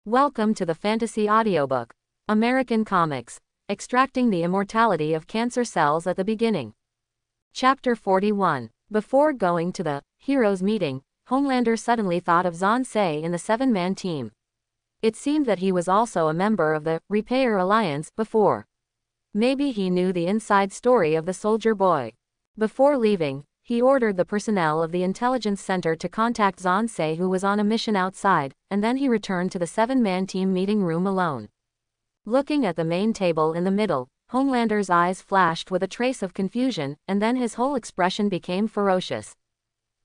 Welcome to the Fantasy Audiobook. American Comics. Extracting the immortality of cancer cells at the beginning. Chapter 41. Before going to the heroes meeting, Homelander suddenly thought of Zansei in the 7-man team. It seemed that he was also a member of the Repair Alliance before. Maybe he knew the inside story of the soldier boy. Before leaving, he ordered the personnel of the intelligence center to contact Zansei, who was on a mission outside, and then he returned to the 7-man team meeting room alone. Looking at the main table in the middle, Homelander's eyes flashed with a trace of confusion, and then his whole expression became ferocious.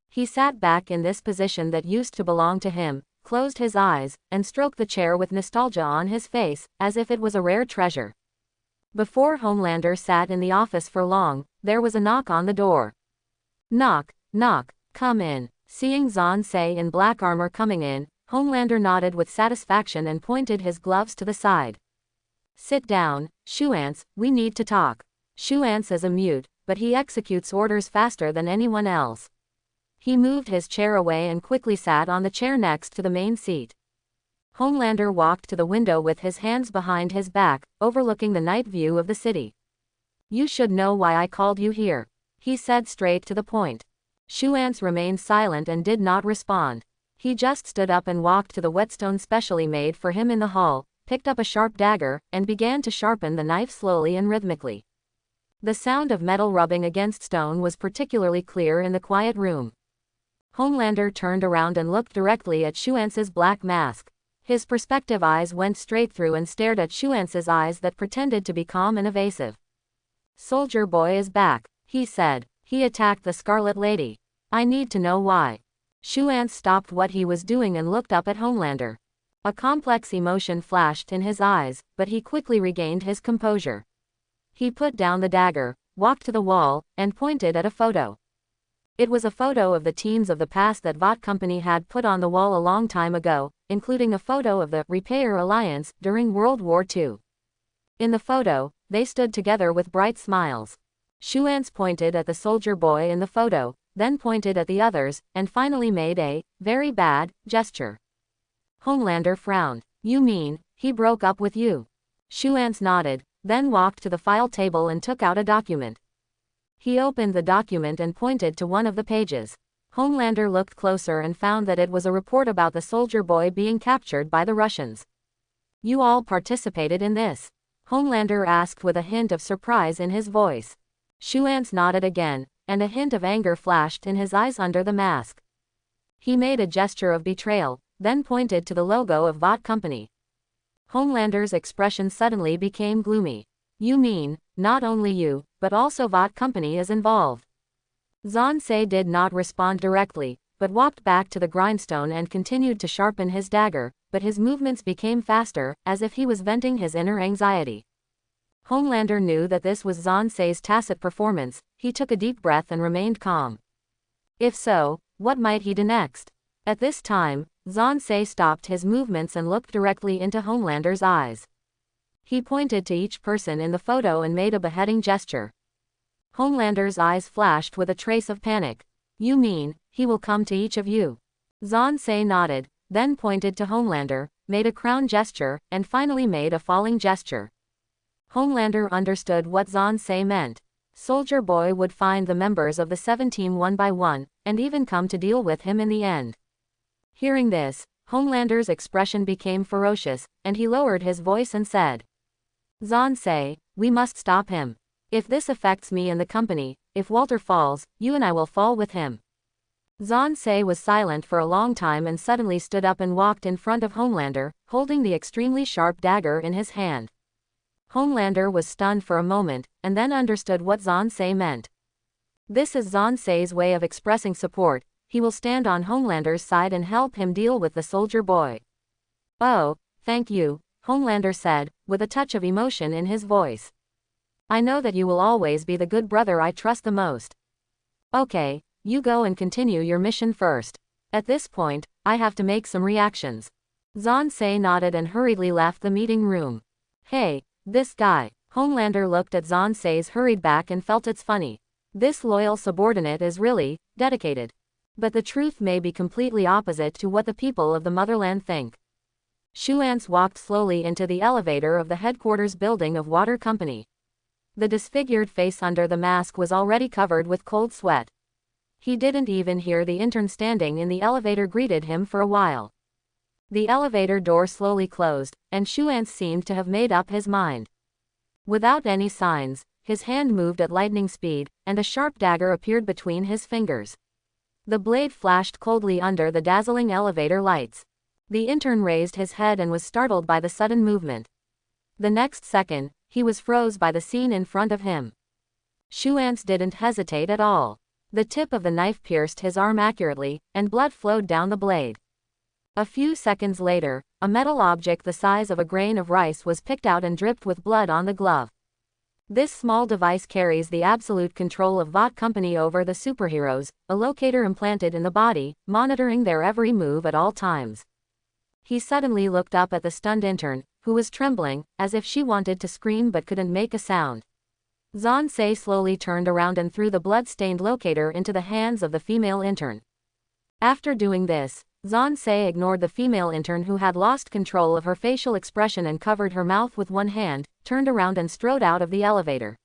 He sat back in this position that used to belong to him, closed his eyes, and stroked the chair with nostalgia on his face, as if it was a rare treasure. Before Homelander sat in the office for long, there was a knock on the door. Knock, knock, come in. Seeing Zansei in black armor coming in, Homelander nodded with satisfaction and pointed his gloves to the side. Sit down, Shuance, we need to talk. Shuance is a mute, but he executes orders faster than anyone else. He moved his chair away and quickly sat on the chair next to the main seat. Homelander walked to the window with his hands behind his back, overlooking the night view of the city. You should know why I called you here, he said straight to the point. Shuance remained silent and did not respond. He just stood up and walked to the whetstone specially made for him in the hall, picked up a sharp dagger, and began to sharpen the knife slowly and rhythmically. The sound of metal rubbing against stone was particularly clear in the quiet room. Homelander turned around and looked directly at Shuance's black mask. His perspective eyes went straight through and stared at Shuance's eyes that pretended to be calm and evasive. Soldier Boy is back, he said. He attacked the Scarlet Lady. I need to know why. Shuance stopped what he was doing and looked up at Homelander. A complex emotion flashed in his eyes, but he quickly regained his composure. He put down the dagger, walked to the wall, and pointed at a photo. It was a photo of the teams of the past that Vought Company had put on the wall a long time ago, including a photo of the Repair Alliance during World War II. In the photo, they stood together with bright smiles. Shuance pointed at the soldier boy in the photo, then pointed at the others, and finally made a very bad gesture. Homelander frowned. You mean, he broke up with you? Shuance nodded, then walked to the file table and took out a document. He opened the document and pointed to one of the pages. Homelander looked closer and found that it was a report about the soldier boy being captured by the Russians. You all participated in this? Homelander asked with a hint of surprise in his voice. Shuance nodded again, and a hint of anger flashed in his eyes under the mask. He made a gesture of betrayal, then pointed to the logo of Vought Company. Homelander's expression suddenly became gloomy. You mean, not only you, but also Vought Company is involved? Zansei did not respond directly, but walked back to the grindstone and continued to sharpen his dagger, but his movements became faster, as if he was venting his inner anxiety. Homelander knew that this was Zansei's tacit performance. He took a deep breath and remained calm. If so, what might he do next? At this time, Zansei stopped his movements and looked directly into Homelander's eyes. He pointed to each person in the photo and made a beheading gesture. Homelander's eyes flashed with a trace of panic. You mean, he will come to each of you? Zansei nodded, then pointed to Homelander, made a crown gesture, and finally made a falling gesture. Homelander understood what Zansei meant. Soldier Boy would find the members of the 7 team one by one, and even come to deal with him in the end. Hearing this, Homelander's expression became ferocious, and he lowered his voice and said, Zansei, we must stop him. If this affects me and the company, if Walter falls, you and I will fall with him. Zansei was silent for a long time and suddenly stood up and walked in front of Homelander, holding the extremely sharp dagger in his hand. Homelander was stunned for a moment, and then understood what Zansei meant. This is Zansei's way of expressing support. He will stand on Homelander's side and help him deal with the soldier boy. Oh, thank you, Homelander said, with a touch of emotion in his voice. I know that you will always be the good brother I trust the most. Okay, you go and continue your mission first. At this point, I have to make some reactions. Zansei nodded and hurriedly left the meeting room. Hey, this guy. Homelander looked at Zansei's hurried back and felt it's funny. This loyal subordinate is really dedicated. But the truth may be completely opposite to what the people of the motherland think. Shuance walked slowly into the elevator of the headquarters building of Water Company. The disfigured face under the mask was already covered with cold sweat. He didn't even hear the intern standing in the elevator greeted him for a while. The elevator door slowly closed, and Shuance seemed to have made up his mind. Without any signs, his hand moved at lightning speed, and a sharp dagger appeared between his fingers. The blade flashed coldly under the dazzling elevator lights. The intern raised his head and was startled by the sudden movement. The next second, he was froze by the scene in front of him. Shuance didn't hesitate at all. The tip of the knife pierced his arm accurately, and blood flowed down the blade. A few seconds later, a metal object the size of a grain of rice was picked out and dripped with blood on the glove. This small device carries the absolute control of Vought Company over the superheroes, a locator implanted in the body, monitoring their every move at all times. He suddenly looked up at the stunned intern, who was trembling, as if she wanted to scream but couldn't make a sound. Zansei slowly turned around and threw the blood-stained locator into the hands of the female intern. After doing this, Zansei ignored the female intern who had lost control of her facial expression and covered her mouth with one hand, turned around and strode out of the elevator.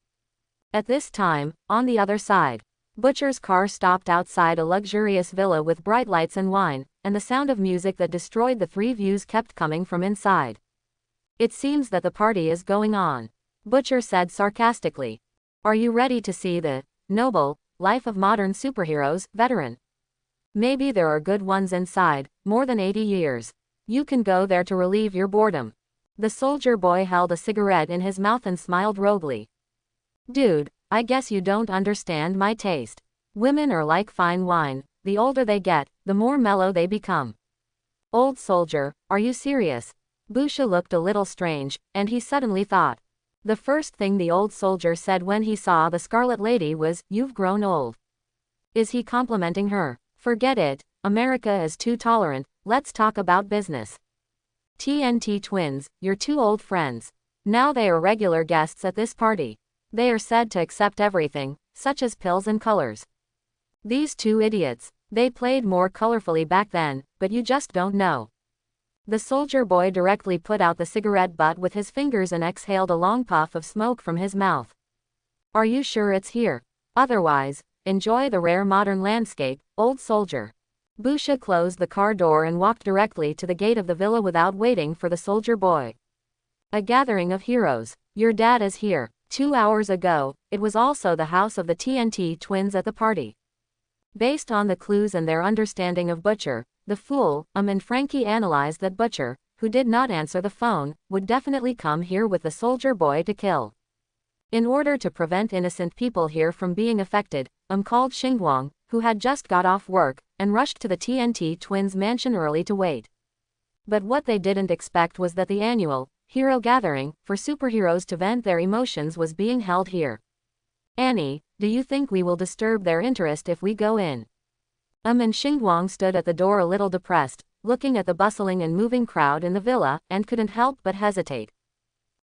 At this time, on the other side, Butcher's car stopped outside a luxurious villa with bright lights and wine, and the sound of music that destroyed the three views kept coming from inside. "It seems that the party is going on," Butcher said sarcastically. "Are you ready to see the noble life of modern superheroes, veteran? Maybe there are good ones inside, more than 80 years. You can go there to relieve your boredom." The soldier boy held a cigarette in his mouth and smiled roguely. "Dude, I guess you don't understand my taste. Women are like fine wine, the older they get, the more mellow they become." "Old soldier, are you serious?" Busha looked a little strange, and he suddenly thought. The first thing the old soldier said when he saw the Scarlet Lady was, "You've grown old." Is he complimenting her? Forget it, America is too tolerant, let's talk about business. TNT twins, your two old friends. Now they are regular guests at this party. They are said to accept everything, such as pills and colors. These two idiots, they played more colorfully back then, but you just don't know. The soldier boy directly put out the cigarette butt with his fingers and exhaled a long puff of smoke from his mouth. "Are you sure it's here? Otherwise, enjoy the rare modern landscape, old soldier." Busha closed the car door and walked directly to the gate of the villa without waiting for the soldier boy. "A gathering of heroes. Your dad is here. 2 hours ago, it was also the house of the TNT twins at the party." Based on the clues and their understanding of Butcher, the fool, and Frankie analyzed that Butcher, who did not answer the phone, would definitely come here with the soldier boy to kill. In order to prevent innocent people here from being affected, called Xinguang, who had just got off work, and rushed to the TNT twins' mansion early to wait. But what they didn't expect was that the annual hero gathering for superheroes to vent their emotions was being held here. "Annie, do you think we will disturb their interest if we go in?" And Xinguang stood at the door a little depressed, looking at the bustling and moving crowd in the villa, and couldn't help but hesitate.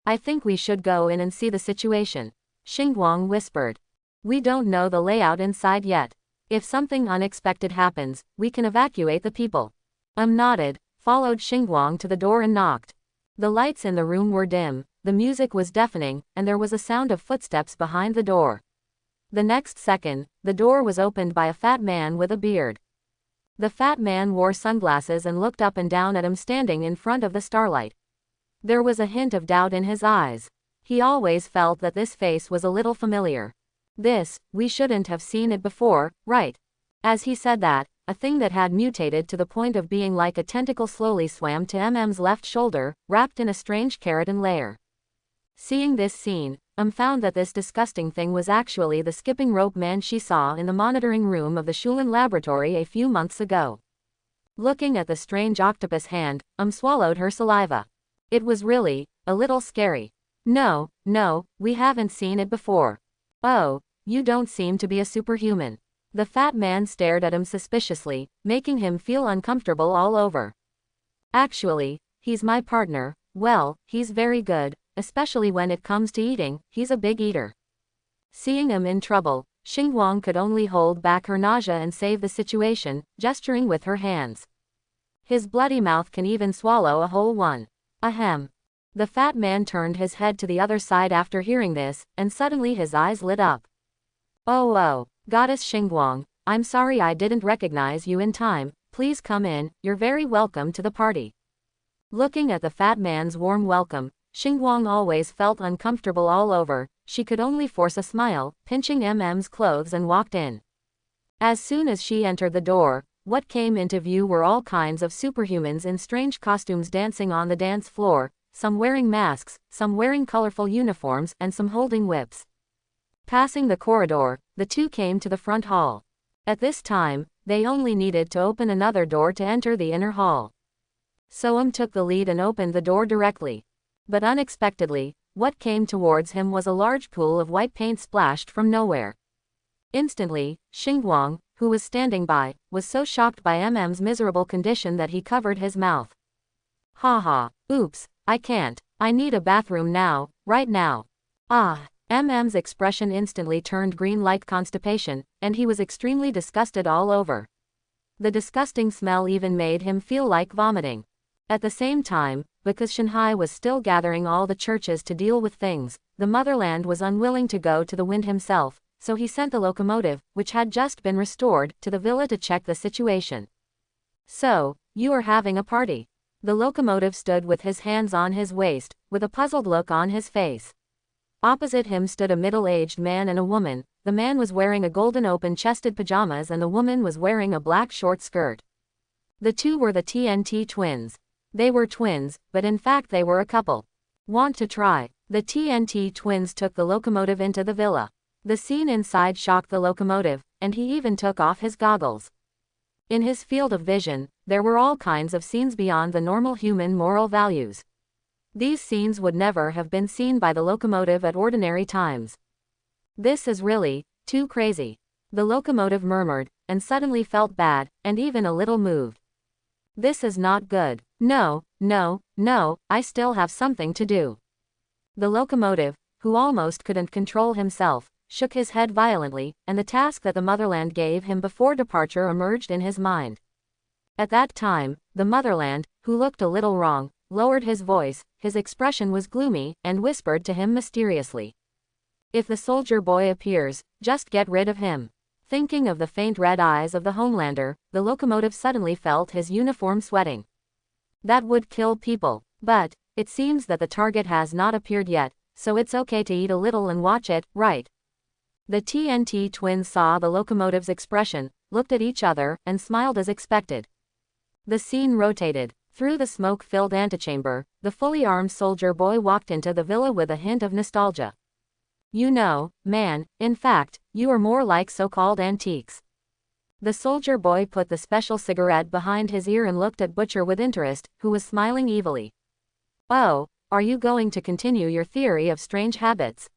"I think we should go in and see the situation," Xinguang whispered. "We don't know the layout inside yet. If something unexpected happens, we can evacuate the people." Nodded, followed Xinguang to the door and knocked. The lights in the room were dim, the music was deafening, and there was a sound of footsteps behind the door. The next second, the door was opened by a fat man with a beard. The fat man wore sunglasses and looked up and down at him standing in front of the Starlight. There was a hint of doubt in his eyes. He always felt that this face was a little familiar. We shouldn't have seen it before, right? As he said that, a thing that had mutated to the point of being like a tentacle slowly swam to MM's left shoulder, wrapped in a strange keratin layer. Seeing this scene, found that this disgusting thing was actually the skipping rope man she saw in the monitoring room of the Shulin laboratory a few months ago. Looking at the strange octopus hand, swallowed her saliva. It was really a little scary. No, we haven't seen it before. "Oh, you don't seem to be a superhuman." The fat man stared at him suspiciously, making him feel uncomfortable all over. "Actually, he's my partner. Well, he's very good, especially when it comes to eating, he's a big eater." Seeing him in trouble, Xinguang could only hold back her nausea and save the situation, gesturing with her hands. His bloody mouth can even swallow a whole one. Ahem. The fat man turned his head to the other side after hearing this, and suddenly his eyes lit up. Oh, Goddess Xingguang, I'm sorry I didn't recognize you in time, please come in, you're very welcome to the party. Looking at the fat man's warm welcome, Xingguang always felt uncomfortable all over. She could only force a smile, pinching MM's clothes, and walked in. As soon as she entered the door, what came into view were all kinds of superhumans in strange costumes dancing on the dance floor, some wearing masks, some wearing colorful uniforms, and some holding whips. Passing the corridor, the two came to the front hall. At this time, they only needed to open another door to enter the inner hall. Soam took the lead and opened the door directly. But unexpectedly, what came towards him was a large pool of white paint splashed from nowhere. Instantly, Xingguang, who was standing by, was so shocked by MM's miserable condition that he covered his mouth. Haha, oops, I can't, I need a bathroom now, right now. MM's expression instantly turned green like constipation, and he was extremely disgusted all over. The disgusting smell even made him feel like vomiting. At the same time, because Shanghai was still gathering all the churches to deal with things, the motherland was unwilling to go to the wind himself, so he sent the locomotive, which had just been restored, to the villa to check the situation. So, you are having a party. The locomotive stood with his hands on his waist, with a puzzled look on his face. Opposite him stood a middle-aged man and a woman. The man was wearing a golden open-chested pajamas and the woman was wearing a black short skirt. The two were the TNT twins. They were twins, but in fact they were a couple. Want to try? The TNT twins took the locomotive into the villa. The scene inside shocked the locomotive, and he even took off his goggles. In his field of vision, there were all kinds of scenes beyond the normal human moral values. These scenes would never have been seen by the locomotive at ordinary times. This is really too crazy. The locomotive murmured, and suddenly felt bad, and even a little moved. This is not good. No, I still have something to do. The locomotive, who almost couldn't control himself, shook his head violently, and the task that the motherland gave him before departure emerged in his mind. At that time, the motherland, who looked a little wrong, lowered his voice, his expression was gloomy, and whispered to him mysteriously. If the soldier boy appears, just get rid of him. Thinking of the faint red eyes of the Homelander, the locomotive suddenly felt his uniform sweating. That would kill people, but it seems that the target has not appeared yet, so it's okay to eat a little and watch it, right? The TNT twins saw the locomotive's expression, looked at each other, and smiled as expected. The scene rotated. Through the smoke-filled antechamber, the fully armed soldier boy walked into the villa with a hint of nostalgia. You know, man, in fact, you are more like so-called antiques. The soldier boy put the special cigarette behind his ear and looked at Butcher with interest, who was smiling evilly. Oh, are you going to continue your theory of strange habits?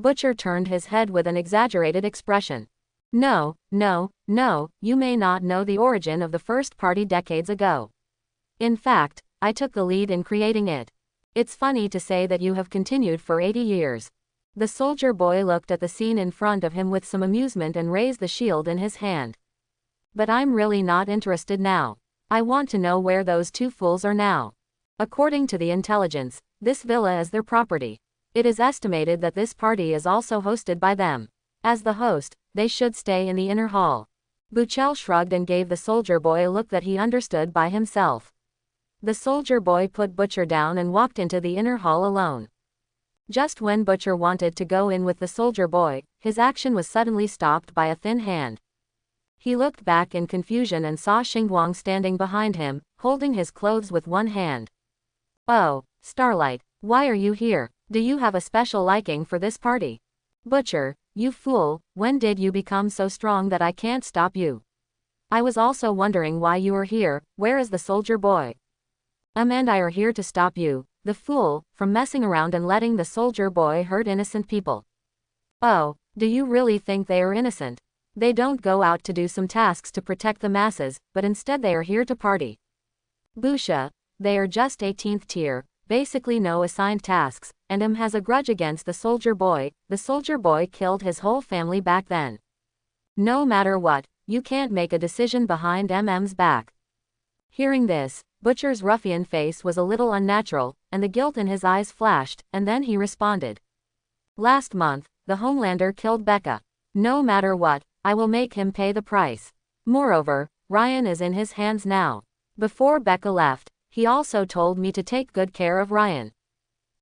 Butcher turned his head with an exaggerated expression. No, you may not know the origin of the first party decades ago. In fact, I took the lead in creating it. It's funny to say that you have continued for 80 years. The soldier boy looked at the scene in front of him with some amusement and raised the shield in his hand. But I'm really not interested now. I want to know where those two fools are now. According to the intelligence, this villa is their property. It is estimated that this party is also hosted by them. As the host, they should stay in the inner hall. Buchel shrugged and gave the soldier boy a look that he understood by himself. The soldier boy put Butcher down and walked into the inner hall alone. Just when Butcher wanted to go in with the soldier boy, his action was suddenly stopped by a thin hand. He looked back in confusion and saw Xingguang standing behind him, holding his clothes with one hand. Oh, Starlight, why are you here? Do you have a special liking for this party? Butcher, you fool, when did you become so strong that I can't stop you? I was also wondering why you are here. Where is the soldier boy? And I are here to stop you, the fool, from messing around and letting the soldier boy hurt innocent people. Oh, do you really think they are innocent? They don't go out to do some tasks to protect the masses, but instead they are here to party. Busha, they are just 18th tier, basically no assigned tasks, and has a grudge against the soldier boy. The soldier boy killed his whole family back then. No matter what, you can't make a decision behind MM's back. Hearing this, Butcher's ruffian face was a little unnatural, and the guilt in his eyes flashed, and then he responded. Last month, the Homelander killed Becca. No matter what, I will make him pay the price. Moreover, Ryan is in his hands now. Before Becca left, he also told me to take good care of Ryan.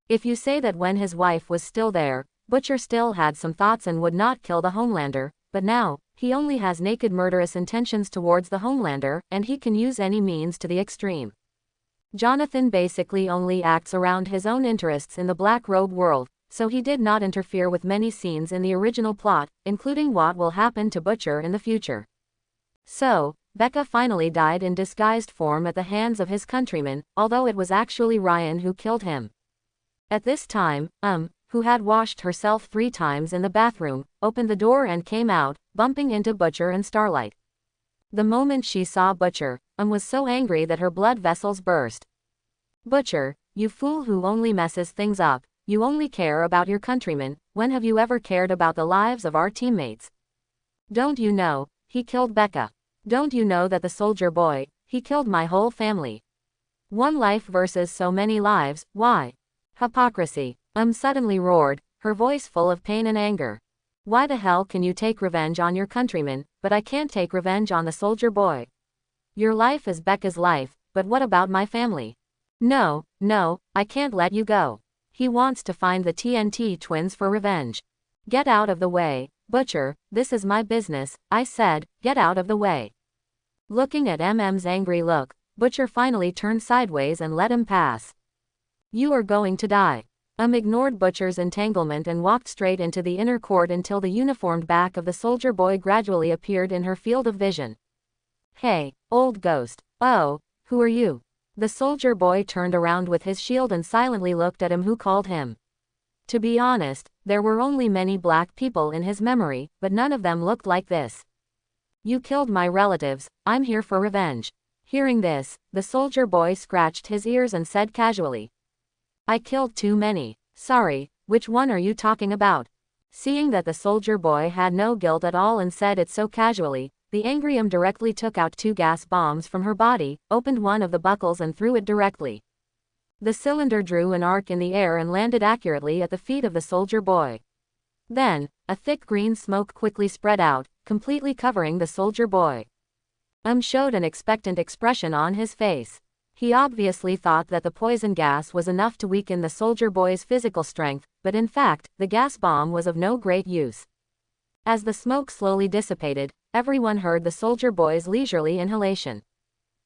If you say that when his wife was still there, Butcher still had some thoughts and would not kill the Homelander, but now, he only has naked murderous intentions towards the Homelander, and he can use any means to the extreme. Jonathan basically only acts around his own interests in the Black Robe world, so he did not interfere with many scenes in the original plot, including what will happen to Butcher in the future. So, Becca finally died in disguised form at the hands of his countrymen, although it was actually Ryan who killed him. At this time, who had washed herself 3 times in the bathroom, opened the door and came out, bumping into Butcher and Starlight. The moment she saw Butcher, was so angry that her blood vessels burst. Butcher, you fool who only messes things up, you only care about your countrymen, when have you ever cared about the lives of our teammates? Don't you know, he killed Becca. Don't you know that the soldier boy, he killed my whole family. One life versus so many lives, why? Hypocrisy. Suddenly roared, her voice full of pain and anger. Why the hell can you take revenge on your countrymen, but I can't take revenge on the soldier boy? Your life is Becca's life, but what about my family? No, I can't let you go. He wants to find the TNT twins for revenge. Get out of the way, Butcher, this is my business, I said, get out of the way. Looking at MM's angry look, Butcher finally turned sideways and let him pass. You are going to die. Ignored Butcher's entanglement and walked straight into the inner court until the uniformed back of the soldier boy gradually appeared in her field of vision. Hey, old ghost. Oh, who are you? The soldier boy turned around with his shield and silently looked at him who called him. To be honest, there were only many black people in his memory, but none of them looked like this. You killed my relatives, I'm here for revenge. Hearing this, the soldier boy scratched his ears and said casually. I killed too many. Sorry, which one are you talking about? Seeing that the soldier boy had no guilt at all and said it so casually, the angry directly took out 2 gas bombs from her body, opened one of the buckles and threw it directly. The cylinder drew an arc in the air and landed accurately at the feet of the soldier boy. Then, a thick green smoke quickly spread out, completely covering the soldier boy. Showed an expectant expression on his face. He obviously thought that the poison gas was enough to weaken the soldier boy's physical strength, but in fact, the gas bomb was of no great use. As the smoke slowly dissipated, everyone heard the soldier boy's leisurely inhalation.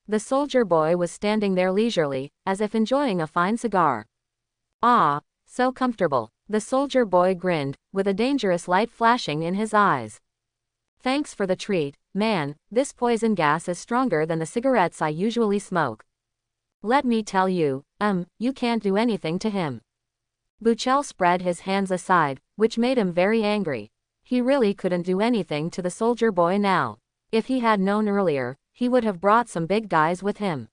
The soldier boy was standing there leisurely, as if enjoying a fine cigar. Ah, so comfortable. The soldier boy grinned, with a dangerous light flashing in his eyes. Thanks for the treat, man, this poison gas is stronger than the cigarettes I usually smoke. Let me tell you, you can't do anything to him. Buchel spread his hands aside, which made him very angry. He really couldn't do anything to the soldier boy now. If he had known earlier, he would have brought some big guys with him.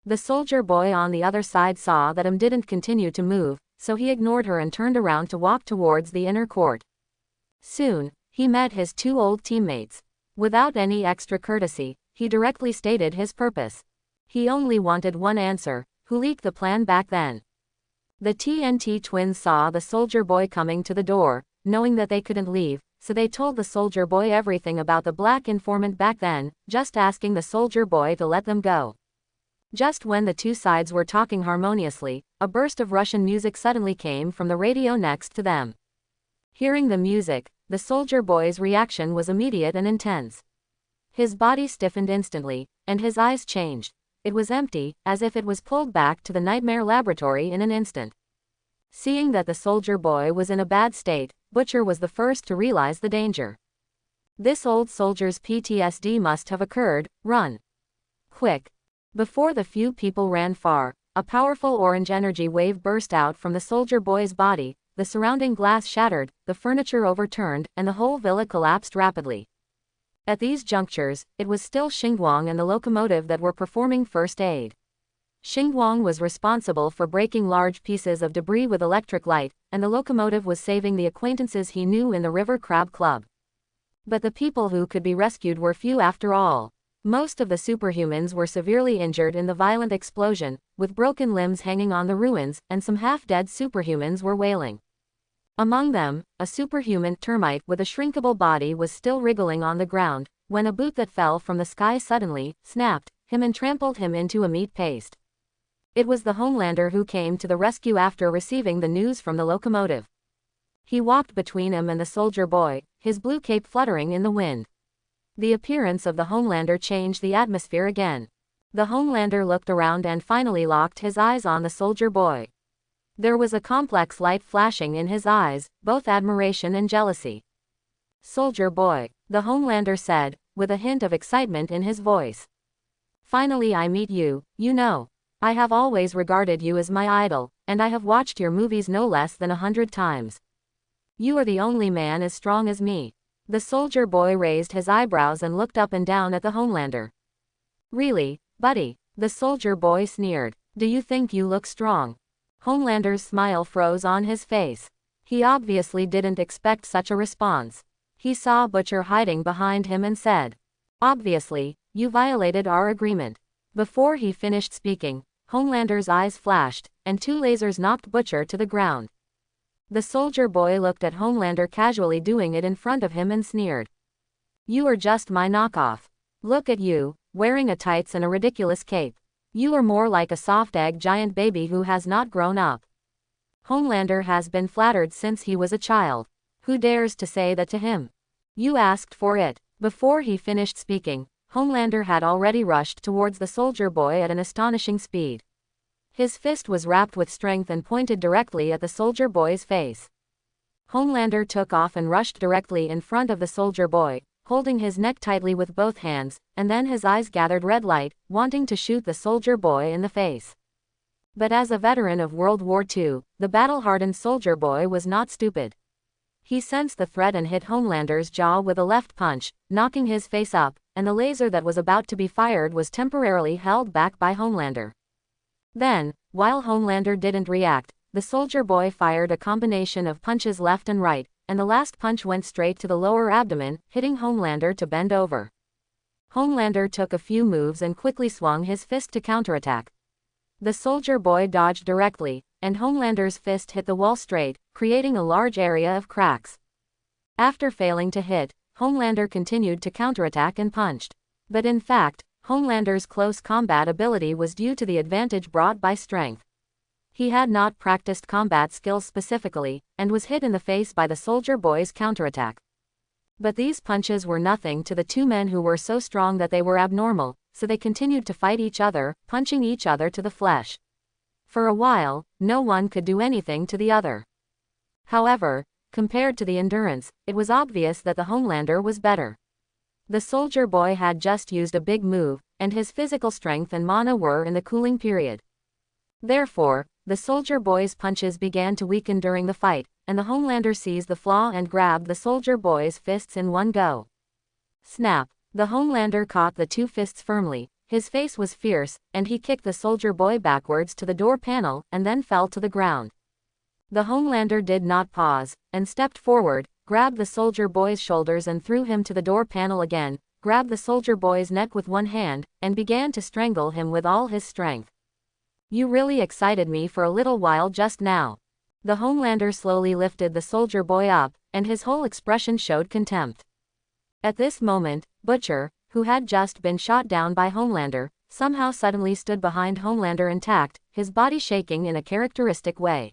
The soldier boy on the other side saw that didn't continue to move, so he ignored her and turned around to walk towards the inner court. Soon, he met his 2 old teammates. Without any extra courtesy, he directly stated his purpose. He only wanted one answer, who leaked the plan back then. The TNT twins saw the soldier boy coming to the door, knowing that they couldn't leave, so they told the soldier boy everything about the black informant back then, just asking the soldier boy to let them go. Just when the 2 sides were talking harmoniously, a burst of Russian music suddenly came from the radio next to them. Hearing the music, the soldier boy's reaction was immediate and intense. His body stiffened instantly, and his eyes changed. It was empty, as if it was pulled back to the nightmare laboratory in an instant. Seeing that the soldier boy was in a bad state, Butcher was the first to realize the danger. This old soldier's PTSD must have occurred. Run. Quick. Before the few people ran far, a powerful orange energy wave burst out from the soldier boy's body, the surrounding glass shattered, the furniture overturned, and the whole villa collapsed rapidly. At these junctures, it was still Xingguang and the locomotive that were performing first aid. Xingguang was responsible for breaking large pieces of debris with electric light, and the locomotive was saving the acquaintances he knew in the River Crab Club. But the people who could be rescued were few after all. Most of the superhumans were severely injured in the violent explosion, with broken limbs hanging on the ruins, and some half-dead superhumans were wailing. Among them, a superhuman termite with a shrinkable body was still wriggling on the ground, when a boot that fell from the sky suddenly snapped him and trampled him into a meat paste. It was the Homelander who came to the rescue after receiving the news from the locomotive. He walked between him and the soldier boy, his blue cape fluttering in the wind. The appearance of the Homelander changed the atmosphere again. The Homelander looked around and finally locked his eyes on the soldier boy. There was a complex light flashing in his eyes, both admiration and jealousy. "Soldier boy," the Homelander said, with a hint of excitement in his voice. "Finally I meet you, you know. I have always regarded you as my idol, and I have watched your movies no less than 100 times. You are the only man as strong as me." The soldier boy raised his eyebrows and looked up and down at the Homelander. "Really, buddy?" the soldier boy sneered. "Do you think you look strong?" Homelander's smile froze on his face. He obviously didn't expect such a response. He saw Butcher hiding behind him and said, "Obviously, you violated our agreement." Before he finished speaking, Homelander's eyes flashed, and 2 lasers knocked Butcher to the ground. The soldier boy looked at Homelander casually doing it in front of him and sneered. "You are just my knockoff. Look at you, wearing a tights and a ridiculous cape. You are more like a soft egg giant baby who has not grown up." Homelander has been flattered since he was a child. Who dares to say that to him? You asked for it. Before he finished speaking, Homelander had already rushed towards the soldier boy at an astonishing speed. His fist was wrapped with strength and pointed directly at the soldier boy's face. Homelander took off and rushed directly in front of the soldier boy, holding his neck tightly with both hands, and then his eyes gathered red light, wanting to shoot the soldier boy in the face. But as a veteran of World War II, the battle-hardened soldier boy was not stupid. He sensed the threat and hit Homelander's jaw with a left punch, knocking his face up, and the laser that was about to be fired was temporarily held back by Homelander. Then, while Homelander didn't react, the soldier boy fired a combination of punches left and right, and the last punch went straight to the lower abdomen, hitting Homelander to bend over. Homelander took a few moves and quickly swung his fist to counterattack. The soldier boy dodged directly, and Homelander's fist hit the wall straight, creating a large area of cracks. After failing to hit, Homelander continued to counterattack and punched. But in fact, Homelander's close combat ability was due to the advantage brought by strength. He had not practiced combat skills specifically, and was hit in the face by the soldier boy's counterattack. But these punches were nothing to the 2 men who were so strong that they were abnormal, so they continued to fight each other, punching each other to the flesh. For a while, no one could do anything to the other. However, compared to the endurance, it was obvious that the Homelander was better. The soldier boy had just used a big move, and his physical strength and mana were in the cooling period. Therefore, the soldier boy's punches began to weaken during the fight, and the Homelander seized the flaw and grabbed the soldier boy's fists in one go. Snap! The Homelander caught the 2 fists firmly, his face was fierce, and he kicked the soldier boy backwards to the door panel and then fell to the ground. The Homelander did not pause, and stepped forward, grabbed the soldier boy's shoulders and threw him to the door panel again, grabbed the soldier boy's neck with one hand, and began to strangle him with all his strength. "You really excited me for a little while just now." The Homelander slowly lifted the soldier boy up, and his whole expression showed contempt. At this moment, Butcher, who had just been shot down by Homelander, somehow suddenly stood behind Homelander intact, his body shaking in a characteristic way.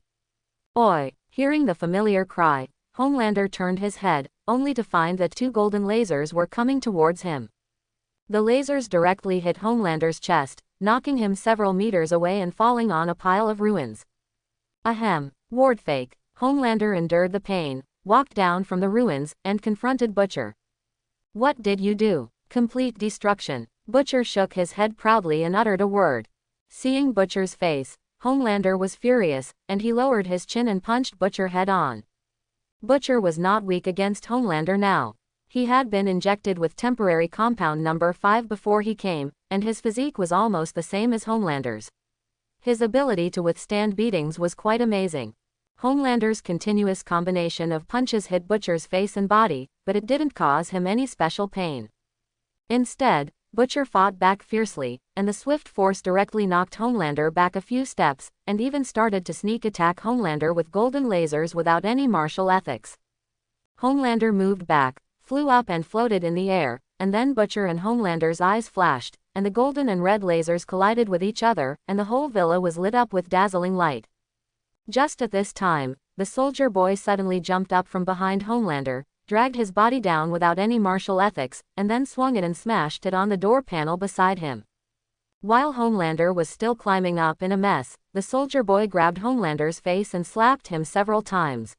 "Oi!" Hearing the familiar cry, Homelander turned his head, only to find that 2 golden lasers were coming towards him. The lasers directly hit Homelander's chest, knocking him several meters away and falling on a pile of ruins. Ahem. Wardfake. Homelander endured the pain, walked down from the ruins, and confronted Butcher. "What did you do?" "Complete destruction." Butcher shook his head proudly and uttered a word. Seeing Butcher's face, Homelander was furious, and he lowered his chin and punched Butcher head on. Butcher was not weak against Homelander now. He had been injected with temporary compound number 5 before he came, and his physique was almost the same as Homelander's. His ability to withstand beatings was quite amazing. Homelander's continuous combination of punches hit Butcher's face and body, but it didn't cause him any special pain. Instead, Butcher fought back fiercely, and the swift force directly knocked Homelander back a few steps, and even started to sneak attack Homelander with golden lasers without any martial ethics. Homelander moved back, flew up and floated in the air, and then Butcher and Homelander's eyes flashed, and the golden and red lasers collided with each other, and the whole villa was lit up with dazzling light. Just at this time, the soldier boy suddenly jumped up from behind Homelander, dragged his body down without any martial ethics, and then swung it and smashed it on the door panel beside him. While Homelander was still climbing up in a mess, the soldier boy grabbed Homelander's face and slapped him several times.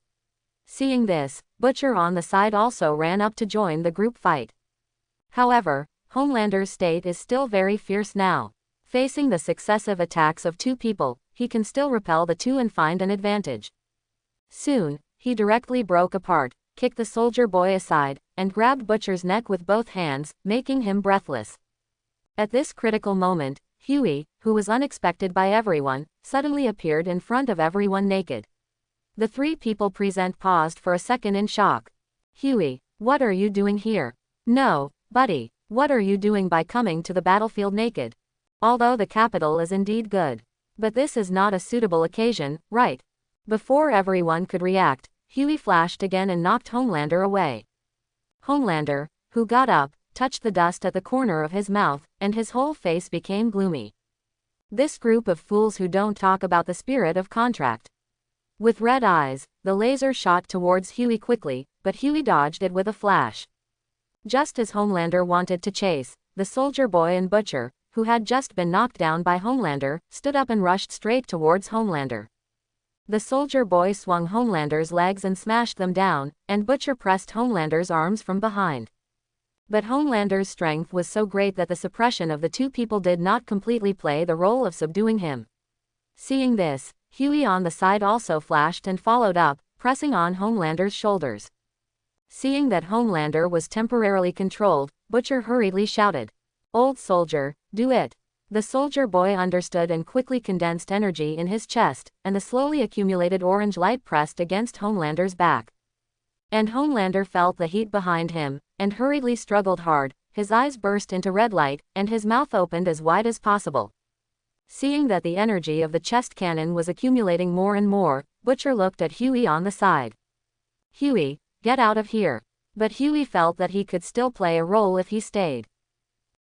Seeing this, Butcher on the side also ran up to join the group fight. However, Homelander's state is still very fierce now. Facing the successive attacks of two people, he can still repel the two and find an advantage. Soon, he directly broke apart, kicked the soldier boy aside, and grabbed Butcher's neck with both hands, making him breathless. At this critical moment, Huey, who was unexpected by everyone, suddenly appeared in front of everyone naked. The three people present paused for a second in shock. Huey, what are you doing here? No, buddy, what are you doing by coming to the battlefield naked? Although the capital is indeed good. But this is not a suitable occasion, right? Before everyone could react, Huey flashed again and knocked Homelander away. Homelander, who got up, touched the dust at the corner of his mouth, and his whole face became gloomy. This group of fools who don't talk about the spirit of contract. With red eyes, the laser shot towards Huey quickly, but Huey dodged it with a flash. Just as Homelander wanted to chase, the soldier boy and Butcher, who had just been knocked down by Homelander, stood up and rushed straight towards Homelander. The soldier boy swung Homelander's legs and smashed them down, and Butcher pressed Homelander's arms from behind. But Homelander's strength was so great that the suppression of the two people did not completely play the role of subduing him. Seeing this, Huey on the side also flashed and followed up, pressing on Homelander's shoulders. Seeing that Homelander was temporarily controlled, Butcher hurriedly shouted, "Old soldier, do it." The soldier boy understood and quickly condensed energy in his chest, and the slowly accumulated orange light pressed against Homelander's back. And Homelander felt the heat behind him, and hurriedly struggled hard, his eyes burst into red light, and his mouth opened as wide as possible. Seeing that the energy of the chest cannon was accumulating more and more, Butcher looked at Huey on the side. "Huey, get out of here." But Huey felt that he could still play a role if he stayed.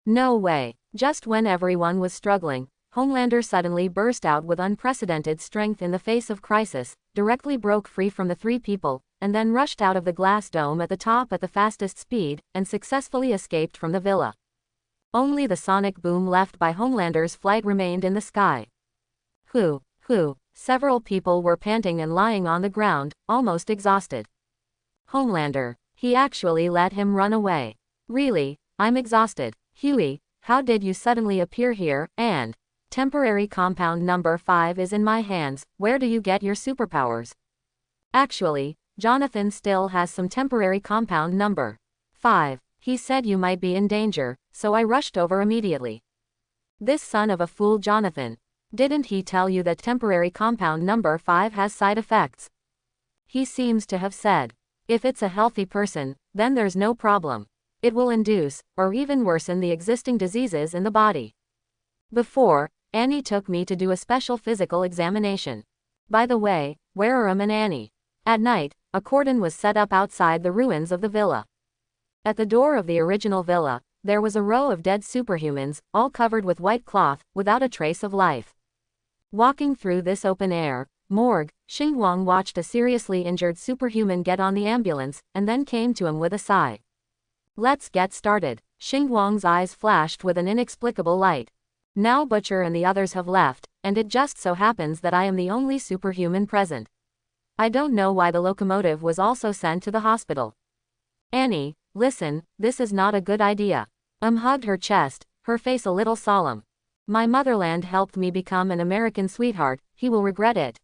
No way. Just when everyone was struggling, Homelander suddenly burst out with unprecedented strength in the face of crisis, directly broke free from the three people, and then rushed out of the glass dome at the top at the fastest speed, and successfully escaped from the villa. Only the sonic boom left by Homelander's flight remained in the sky. Whew. Several people were panting and lying on the ground, almost exhausted. Homelander. He actually let him run away. Really, I'm exhausted. Huey, how did you suddenly appear here, and temporary compound number 5 is in my hands, where do you get your superpowers? Actually, Jonathan still has some temporary compound number 5. He said you might be in danger, so I rushed over immediately. This son of a fool Jonathan. Didn't he tell you that temporary compound number 5 has side effects? He seems to have said. If it's a healthy person, then there's no problem. It will induce, or even worsen the existing diseases in the body. Before, Annie took me to do a special physical examination. By the way, where are and Annie? At night, a cordon was set up outside the ruins of the villa. At the door of the original villa, there was a row of dead superhumans, all covered with white cloth, without a trace of life. Walking through this open-air morgue, Xinguang watched a seriously injured superhuman get on the ambulance, and then came to him with a sigh. Let's get started. Xinguang's eyes flashed with an inexplicable light. Now Butcher and the others have left, and it just so happens that I am the only superhuman present. I don't know why the locomotive was also sent to the hospital. Annie, listen, this is not a good idea. Hugged her chest, her face a little solemn. My motherland helped me become an American sweetheart, he will regret it.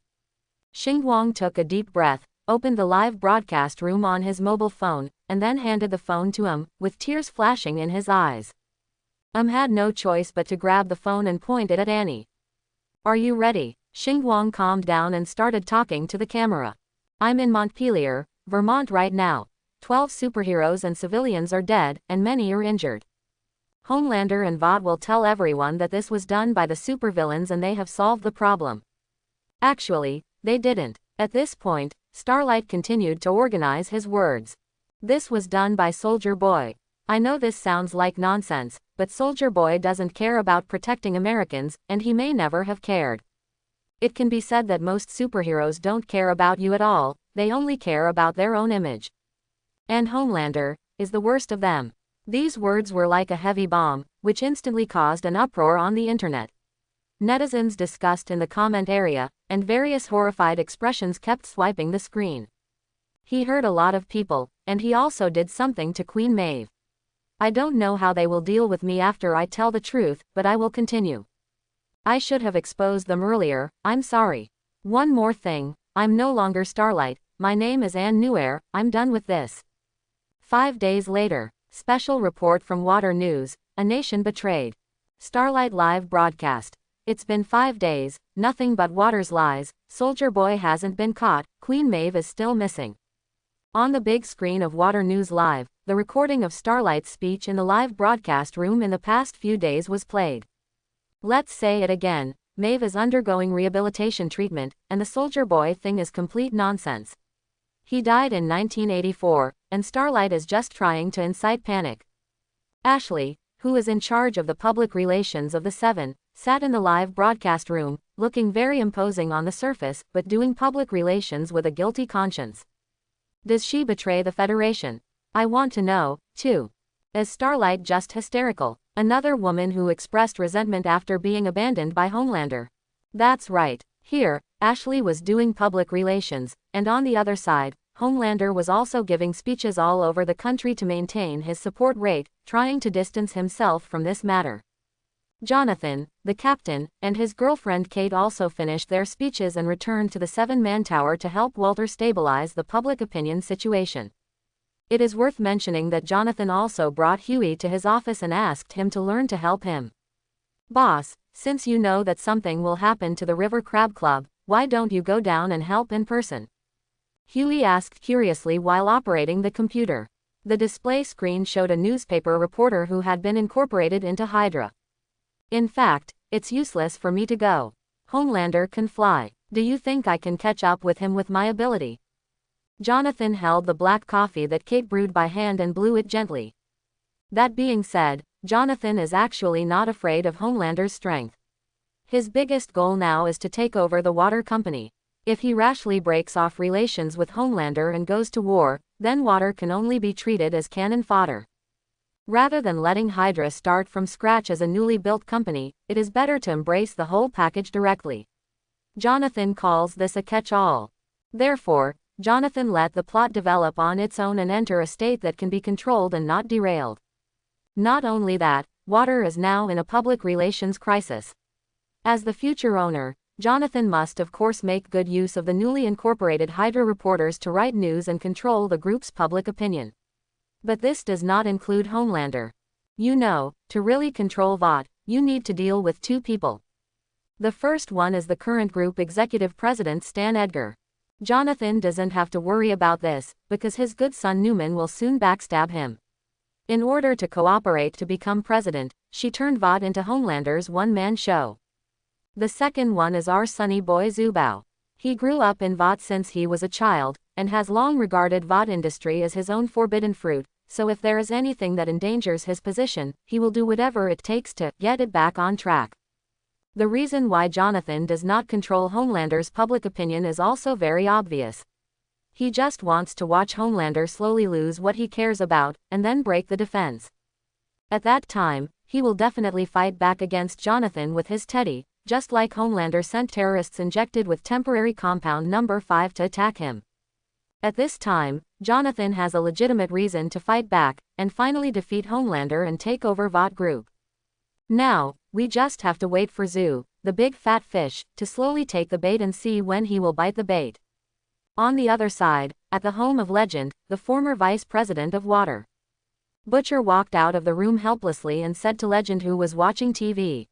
Xinguang took a deep breath, opened the live broadcast room on his mobile phone, and then handed the phone to him, with tears flashing in his eyes. Had no choice but to grab the phone and point it at Annie. Are you ready? Xinguang calmed down and started talking to the camera. I'm in Montpelier, Vermont right now. 12 superheroes and civilians are dead, and many are injured. Homelander and Vought will tell everyone that this was done by the supervillains and they have solved the problem. Actually, they didn't. At this point, Starlight continued to organize his words. This was done by Soldier Boy. I know this sounds like nonsense, but Soldier Boy doesn't care about protecting Americans, and he may never have cared. It can be said that most superheroes don't care about you at all, they only care about their own image. And Homelander is the worst of them. These words were like a heavy bomb, which instantly caused an uproar on the internet. Netizens discussed in the comment area, and various horrified expressions kept swiping the screen. He hurt a lot of people, and he also did something to Queen Maeve. I don't know how they will deal with me after I tell the truth, but I will continue. I should have exposed them earlier, I'm sorry. One more thing, I'm no longer Starlight, my name is Noir, I'm done with this. 5 days later, special report from Water News, a nation betrayed. Starlight live broadcast. It's been 5 days, nothing but Water's lies, Soldier Boy hasn't been caught, Queen Maeve is still missing. On the big screen of Water News Live, the recording of Starlight's speech in the live broadcast room in the past few days was played. Let's say it again, Maeve is undergoing rehabilitation treatment, and the Soldier Boy thing is complete nonsense. He died in 1984, and Starlight is just trying to incite panic. Ashley, who is in charge of the public relations of the Seven, sat in the live broadcast room, looking very imposing on the surface, but doing public relations with a guilty conscience. Does she betray the Federation? I want to know, too. Is Starlight just hysterical? Another woman who expressed resentment after being abandoned by Homelander. That's right. Here, Ashley was doing public relations, and on the other side, Homelander was also giving speeches all over the country to maintain his support rate, trying to distance himself from this matter. Jonathan, the captain, and his girlfriend Kate also finished their speeches and returned to the Seven-Man Tower to help Walter stabilize the public opinion situation. It is worth mentioning that Jonathan also brought Huey to his office and asked him to learn to help him. Boss, since you know that something will happen to the River Crab Club, why don't you go down and help in person? Huey asked curiously while operating the computer. The display screen showed a newspaper reporter who had been incorporated into Hydra. In fact, it's useless for me to go. Homelander can fly. Do you think I can catch up with him with my ability? Jonathan held the black coffee that Kate brewed by hand and blew it gently. That being said, Jonathan is actually not afraid of Homelander's strength. His biggest goal now is to take over the water company. If he rashly breaks off relations with Homelander and goes to war, then water can only be treated as cannon fodder. Rather than letting Hydra start from scratch as a newly built company, it is better to embrace the whole package directly. Jonathan calls this a catch-all. Therefore, Jonathan let the plot develop on its own and enter a state that can be controlled and not derailed. Not only that, water is now in a public relations crisis. As the future owner, Jonathan must of course make good use of the newly incorporated Hydra reporters to write news and control the group's public opinion. But this does not include Homelander. You know, to really control Vought, you need to deal with two people. The first one is the current group executive president Stan Edgar. Jonathan doesn't have to worry about this, because his good son Newman will soon backstab him. In order to cooperate to become president, she turned Vought into Homelander's one-man show. The second one is our sunny boy Zubao. He grew up in Vought since he was a child, and has long regarded Vought industry as his own forbidden fruit, so if there is anything that endangers his position, he will do whatever it takes to get it back on track. The reason why Jonathan does not control Homelander's public opinion is also very obvious. He just wants to watch Homelander slowly lose what he cares about, and then break the defense. At that time, he will definitely fight back against Jonathan with his teddy, just like Homelander sent terrorists injected with temporary compound number 5 to attack him. At this time, Jonathan has a legitimate reason to fight back, and finally defeat Homelander and take over Vought Group. Now, we just have to wait for Zoo, the big fat fish, to slowly take the bait and see when he will bite the bait. On the other side, at the home of Legend, the former vice president of Water. Butcher walked out of the room helplessly and said to Legend, who was watching TV.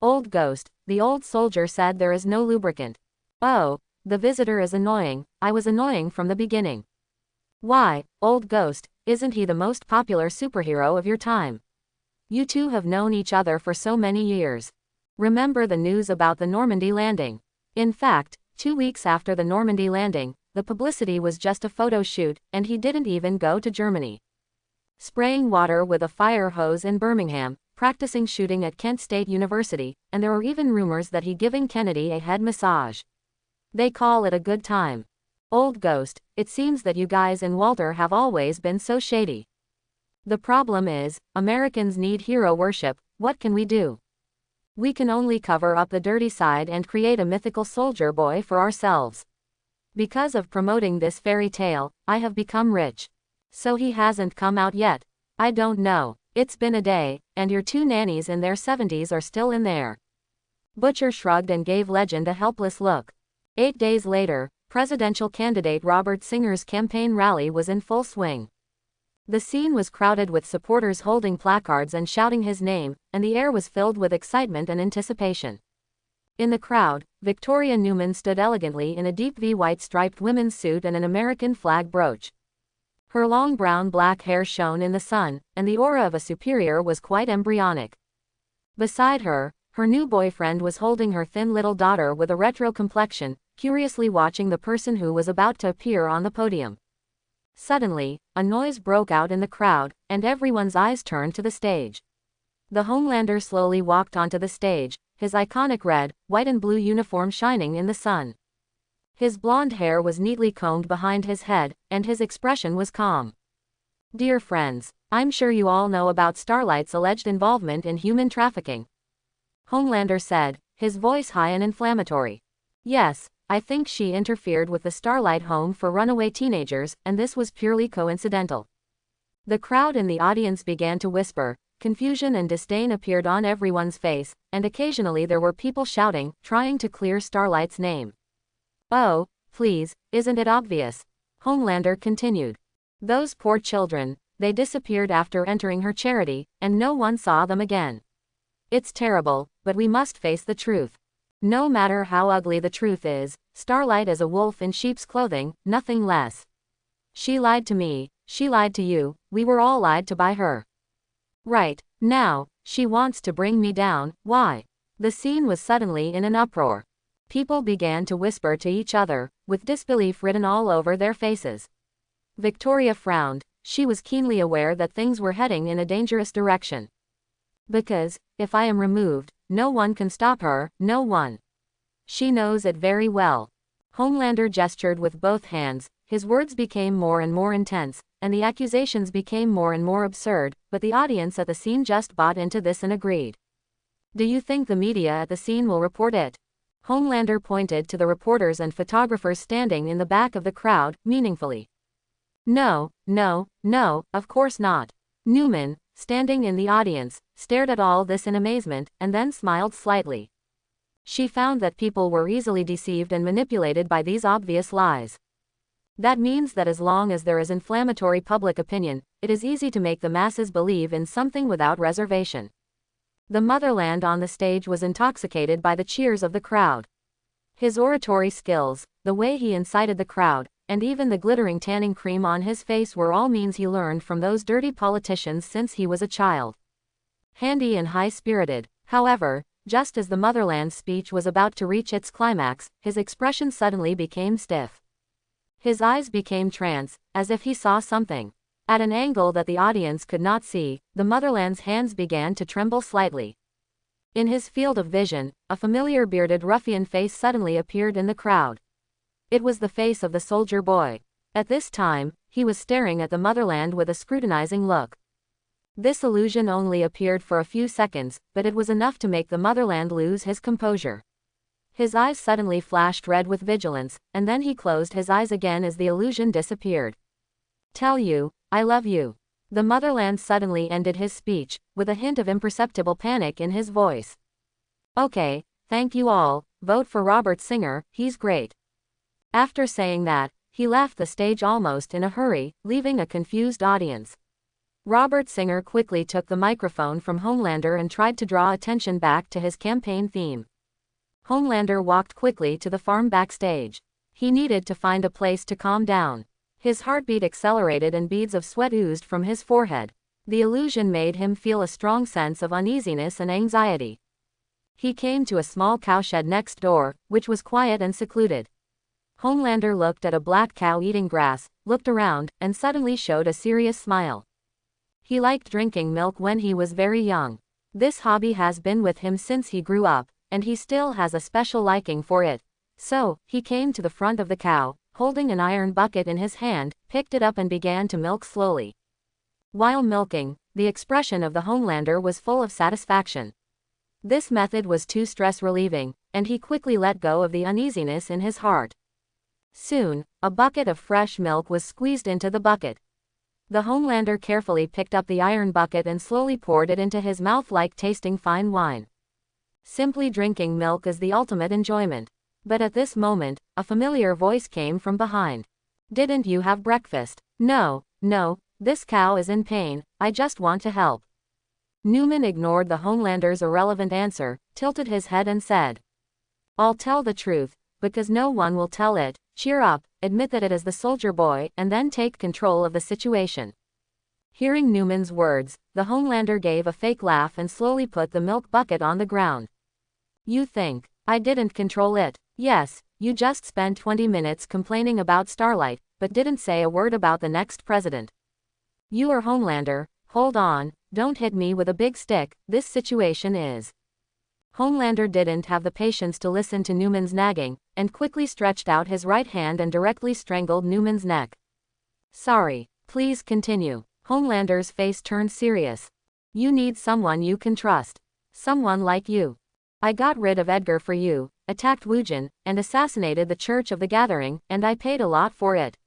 "Old Ghost, the old soldier said there is no lubricant. Oh, the visitor is annoying, I was annoying from the beginning. Why, Old Ghost, isn't he the most popular superhero of your time? You two have known each other for so many years. Remember the news about the Normandy landing? In fact, 2 weeks after the Normandy landing, the publicity was just a photo shoot, and he didn't even go to Germany. Spraying water with a fire hose in Birmingham, practicing shooting at Kent State University, and there are even rumors that he giving Kennedy a head massage. They call it a good time. Old Ghost, it seems that you guys and Walter have always been so shady. The problem is, Americans need hero worship. What can we do? We can only cover up the dirty side and create a mythical soldier boy for ourselves. Because of promoting this fairy tale, I have become rich. So he hasn't come out yet. I don't know. It's been a day, and your two nannies in their 70s are still in there. Butcher shrugged and gave Legend a helpless look. 8 days later, presidential candidate Robert Singer's campaign rally was in full swing. The scene was crowded with supporters holding placards and shouting his name, and the air was filled with excitement and anticipation. In the crowd, Victoria Newman stood elegantly in a deep V-white striped women's suit and an American flag brooch. Her long brown-black hair shone in the sun, and the aura of a superior was quite embryonic. Beside her, her new boyfriend was holding her thin little daughter with a retro complexion, curiously watching the person who was about to appear on the podium. Suddenly, a noise broke out in the crowd, and everyone's eyes turned to the stage. The Homelander slowly walked onto the stage, his iconic red, white and blue uniform shining in the sun. His blonde hair was neatly combed behind his head, and his expression was calm. Dear friends, I'm sure you all know about Starlight's alleged involvement in human trafficking. Homelander said, his voice high and inflammatory. Yes, I think she interfered with the Starlight home for runaway teenagers, and this was purely coincidental. The crowd in the audience began to whisper. Confusion and disdain appeared on everyone's face, and occasionally there were people shouting, trying to clear Starlight's name. Oh, please, isn't it obvious? Homelander continued. Those poor children, they disappeared after entering her charity, and no one saw them again. It's terrible, but we must face the truth. No matter how ugly the truth is, Starlight is a wolf in sheep's clothing, nothing less. She lied to me, she lied to you, we were all lied to by her. Right, now, she wants to bring me down. Why? The scene was suddenly in an uproar. People began to whisper to each other, with disbelief written all over their faces. Victoria frowned. She was keenly aware that things were heading in a dangerous direction. Because, if I am removed, no one can stop her, no one. She knows it very well. Homelander gestured with both hands, his words became more and more intense, and the accusations became more and more absurd, but the audience at the scene just bought into this and agreed. Do you think the media at the scene will report it? Homelander pointed to the reporters and photographers standing in the back of the crowd, meaningfully. No, of course not. Newman, standing in the audience, stared at all this in amazement, and then smiled slightly. She found that people were easily deceived and manipulated by these obvious lies. That means that as long as there is inflammatory public opinion, it is easy to make the masses believe in something without reservation. The motherland on the stage was intoxicated by the cheers of the crowd. His oratory skills, the way he incited the crowd, and even the glittering tanning cream on his face were all means he learned from those dirty politicians since he was a child. Handy and high-spirited, however, just as the motherland speech was about to reach its climax, his expression suddenly became stiff. His eyes became trance, as if he saw something. At an angle that the audience could not see, the motherland's hands began to tremble slightly. In his field of vision, a familiar bearded ruffian face suddenly appeared in the crowd. It was the face of the soldier boy. At this time, he was staring at the motherland with a scrutinizing look. This illusion only appeared for a few seconds, but it was enough to make the motherland lose his composure. His eyes suddenly flashed red with vigilance, and then he closed his eyes again as the illusion disappeared. Tell you, I love you. The motherland suddenly ended his speech, with a hint of imperceptible panic in his voice. Okay, thank you all, vote for Robert Singer, he's great. After saying that, he left the stage almost in a hurry, leaving a confused audience. Robert Singer quickly took the microphone from Homelander and tried to draw attention back to his campaign theme. Homelander walked quickly to the farm backstage. He needed to find a place to calm down. His heartbeat accelerated and beads of sweat oozed from his forehead. The illusion made him feel a strong sense of uneasiness and anxiety. He came to a small cowshed next door, which was quiet and secluded. Homelander looked at a black cow eating grass, looked around, and suddenly showed a serious smile. He liked drinking milk when he was very young. This hobby has been with him since he grew up, and he still has a special liking for it. So, he came to the front of the cow, holding an iron bucket in his hand, picked it up and began to milk slowly. While milking, the expression of the Homelander was full of satisfaction. This method was too stress-relieving, and he quickly let go of the uneasiness in his heart. Soon, a bucket of fresh milk was squeezed into the bucket. The Homelander carefully picked up the iron bucket and slowly poured it into his mouth like tasting fine wine. Simply drinking milk is the ultimate enjoyment. But at this moment, a familiar voice came from behind. "Didn't you have breakfast?" No, this cow is in pain, I just want to help." Newman ignored the Homelander's irrelevant answer, tilted his head and said, "I'll tell the truth, because no one will tell it. Cheer up, admit that it is the soldier boy, and then take control of the situation." Hearing Newman's words, the Homelander gave a fake laugh and slowly put the milk bucket on the ground. "You think I didn't control it? Yes, you just spent 20 minutes complaining about Starlight, but didn't say a word about the next president. You are Homelander. Hold on, don't hit me with a big stick, this situation is..." Homelander didn't have the patience to listen to Newman's nagging, and quickly stretched out his right hand and directly strangled Newman's neck. "Sorry, please continue." Homelander's face turned serious. "You need someone you can trust. Someone like you. I got rid of Edgar for you, attacked Wujin, and assassinated the Church of the Gathering, and I paid a lot for it.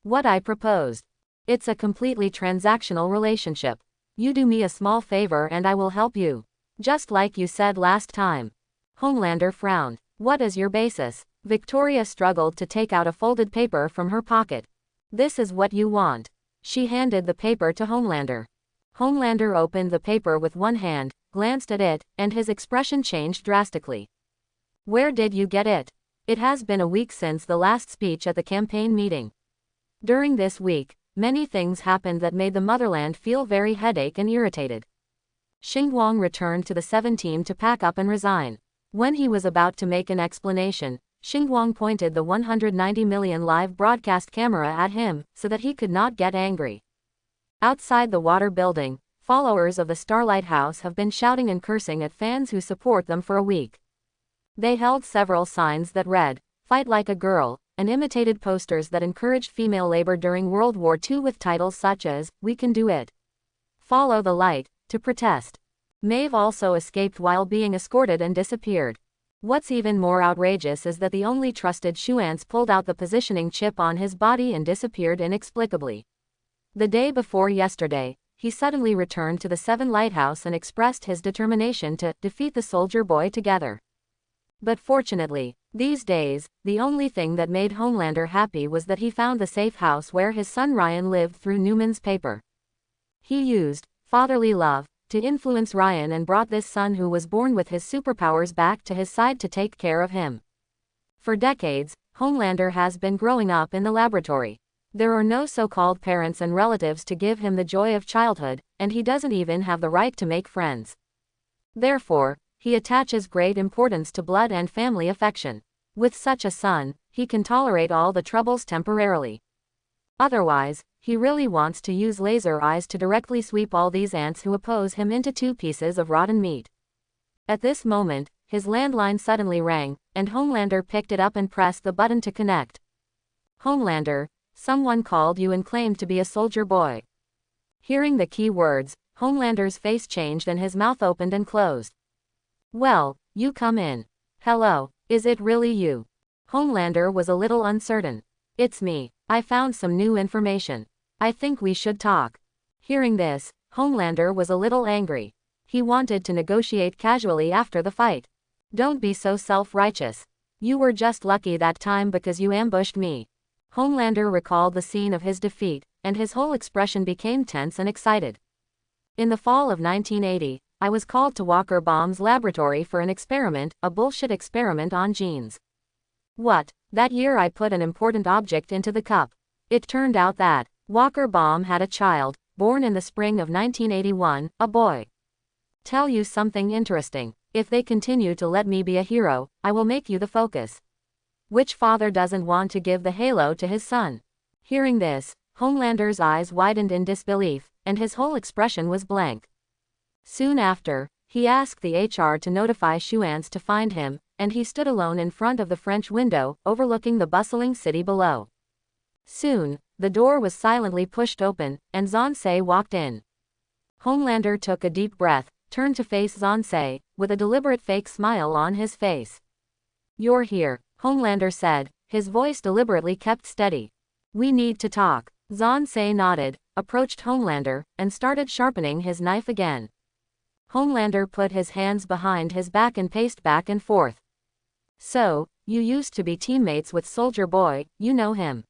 What I proposed. It's a completely transactional relationship. You do me a small favor and I will help you. Just like you said last time." Homelander frowned. "What is your basis?" Victoria struggled to take out a folded paper from her pocket. "This is what you want." She handed the paper to Homelander. Homelander opened the paper with one hand, glanced at it, and his expression changed drastically. "Where did you get it?" "It has been a week since the last speech at the campaign meeting. During this week, many things happened that made the motherland feel very headache and irritated." Xinguang returned to the 7 team to pack up and resign. When he was about to make an explanation, Xinguang pointed the 190 million live broadcast camera at him, so that he could not get angry. Outside the water building, followers of the Starlight House have been shouting and cursing at fans who support them for a week. They held several signs that read, "Fight like a girl," and imitated posters that encouraged female labor during World War II with titles such as, "We Can Do It," "Follow the Light," to protest. Maeve also escaped while being escorted and disappeared. What's even more outrageous is that the only trusted Shuance pulled out the positioning chip on his body and disappeared inexplicably. The day before yesterday, he suddenly returned to the 7 Lighthouse and expressed his determination to defeat the soldier boy together. But fortunately, these days, the only thing that made Homelander happy was that he found the safe house where his son Ryan lived through Newman's paper. He used fatherly love to influence Ryan and brought this son who was born with his superpowers back to his side to take care of him. For decades, Homelander has been growing up in the laboratory. There are no so-called parents and relatives to give him the joy of childhood, and he doesn't even have the right to make friends. Therefore, he attaches great importance to blood and family affection. With such a son, he can tolerate all the troubles temporarily. Otherwise, he really wants to use laser eyes to directly sweep all these ants who oppose him into 2 pieces of rotten meat. At this moment, his landline suddenly rang, and Homelander picked it up and pressed the button to connect. "Homelander, someone called you and claimed to be a soldier boy." Hearing the key words, Homelander's face changed and his mouth opened and closed. "Well, you come in." "Hello, is it really you?" Homelander was a little uncertain. "It's me. I found some new information. I think we should talk." Hearing this, Homelander was a little angry. He wanted to negotiate casually after the fight. "Don't be so self-righteous. You were just lucky that time because you ambushed me." Homelander recalled the scene of his defeat, and his whole expression became tense and excited. "In the fall of 1980, I was called to Walker Baum's laboratory for an experiment, a bullshit experiment on genes. What? That year I put an important object into the cup. It turned out that Walker Baum had a child, born in the spring of 1981, a boy. Tell you something interesting. If they continue to let me be a hero, I will make you the focus. Which father doesn't want to give the halo to his son? Hearing this, Homelander's eyes widened in disbelief, and his whole expression was blank. Soon after, he asked the HR to notify Xuan's to find him, and he stood alone in front of the French window, overlooking the bustling city below. Soon, the door was silently pushed open, and Zansei walked in. Homelander took a deep breath, turned to face Zansei, with a deliberate fake smile on his face. "You're here," Homelander said, his voice deliberately kept steady. "We need to talk." Zansei nodded, approached Homelander, and started sharpening his knife again. Homelander put his hands behind his back and paced back and forth. "So, you used to be teammates with Soldier Boy, you know him."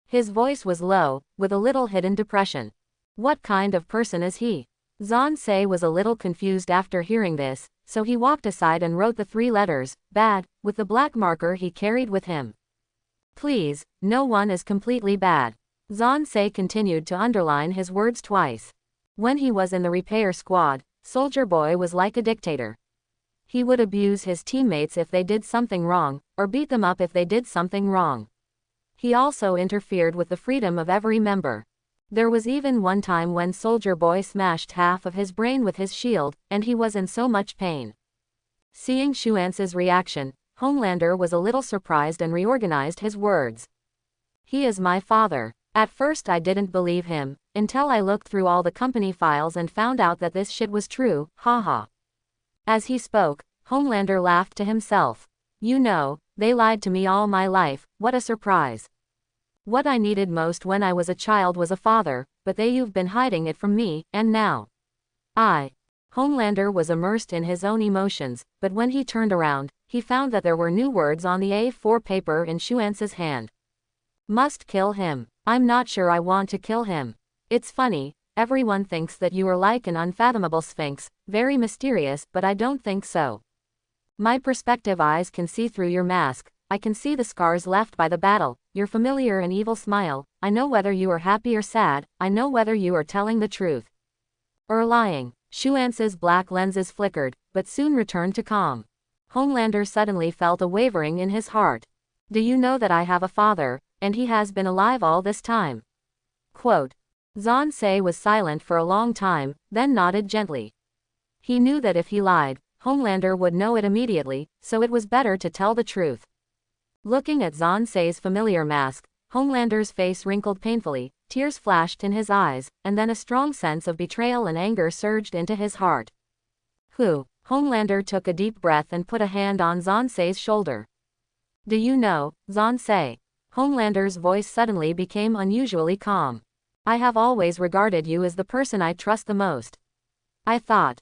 His voice was low, with a little hidden depression. "What kind of person is he?" Zansei was a little confused after hearing this, so he walked aside and wrote the 3 letters, "bad," with the black marker he carried with him. "Please, no one is completely bad." Zansei continued to underline his words twice. When he was in the repair squad, Soldier Boy was like a dictator. He would abuse his teammates if they did something wrong, or beat them up if they did something wrong. He also interfered with the freedom of every member. There was even one time when Soldier Boy smashed half of his brain with his shield, and he was in so much pain. Seeing Xuan's reaction, Homelander was a little surprised and reorganized his words. "He is my father. At first I didn't believe him, until I looked through all the company files and found out that this shit was true, haha." As he spoke, Homelander laughed to himself. "You know, they lied to me all my life, what a surprise. What I needed most when I was a child was a father, but you've been hiding it from me, and now Homelander was immersed in his own emotions, but when he turned around, he found that there were new words on the A4 paper in Xuan's hand. "Must kill him. I'm not sure I want to kill him. It's funny, everyone thinks that you are like an unfathomable sphinx, very mysterious, but I don't think so. My perspective eyes can see through your mask, I can see the scars left by the battle, your familiar and evil smile, I know whether you are happy or sad, I know whether you are telling the truth or lying." Xuan's black lenses flickered, but soon returned to calm. Homelander suddenly felt a wavering in his heart. "Do you know that I have a father, and he has been alive all this time?" Quote. Zansei was silent for a long time, then nodded gently. He knew that if he lied, Homelander would know it immediately, so it was better to tell the truth. Looking at Zansei's familiar mask, Homelander's face wrinkled painfully, tears flashed in his eyes, and then a strong sense of betrayal and anger surged into his heart. "Who?" Homelander took a deep breath and put a hand on Zansei's shoulder. "Do you know, Zansei?" Homelander's voice suddenly became unusually calm. "I have always regarded you as the person I trust the most. I thought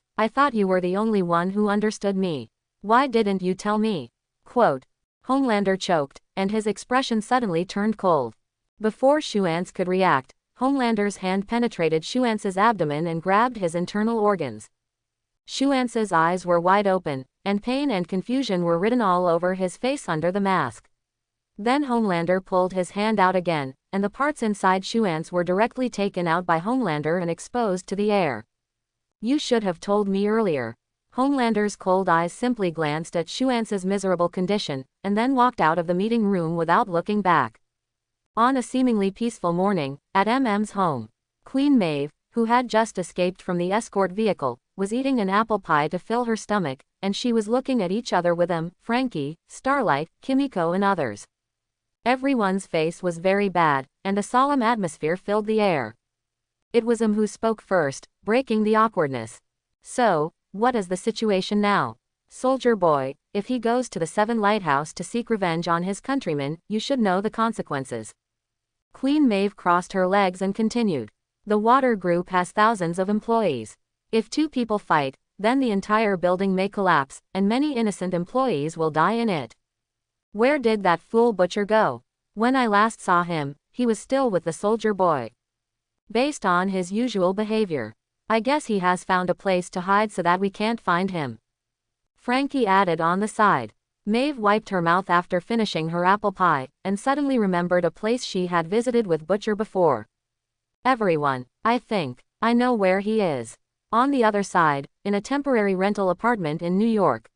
you were the only one who understood me. Why didn't you tell me?" Quote. Homelander choked, and his expression suddenly turned cold. Before Xuan could react, Homelander's hand penetrated Xuan's abdomen and grabbed his internal organs. Xuan's eyes were wide open, and pain and confusion were written all over his face under the mask. Then Homelander pulled his hand out again, and the parts inside Xuan's were directly taken out by Homelander and exposed to the air. "You should have told me earlier." Homelander's cold eyes simply glanced at Xuan's miserable condition, and then walked out of the meeting room without looking back. On a seemingly peaceful morning, at MM's home, Queen Maeve, who had just escaped from the escort vehicle, was eating an apple pie to fill her stomach, and she was looking at each other with Frankie, Starlight, Kimiko and others. Everyone's face was very bad, and a solemn atmosphere filled the air. It was who spoke first, breaking the awkwardness. "So, what is the situation now? Soldier Boy, if he goes to the 7 Lighthouse to seek revenge on his countrymen, you should know the consequences." Queen Maeve crossed her legs and continued. "The water group has thousands of employees. If 2 people fight, then the entire building may collapse, and many innocent employees will die in it. Where did that fool Butcher go? When I last saw him, he was still with the Soldier Boy. Based on his usual behavior, I guess he has found a place to hide so that we can't find him." Frankie added on the side. Maeve wiped her mouth after finishing her apple pie, and suddenly remembered a place she had visited with Butcher before. Everyone, I think, I know where he is. On the other side, in a temporary rental apartment in New York.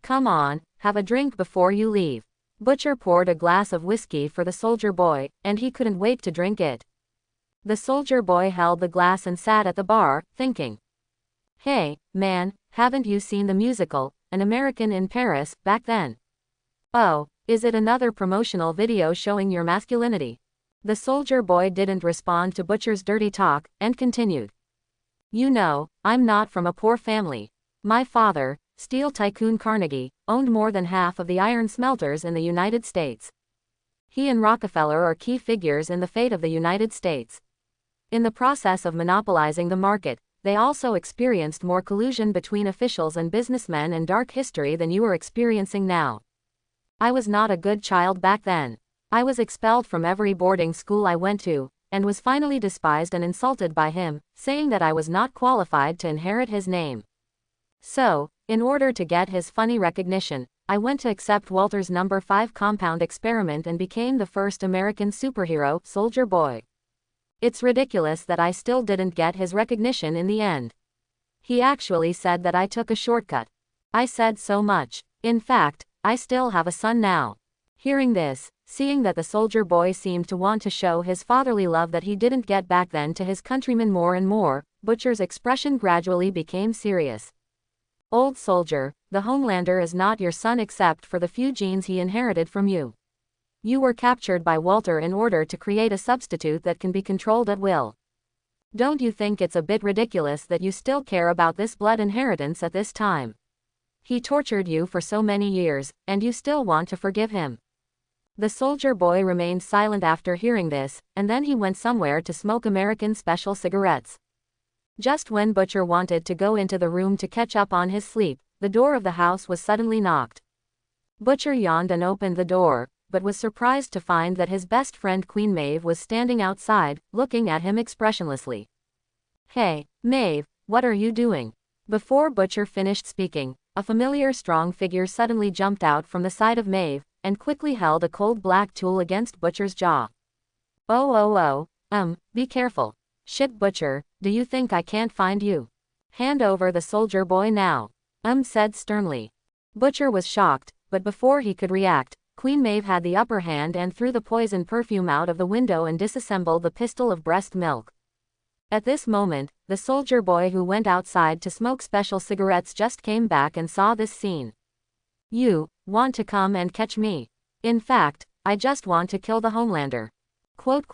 Come on, have a drink before you leave. Butcher poured a glass of whiskey for the soldier boy, and he couldn't wait to drink it. The soldier boy held the glass and sat at the bar, thinking. Hey, man, haven't you seen the musical, An American in Paris, back then? Oh, is it another promotional video showing your masculinity? The soldier boy didn't respond to Butcher's dirty talk, and continued. You know, I'm not from a poor family. My father, steel tycoon Carnegie, owned more than half of the iron smelters in the United States. He and Rockefeller are key figures in the fate of the United States. In the process of monopolizing the market, they also experienced more collusion between officials and businessmen and dark history than you are experiencing now. I was not a good child back then. I was expelled from every boarding school I went to, and was finally despised and insulted by him, saying that I was not qualified to inherit his name. So, in order to get his funny recognition, I went to accept Walter's number 5 compound experiment and became the first American superhero, Soldier Boy. It's ridiculous that I still didn't get his recognition in the end. He actually said that I took a shortcut. I said so much. In fact, I still have a son now. Hearing this, seeing that the soldier boy seemed to want to show his fatherly love that he didn't get back then to his countrymen more and more, Butcher's expression gradually became serious. Old soldier, the Homelander is not your son except for the few genes he inherited from you. You were captured by Walter in order to create a substitute that can be controlled at will. Don't you think it's a bit ridiculous that you still care about this blood inheritance at this time? He tortured you for so many years, and you still want to forgive him. The soldier boy remained silent after hearing this, and then he went somewhere to smoke American Special cigarettes. Just when Butcher wanted to go into the room to catch up on his sleep, the door of the house was suddenly knocked. Butcher yawned and opened the door, but was surprised to find that his best friend Queen Maeve was standing outside, looking at him expressionlessly. Hey, Maeve, what are you doing? Before Butcher finished speaking, a familiar strong figure suddenly jumped out from the side of Maeve, and quickly held a cold black tool against Butcher's jaw. Be careful. Shit Butcher, do you think I can't find you? Hand over the soldier boy now. Said sternly. Butcher was shocked, but before he could react, Queen Maeve had the upper hand and threw the poison perfume out of the window and disassembled the pistol of breast milk. At this moment, the soldier boy who went outside to smoke special cigarettes just came back and saw this scene. You want to come and catch me? In fact, I just want to kill the Homelander. Quote?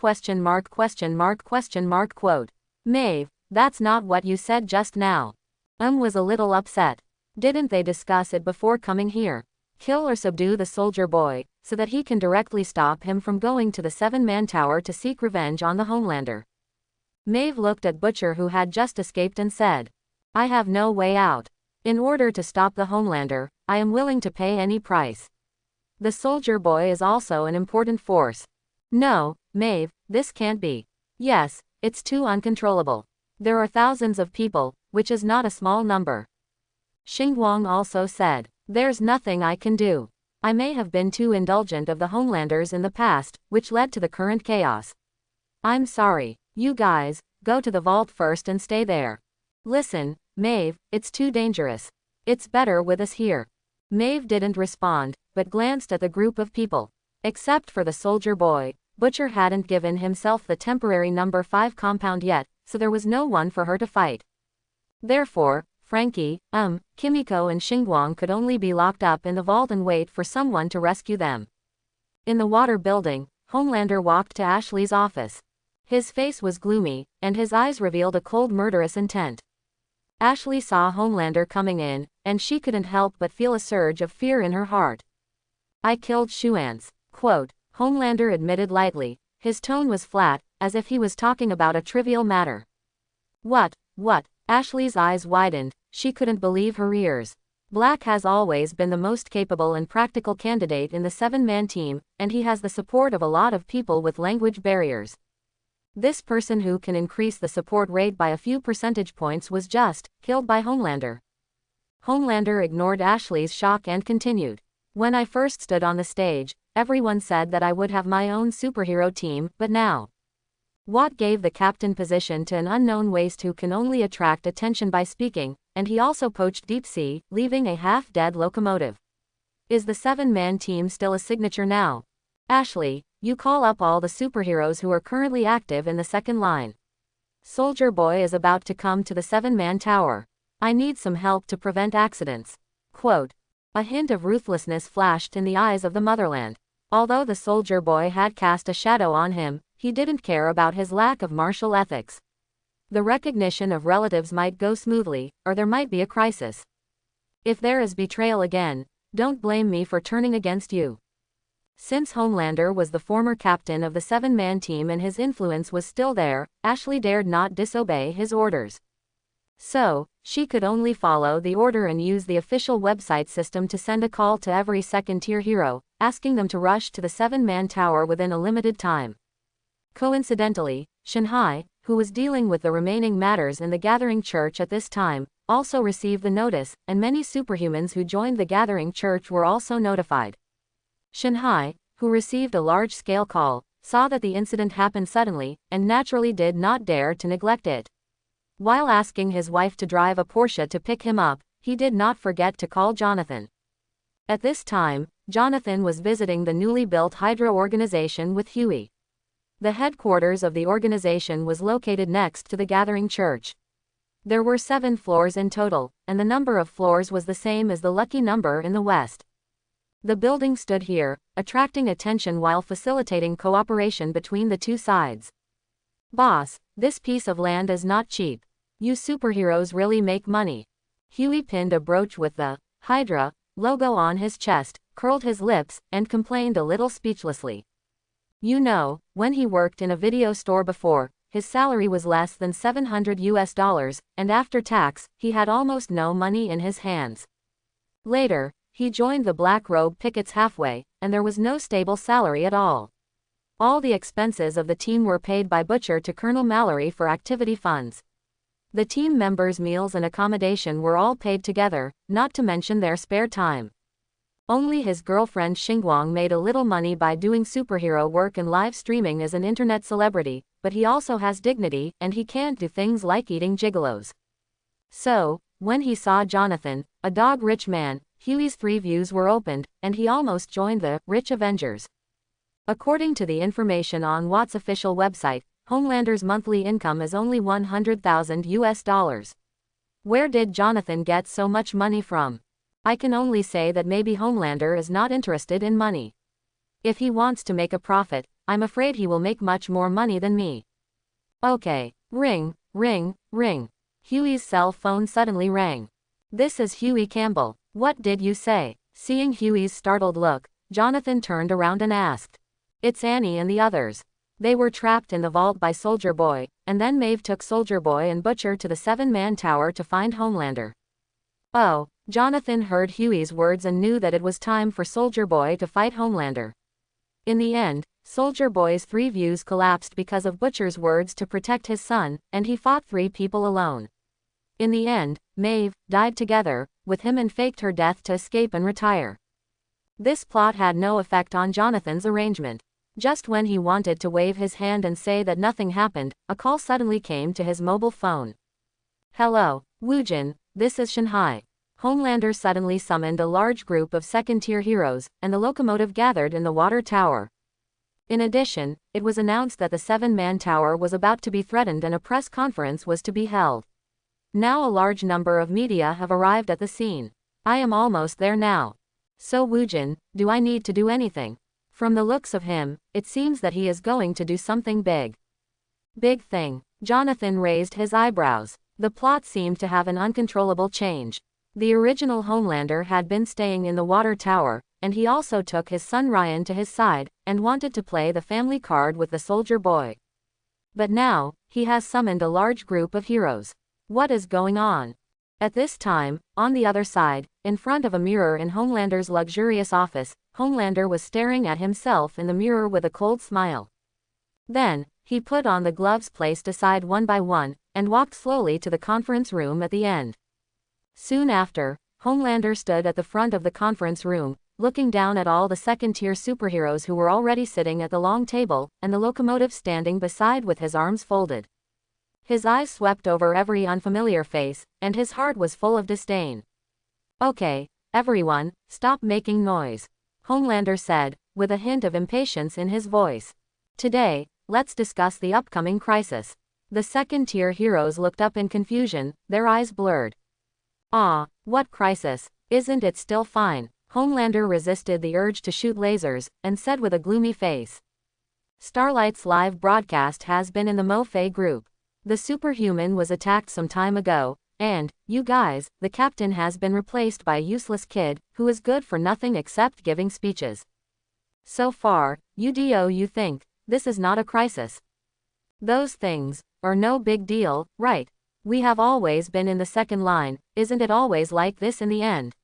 Maeve, that's not what you said just now. Was a little upset. Didn't they discuss it before coming here? Kill or subdue the soldier boy, so that he can directly stop him from going to the 7-man tower to seek revenge on the Homelander. Maeve looked at Butcher who had just escaped and said, I have no way out. In order to stop the Homelander, I am willing to pay any price. The soldier boy is also an important force. No, Maeve, this can't be. Yes, it's too uncontrollable. There are thousands of people, which is not a small number. Xinguang also said, there's nothing I can do. I may have been too indulgent of the Homelanders in the past, which led to the current chaos. I'm sorry. You guys, go to the vault first and stay there. Listen, Maeve, it's too dangerous. It's better with us here. Maeve didn't respond, but glanced at the group of people. Except for the soldier boy, Butcher hadn't given himself the temporary number 5 compound yet, so there was no one for her to fight. Therefore, Frankie, Kimiko and Xinguang could only be locked up in the vault and wait for someone to rescue them. In the water building, Homelander walked to Ashley's office. His face was gloomy, and his eyes revealed a cold murderous intent. Ashley saw Homelander coming in, and she couldn't help but feel a surge of fear in her heart. I killed Shuans. Quote, Homelander admitted lightly. His tone was flat, as if he was talking about a trivial matter. What? Ashley's eyes widened, she couldn't believe her ears. Black has always been the most capable and practical candidate in the 7-man team, and he has the support of a lot of people with language barriers. This person who can increase the support rate by a few percentage points was just killed by Homelander. Homelander ignored Ashley's shock and continued. When I first stood on the stage, everyone said that I would have my own superhero team, but now. Vought gave the captain position to an unknown waste who can only attract attention by speaking, and he also poached Deep Sea, leaving a half-dead locomotive. Is the 7-man team still a signature now? Ashley, you call up all the superheroes who are currently active in the second line. Soldier Boy is about to come to the 7-man tower. I need some help to prevent accidents. Quote. A hint of ruthlessness flashed in the eyes of the motherland. Although the Soldier Boy had cast a shadow on him, he didn't care about his lack of martial ethics. The recognition of relatives might go smoothly, or there might be a crisis. If there is betrayal again, don't blame me for turning against you. Since Homelander was the former captain of the 7-man team and his influence was still there, Ashley dared not disobey his orders. So, she could only follow the order and use the official website system to send a call to every second-tier hero, asking them to rush to the 7-man tower within a limited time. Coincidentally, Shanghai, who was dealing with the remaining matters in the Gathering Church at this time, also received the notice, and many superhumans who joined the Gathering Church were also notified. Shanghai, who received a large-scale call, saw that the incident happened suddenly, and naturally did not dare to neglect it. While asking his wife to drive a Porsche to pick him up, he did not forget to call Jonathan. At this time, Jonathan was visiting the newly built Hydra organization with Huey. The headquarters of the organization was located next to the Gathering Church. There were 7 floors in total, and the number of floors was the same as the lucky number in the West. The building stood here, attracting attention while facilitating cooperation between the two sides. Boss, this piece of land is not cheap. You superheroes really make money. Huey pinned a brooch with the Hydra logo on his chest, curled his lips, and complained a little speechlessly. You know, when he worked in a video store before, his salary was less than $700, and after tax, he had almost no money in his hands. Later, he joined the Black Robe Pickets halfway, and there was no stable salary at all. All the expenses of the team were paid by Butcher to Colonel Mallory for activity funds. The team members' meals and accommodation were all paid together, not to mention their spare time. Only his girlfriend Xingguang made a little money by doing superhero work and live streaming as an internet celebrity, but he also has dignity, and he can't do things like eating gigolos. So, when he saw Jonathan, a dog-rich man, Huey's 3 views were opened, and he almost joined the Rich Avengers. According to the information on Vought's official website, Homelander's monthly income is only $100,000. Where did Jonathan get so much money from? I can only say that maybe Homelander is not interested in money. If he wants to make a profit, I'm afraid he will make much more money than me. Okay. Ring, ring, ring. Huey's cell phone suddenly rang. This is Huey Campbell. What did you say? Seeing Huey's startled look, Jonathan turned around and asked. It's Annie and the others. They were trapped in the vault by Soldier Boy, and then Maeve took Soldier Boy and Butcher to the 7-man tower to find Homelander. Oh, Jonathan heard Huey's words and knew that it was time for Soldier Boy to fight Homelander. In the end, Soldier Boy's 3 views collapsed because of Butcher's words to protect his son, and he fought 3 people alone. In the end, Maeve died together with him and faked her death to escape and retire. This plot had no effect on Jonathan's arrangement. Just when he wanted to wave his hand and say that nothing happened, a call suddenly came to his mobile phone. Hello, Woojin, this is Shanghai. Homelander suddenly summoned a large group of second-tier heroes, and the locomotive gathered in the water tower. In addition, it was announced that the 7-man tower was about to be threatened and a press conference was to be held. Now a large number of media have arrived at the scene. I am almost there now. So Woojin, do I need to do anything? From the looks of him, it seems that he is going to do something big. Big thing. Jonathan raised his eyebrows. The plot seemed to have an uncontrollable change. The original Homelander had been staying in the water tower, and he also took his son Ryan to his side, and wanted to play the family card with the Soldier Boy. But now, he has summoned a large group of heroes. What is going on? At this time, on the other side, in front of a mirror in Homelander's luxurious office, Homelander was staring at himself in the mirror with a cold smile. Then, he put on the gloves placed aside one by one, and walked slowly to the conference room at the end. Soon after, Homelander stood at the front of the conference room, looking down at all the second-tier superheroes who were already sitting at the long table, and the locomotive standing beside with his arms folded. His eyes swept over every unfamiliar face, and his heart was full of disdain. "Okay, everyone, stop making noise," Homelander said, with a hint of impatience in his voice. "Today, let's discuss the upcoming crisis." The second-tier heroes looked up in confusion, their eyes blurred. "Ah, what crisis? Isn't it still fine?" Homelander resisted the urge to shoot lasers, and said with a gloomy face. "Starlight's live broadcast has been in the Mo-Fei group. The superhuman was attacked some time ago, and, you guys, the captain has been replaced by a useless kid, who is good for nothing except giving speeches. So far, you think, this is not a crisis. Those things are no big deal, right? We have always been in the second line, isn't it always like this in the end?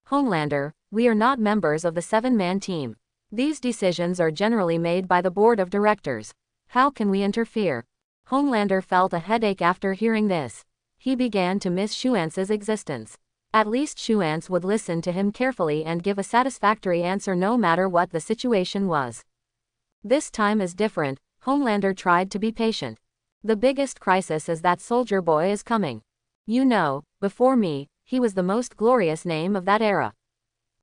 Homelander, we are not members of the 7-man team. These decisions are generally made by the board of directors. How can we interfere?" Homelander felt a headache after hearing this. He began to miss Xuance's existence. At least Xuance would listen to him carefully and give a satisfactory answer no matter what the situation was. This time is different. Homelander tried to be patient. "The biggest crisis is that Soldier Boy is coming. You know, before me, he was the most glorious name of that era."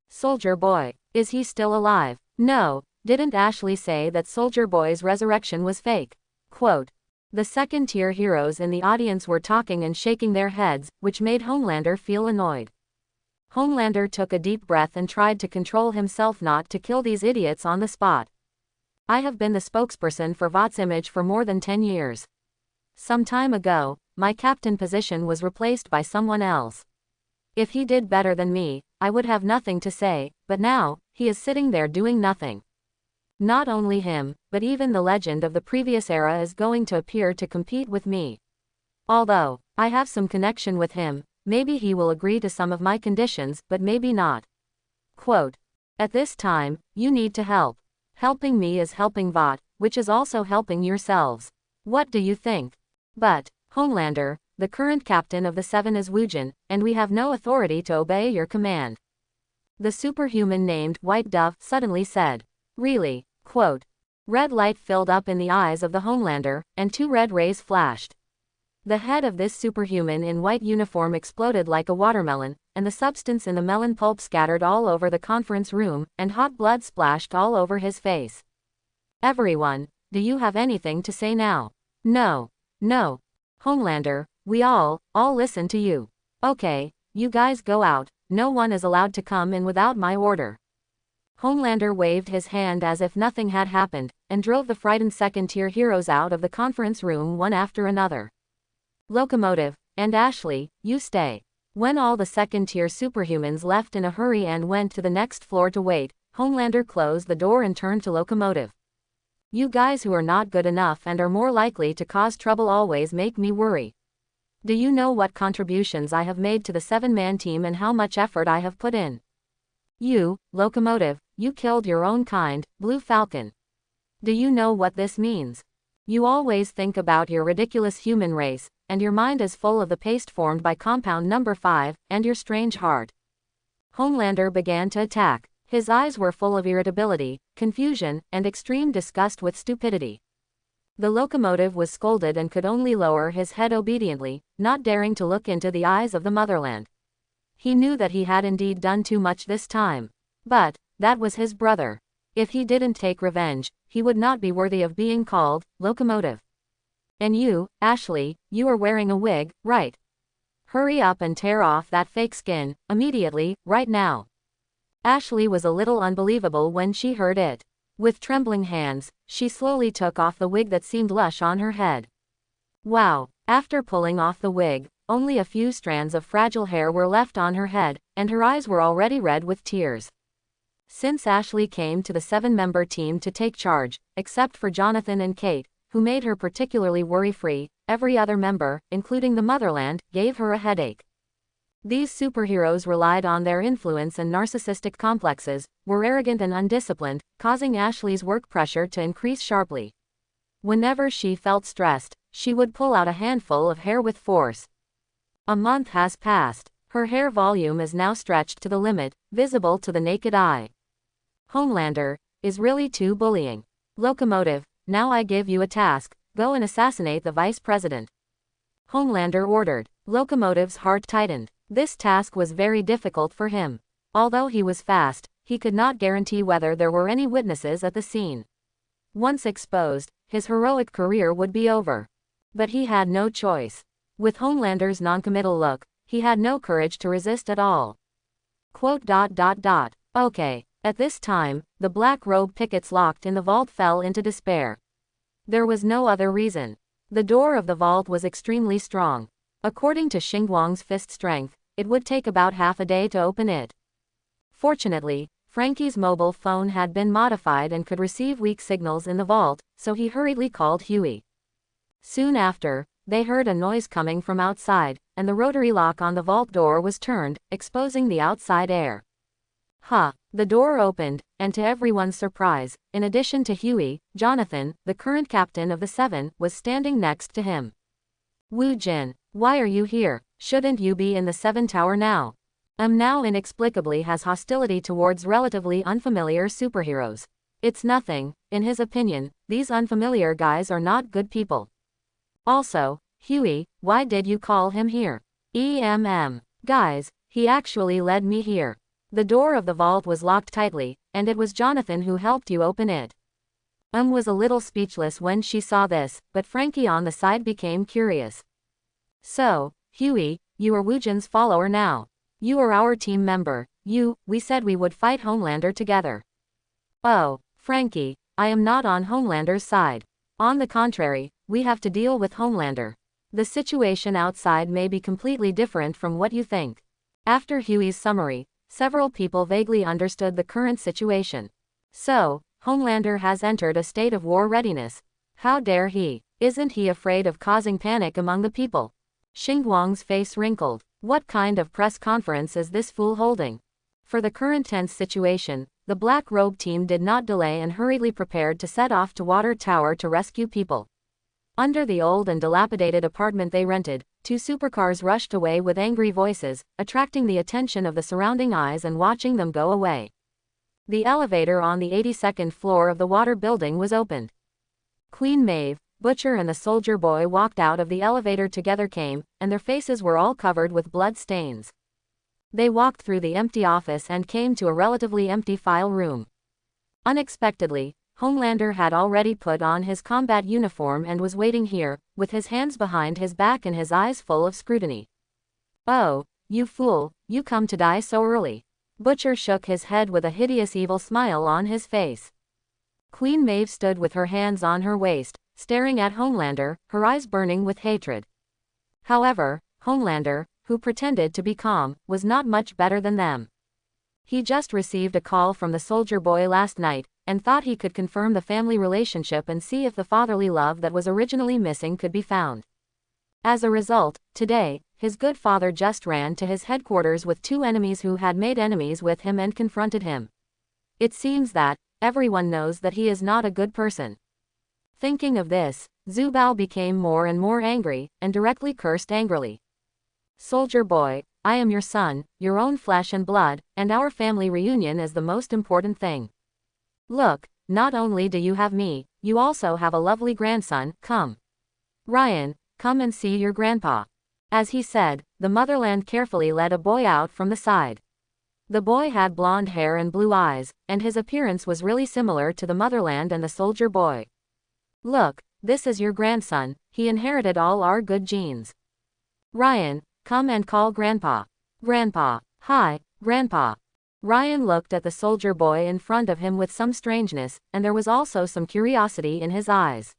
"Soldier Boy, is he still alive?" "No, didn't Ashley say that Soldier Boy's resurrection was fake?" Quote. The second-tier heroes in the audience were talking and shaking their heads, which made Homelander feel annoyed. Homelander took a deep breath and tried to control himself not to kill these idiots on the spot. "I have been the spokesperson for Vought's image for more than 10 years. Some time ago, my captain position was replaced by someone else. If he did better than me, I would have nothing to say, but now, he is sitting there doing nothing. Not only him, but even the legend of the previous era is going to appear to compete with me. Although, I have some connection with him, maybe he will agree to some of my conditions, but maybe not." Quote. "At this time, you need to help. Helping me is helping Vought, which is also helping yourselves. What do you think?" "But, Homelander, the current captain of the 7 is Woojin, and we have no authority to obey your command," the superhuman named White Dove suddenly said. "Really?" Quote. Red light filled up in the eyes of the Homelander, and 2 red rays flashed. The head of this superhuman in white uniform exploded like a watermelon, and the substance in the melon pulp scattered all over the conference room, and hot blood splashed all over his face. "Everyone, do you have anything to say now?" "No. No. Homelander, we all listen to you. Okay, you guys go out, no one is allowed to come in without my order." Homelander waved his hand as if nothing had happened, and drove the frightened second-tier heroes out of the conference room one after another. "Locomotive, and Ashley, you stay." When all the second-tier superhumans left in a hurry and went to the next floor to wait, Homelander closed the door and turned to Locomotive. "You guys who are not good enough and are more likely to cause trouble always make me worry. Do you know what contributions I have made to the 7-man team and how much effort I have put in? You, Locomotive, you killed your own kind, Blue Falcon. Do you know what this means? You always think about your ridiculous human race, and your mind is full of the paste formed by compound number 5, and your strange heart." Homelander began to attack. His eyes were full of irritability, confusion, and extreme disgust with stupidity. The Locomotive was scolded and could only lower his head obediently, not daring to look into the eyes of the motherland. He knew that he had indeed done too much this time. But, that was his brother. If he didn't take revenge, he would not be worthy of being called Locomotive. "And you, Ashley, you are wearing a wig, right? Hurry up and tear off that fake skin, immediately, right now." Ashley was a little unbelievable when she heard it. With trembling hands, she slowly took off the wig that seemed lush on her head. Wow! After pulling off the wig, only a few strands of fragile hair were left on her head, and her eyes were already red with tears. Since Ashley came to the 7-member team to take charge, except for Jonathan and Kate, who made her particularly worry-free, every other member, including the motherland, gave her a headache. These superheroes relied on their influence and narcissistic complexes, were arrogant and undisciplined, causing Ashley's work pressure to increase sharply. Whenever she felt stressed, she would pull out a handful of hair with force. A month has passed. Her hair volume is now stretched to the limit, visible to the naked eye. Homelander is really too bullying. Locomotive, now I give you a task, go and assassinate the vice president. Homelander ordered. Locomotive's heart tightened. This task was very difficult for him. Although he was fast, he could not guarantee whether there were any witnesses at the scene. Once exposed, his heroic career would be over. But he had no choice. With Homelander's noncommittal look, he had no courage to resist at all. Okay. At this time, the black robe pickets locked in the vault fell into despair. There was no other reason. The door of the vault was extremely strong. According to Xingguang's fist strength, it would take about half a day to open it. Fortunately, Frankie's mobile phone had been modified and could receive weak signals in the vault, so he hurriedly called Huey. Soon after, they heard a noise coming from outside, and the rotary lock on the vault door was turned, exposing the outside air. The door opened, and to everyone's surprise, in addition to Huey, Jonathan, the current captain of the Seven, was standing next to him. Wu Jin, why are you here? Shouldn't you be in the Seven Tower now? Now inexplicably has hostility towards relatively unfamiliar superheroes. It's nothing, in his opinion, these unfamiliar guys are not good people. Also, Huey, why did you call him here? Guys, he actually led me here. The door of the vault was locked tightly, and it was Jonathan who helped you open it. Was a little speechless when she saw this, but Frankie on the side became curious. So, Huey, you are Wu Jin's follower now. You are our team member. We said we would fight Homelander together. Oh, Frankie, I am not on Homelander's side. On the contrary, we have to deal with Homelander. The situation outside may be completely different from what you think. After Huey's summary, several people vaguely understood the current situation. So, Homelander has entered a state of war readiness. How dare he? Isn't he afraid of causing panic among the people? Xingguang's face wrinkled. What kind of press conference is this fool holding? For the current tense situation, the Black Robe team did not delay and hurriedly prepared to set off to Water Tower to rescue people. Under the old and dilapidated apartment they rented, two supercars rushed away with angry voices, attracting the attention of the surrounding eyes and watching them go away. The elevator on the 82nd floor of the water building was opened. Queen Maeve, Butcher and the soldier boy walked out of the elevator together and their faces were all covered with blood stains. They walked through the empty office and came to a relatively empty file room. Unexpectedly, Homelander had already put on his combat uniform and was waiting here, with his hands behind his back and his eyes full of scrutiny. Oh, you fool, you come to die so early. Butcher shook his head with a hideous evil smile on his face. Queen Maeve stood with her hands on her waist, staring at Homelander, her eyes burning with hatred. However, Homelander, who pretended to be calm, was not much better than them. He just received a call from the soldier boy last night, and thought he could confirm the family relationship and see if the fatherly love that was originally missing could be found. As a result, today, his good father just ran to his headquarters with two enemies who had made enemies with him and confronted him. It seems that everyone knows that he is not a good person. Thinking of this, Zubao became more and more angry, and directly cursed angrily. Soldier boy, I am your son, your own flesh and blood, and our family reunion is the most important thing. Look, not only do you have me, you also have a lovely grandson, come. Ryan, come and see your grandpa. As he said, the motherland carefully led a boy out from the side. The boy had blonde hair and blue eyes, and his appearance was really similar to the motherland and the soldier boy. Look, this is your grandson, he inherited all our good genes. Ryan, come and call Grandpa. Grandpa. Hi, Grandpa. Ryan looked at the soldier boy in front of him with some strangeness, and there was also some curiosity in his eyes.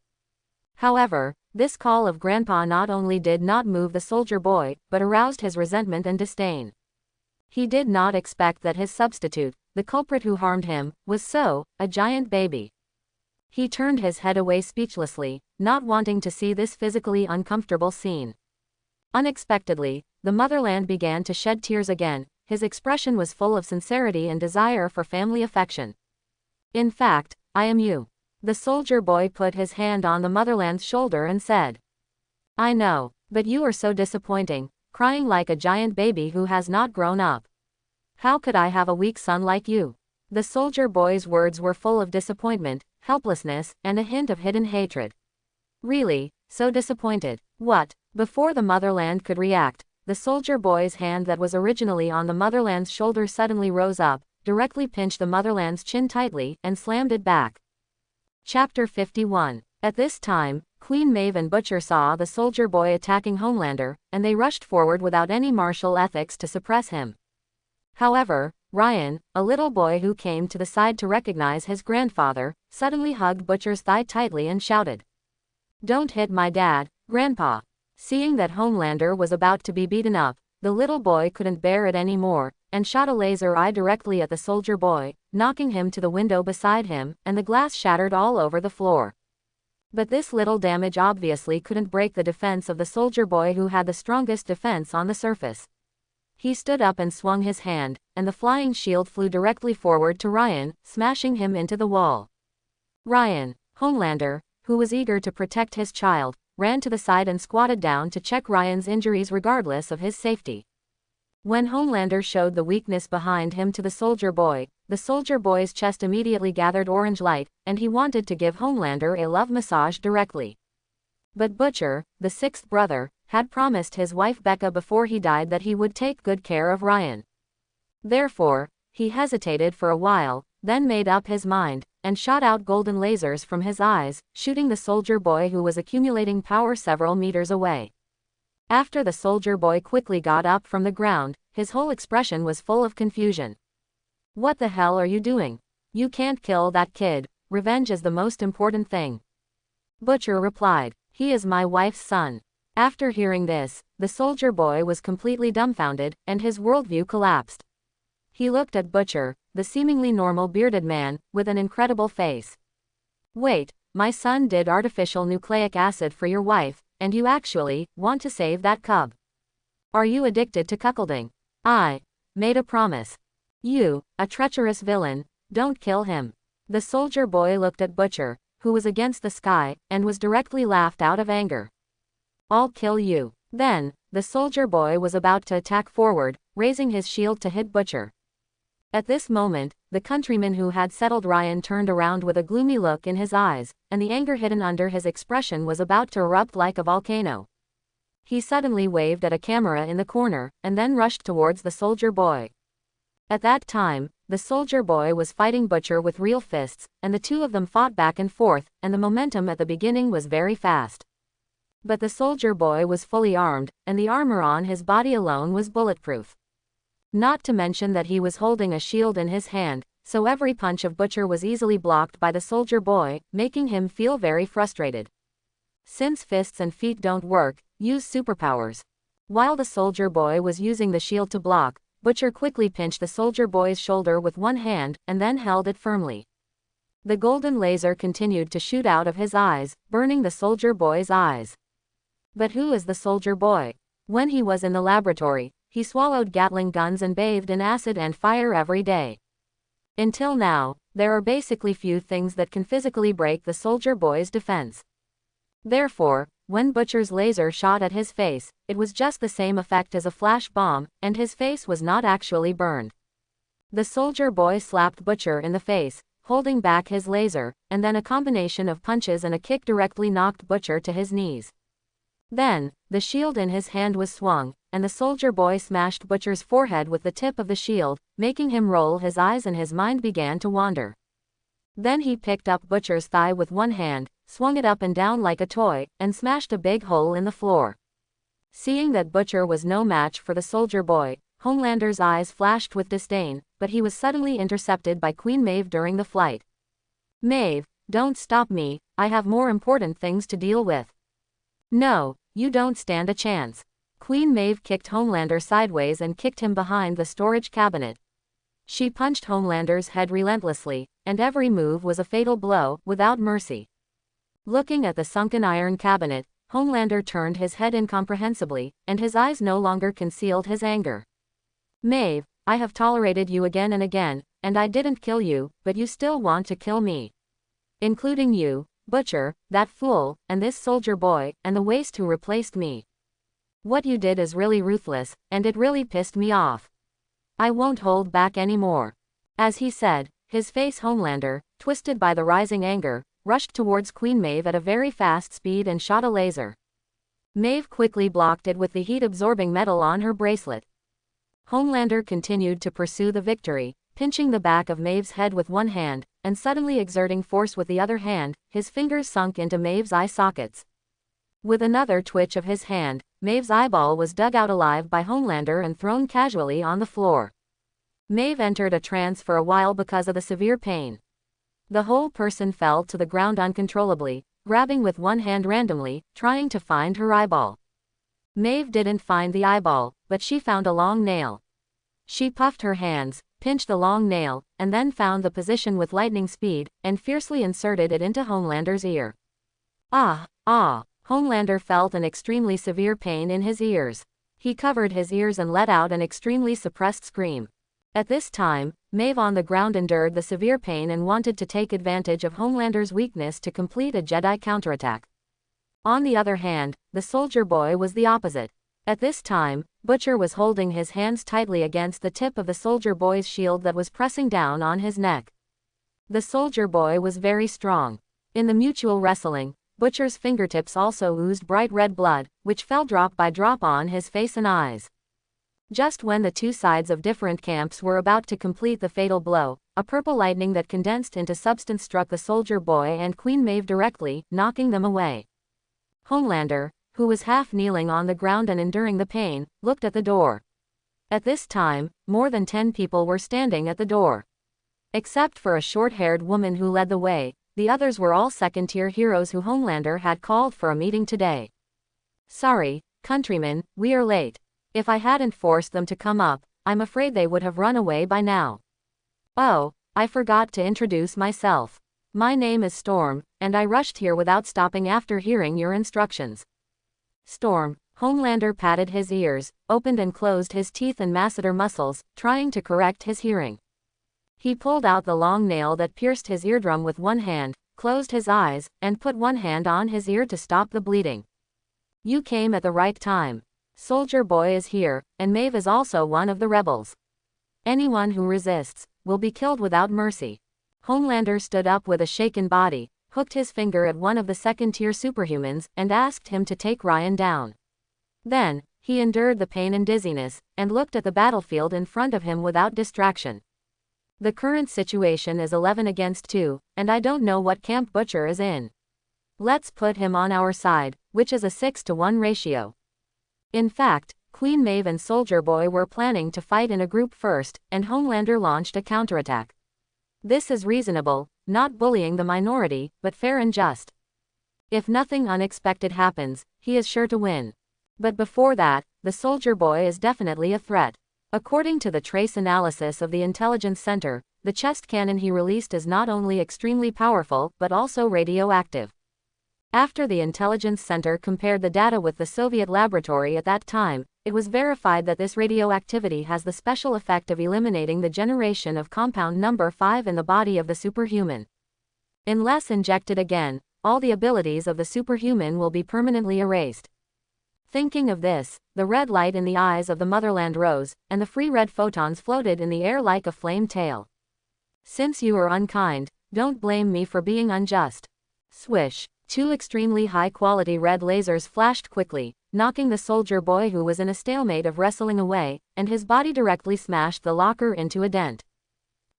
However, this call of Grandpa not only did not move the soldier boy, but aroused his resentment and disdain. He did not expect that his substitute, the culprit who harmed him, was a giant baby. He turned his head away speechlessly, not wanting to see this physically uncomfortable scene. Unexpectedly, the motherland began to shed tears again. His expression was full of sincerity and desire for family affection. In fact, I am you. The soldier boy put his hand on the motherland's shoulder and said. I know, but you are so disappointing. crying like a giant baby who has not grown up. How could I have a weak son like you? The soldier boy's words were full of disappointment, helplessness, and a hint of hidden hatred. Really, so disappointed. What? Before the motherland could react, the soldier boy's hand that was originally on the motherland's shoulder suddenly rose up, directly pinched the motherland's chin tightly, and slammed it back. Chapter 51. At this time, Queen Maeve and Butcher saw the soldier boy attacking Homelander, and they rushed forward without any martial ethics to suppress him. However, Ryan, a little boy who came to the side to recognize his grandfather, suddenly hugged Butcher's thigh tightly and shouted, "Don't hit my dad, Grandpa." Seeing that Homelander was about to be beaten up, the little boy couldn't bear it anymore, and shot a laser eye directly at the soldier boy, knocking him to the window beside him, and the glass shattered all over the floor. But this little damage obviously couldn't break the defense of the soldier boy who had the strongest defense on the surface. He stood up and swung his hand, and the flying shield flew directly forward to Ryan, smashing him into the wall. Ryan, Homelander, who was eager to protect his child, ran to the side and squatted down to check Ryan's injuries regardless of his safety. When Homelander showed the weakness behind him to the soldier boy's chest immediately gathered orange light, and he wanted to give Homelander a love massage directly. But Butcher, the sixth brother, had promised his wife Becca before he died that he would take good care of Ryan. Therefore, he hesitated for a while, then made up his mind, and shot out golden lasers from his eyes, shooting the soldier boy who was accumulating power several meters away. After the soldier boy quickly got up from the ground, his whole expression was full of confusion. "What the hell are you doing? You can't kill that kid. Revenge is the most important thing." Butcher replied, "He is my wife's son." After hearing this, the soldier boy was completely dumbfounded, and his worldview collapsed. He looked at Butcher, the seemingly normal bearded man, with an incredible face. "Wait, my son did artificial nucleic acid for your wife, and you actually want to save that cub? Are you addicted to cuckolding? I made a promise. You, a treacherous villain, don't kill him." The soldier boy looked at Butcher, who was against the sky, and was directly laughed out of anger. "I'll kill you." Then, the soldier boy was about to attack forward, raising his shield to hit Butcher. At this moment, the countryman who had settled Ryan turned around with a gloomy look in his eyes, and the anger hidden under his expression was about to erupt like a volcano. He suddenly waved at a camera in the corner, and then rushed towards the soldier boy. At that time, the soldier boy was fighting Butcher with real fists, and the two of them fought back and forth, and the momentum at the beginning was very fast. But the soldier boy was fully armed, and the armor on his body alone was bulletproof. Not to mention that he was holding a shield in his hand, so every punch of Butcher was easily blocked by the soldier boy, making him feel very frustrated. Since fists and feet don't work, use superpowers. While the soldier boy was using the shield to block, Butcher quickly pinched the soldier boy's shoulder with one hand, and then held it firmly. The golden laser continued to shoot out of his eyes, burning the soldier boy's eyes. But who is the soldier boy? When he was in the laboratory, he swallowed Gatling guns and bathed in acid and fire every day. Until now, there are basically few things that can physically break the soldier boy's defense. Therefore, when Butcher's laser shot at his face, it was just the same effect as a flash bomb, and his face was not actually burned. The soldier boy slapped Butcher in the face, holding back his laser, and then a combination of punches and a kick directly knocked Butcher to his knees. Then, the shield in his hand was swung, and the soldier boy smashed Butcher's forehead with the tip of the shield, making him roll his eyes and his mind began to wander. Then he picked up Butcher's thigh with one hand, swung it up and down like a toy, and smashed a big hole in the floor. Seeing that Butcher was no match for the soldier boy, Homelander's eyes flashed with disdain, but he was suddenly intercepted by Queen Maeve during the flight. "Maeve, don't stop me, I have more important things to deal with." "No, you don't stand a chance." Queen Maeve kicked Homelander sideways and kicked him behind the storage cabinet. She punched Homelander's head relentlessly, and every move was a fatal blow, without mercy. Looking at the sunken iron cabinet, Homelander turned his head incomprehensibly, and his eyes no longer concealed his anger. "Maeve, I have tolerated you again and again, and I didn't kill you, but you still want to kill me. Including you, Butcher, that fool, and this soldier boy, and the waste who replaced me. What you did is really ruthless, and it really pissed me off. I won't hold back anymore." As he said, his face, Homelander, twisted by the rising anger, rushed towards Queen Maeve at a very fast speed and shot a laser. Maeve quickly blocked it with the heat-absorbing metal on her bracelet. Homelander continued to pursue the victory, pinching the back of Maeve's head with one hand, and suddenly exerting force with the other hand. His fingers sunk into Maeve's eye sockets. With another twitch of his hand, Maeve's eyeball was dug out alive by Homelander and thrown casually on the floor. Maeve entered a trance for a while because of the severe pain. The whole person fell to the ground uncontrollably, grabbing with one hand randomly, trying to find her eyeball. Maeve didn't find the eyeball, but she found a long nail. She puffed her hands, pinched the long nail, and then found the position with lightning speed, and fiercely inserted it into Homelander's ear. Ah! Homelander felt an extremely severe pain in his ears. He covered his ears and let out an extremely suppressed scream. At this time, Maeve on the ground endured the severe pain and wanted to take advantage of Homelander's weakness to complete a Jedi counterattack. On the other hand, the soldier boy was the opposite. At this time, Butcher was holding his hands tightly against the tip of the soldier boy's shield that was pressing down on his neck. The soldier boy was very strong. In the mutual wrestling, Butcher's fingertips also oozed bright red blood, which fell drop by drop on his face and eyes. Just when the two sides of different camps were about to complete the fatal blow, a purple lightning that condensed into substance struck the soldier boy and Queen Maeve directly, knocking them away. Homelander, who was half kneeling on the ground and enduring the pain, looked at the door. At this time, more than 10 people were standing at the door. Except for a short-haired woman who led the way, the others were all second-tier heroes who Homelander had called for a meeting today. "Sorry, countrymen, we are late. If I hadn't forced them to come up, I'm afraid they would have run away by now. Oh, I forgot to introduce myself. My name is Storm, and I rushed here without stopping after hearing your instructions." Storm. Homelander patted his ears, opened and closed his teeth and masseter muscles, trying to correct his hearing. He pulled out the long nail that pierced his eardrum with one hand, closed his eyes, and put one hand on his ear to stop the bleeding. "You came at the right time. Soldier Boy is here, and Maeve is also one of the rebels. Anyone who resists will be killed without mercy." Homelander stood up with a shaken body, hooked his finger at one of the second-tier superhumans, and asked him to take Ryan down. Then, he endured the pain and dizziness, and looked at the battlefield in front of him without distraction. "The current situation is 11 against 2, and I don't know what camp Butcher is in. Let's put him on our side, which is a 6-to-1 ratio." In fact, Queen Maeve and Soldier Boy were planning to fight in a group first, and Homelander launched a counterattack. This is reasonable, not bullying the minority, but fair and just. If nothing unexpected happens, he is sure to win. But before that, the Soldier Boy is definitely a threat. According to the trace analysis of the Intelligence Center, the chest cannon he released is not only extremely powerful, but also radioactive. After the Intelligence Center compared the data with the Soviet laboratory at that time, it was verified that this radioactivity has the special effect of eliminating the generation of compound number 5 in the body of the superhuman. Unless injected again, all the abilities of the superhuman will be permanently erased. Thinking of this, the red light in the eyes of the motherland rose, and the free red photons floated in the air like a flame tail. "Since you are unkind, don't blame me for being unjust." Swish. 2 extremely high-quality red lasers flashed quickly, knocking the Soldier Boy who was in a stalemate of wrestling away, and his body directly smashed the locker into a dent.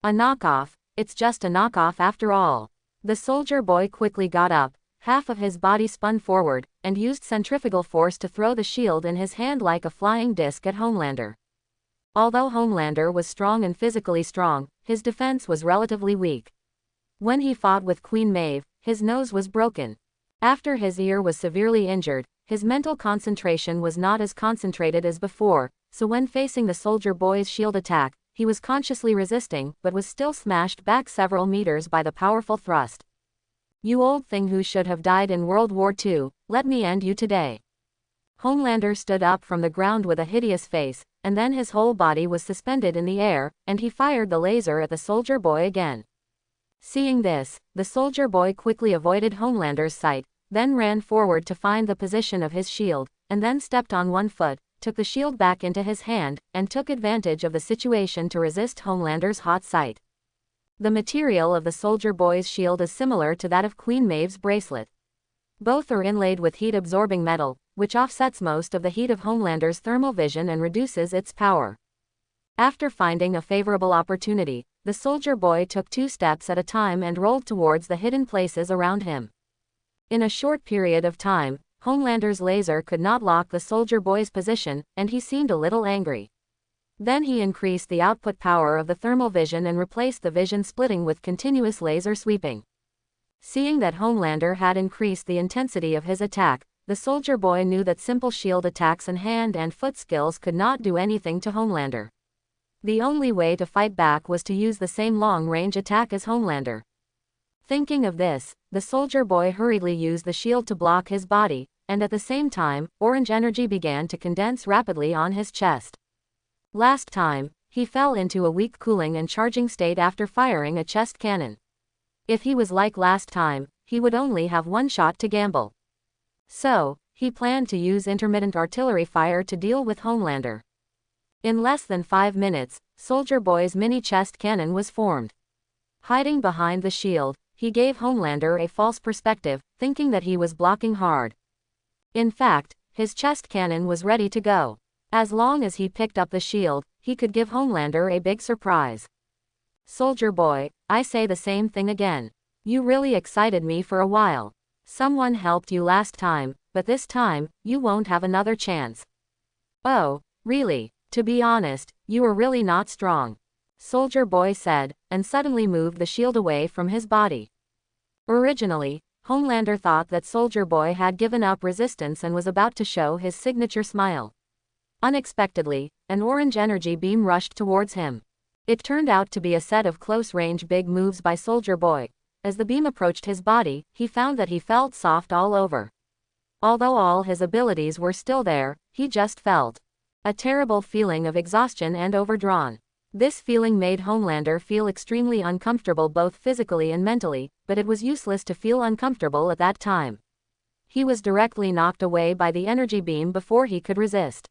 A knockoff. It's just a knockoff after all. The Soldier Boy quickly got up, half of his body spun forward, and used centrifugal force to throw the shield in his hand like a flying disc at Homelander. Although Homelander was strong and physically strong, his defense was relatively weak. When he fought with Queen Maeve, his nose was broken. After his ear was severely injured, his mental concentration was not as concentrated as before, so when facing the Soldier Boy's shield attack, he was consciously resisting, but was still smashed back several meters by the powerful thrust. "You old thing who should have died in World War II, let me end you today." Homelander stood up from the ground with a hideous face, and then his whole body was suspended in the air, and he fired the laser at the Soldier Boy again. Seeing this, the Soldier Boy quickly avoided Homelander's sight, then ran forward to find the position of his shield, and then stepped on one foot, took the shield back into his hand, and took advantage of the situation to resist Homelander's hot sight. The material of the soldier boy's shield is similar to that of Queen Maeve's bracelet. Both are inlaid with heat-absorbing metal, which offsets most of the heat of Homelander's thermal vision and reduces its power. After finding a favorable opportunity, the soldier boy took 2 steps at a time and rolled towards the hidden places around him. In a short period of time, Homelander's laser could not lock the soldier boy's position, and he seemed a little angry. Then he increased the output power of the thermal vision and replaced the vision splitting with continuous laser sweeping. Seeing that Homelander had increased the intensity of his attack, the soldier boy knew that simple shield attacks and hand and foot skills could not do anything to Homelander. The only way to fight back was to use the same long-range attack as Homelander. Thinking of this, the soldier boy hurriedly used the shield to block his body, and at the same time, orange energy began to condense rapidly on his chest. Last time, he fell into a weak cooling and charging state after firing a chest cannon. If he was like last time, he would only have 1 shot to gamble. So, he planned to use intermittent artillery fire to deal with Homelander. In less than 5 minutes, Soldier Boy's mini chest cannon was formed. Hiding behind the shield, he gave Homelander a false perspective, thinking that he was blocking hard. In fact, his chest cannon was ready to go. As long as he picked up the shield, he could give Homelander a big surprise. Soldier Boy, I say the same thing again. You really excited me for a while. Someone helped you last time, but this time, you won't have another chance. Oh, really? To be honest, you are really not strong. Soldier Boy said, and suddenly moved the shield away from his body. Originally, Homelander thought that Soldier Boy had given up resistance and was about to show his signature smile. Unexpectedly, an orange energy beam rushed towards him. It turned out to be a set of close-range big moves by Soldier Boy. As the beam approached his body, he found that he felt soft all over. Although all his abilities were still there, he just felt a terrible feeling of exhaustion and overdrawn. This feeling made Homelander feel extremely uncomfortable both physically and mentally, but it was useless to feel uncomfortable at that time. He was directly knocked away by the energy beam before he could resist.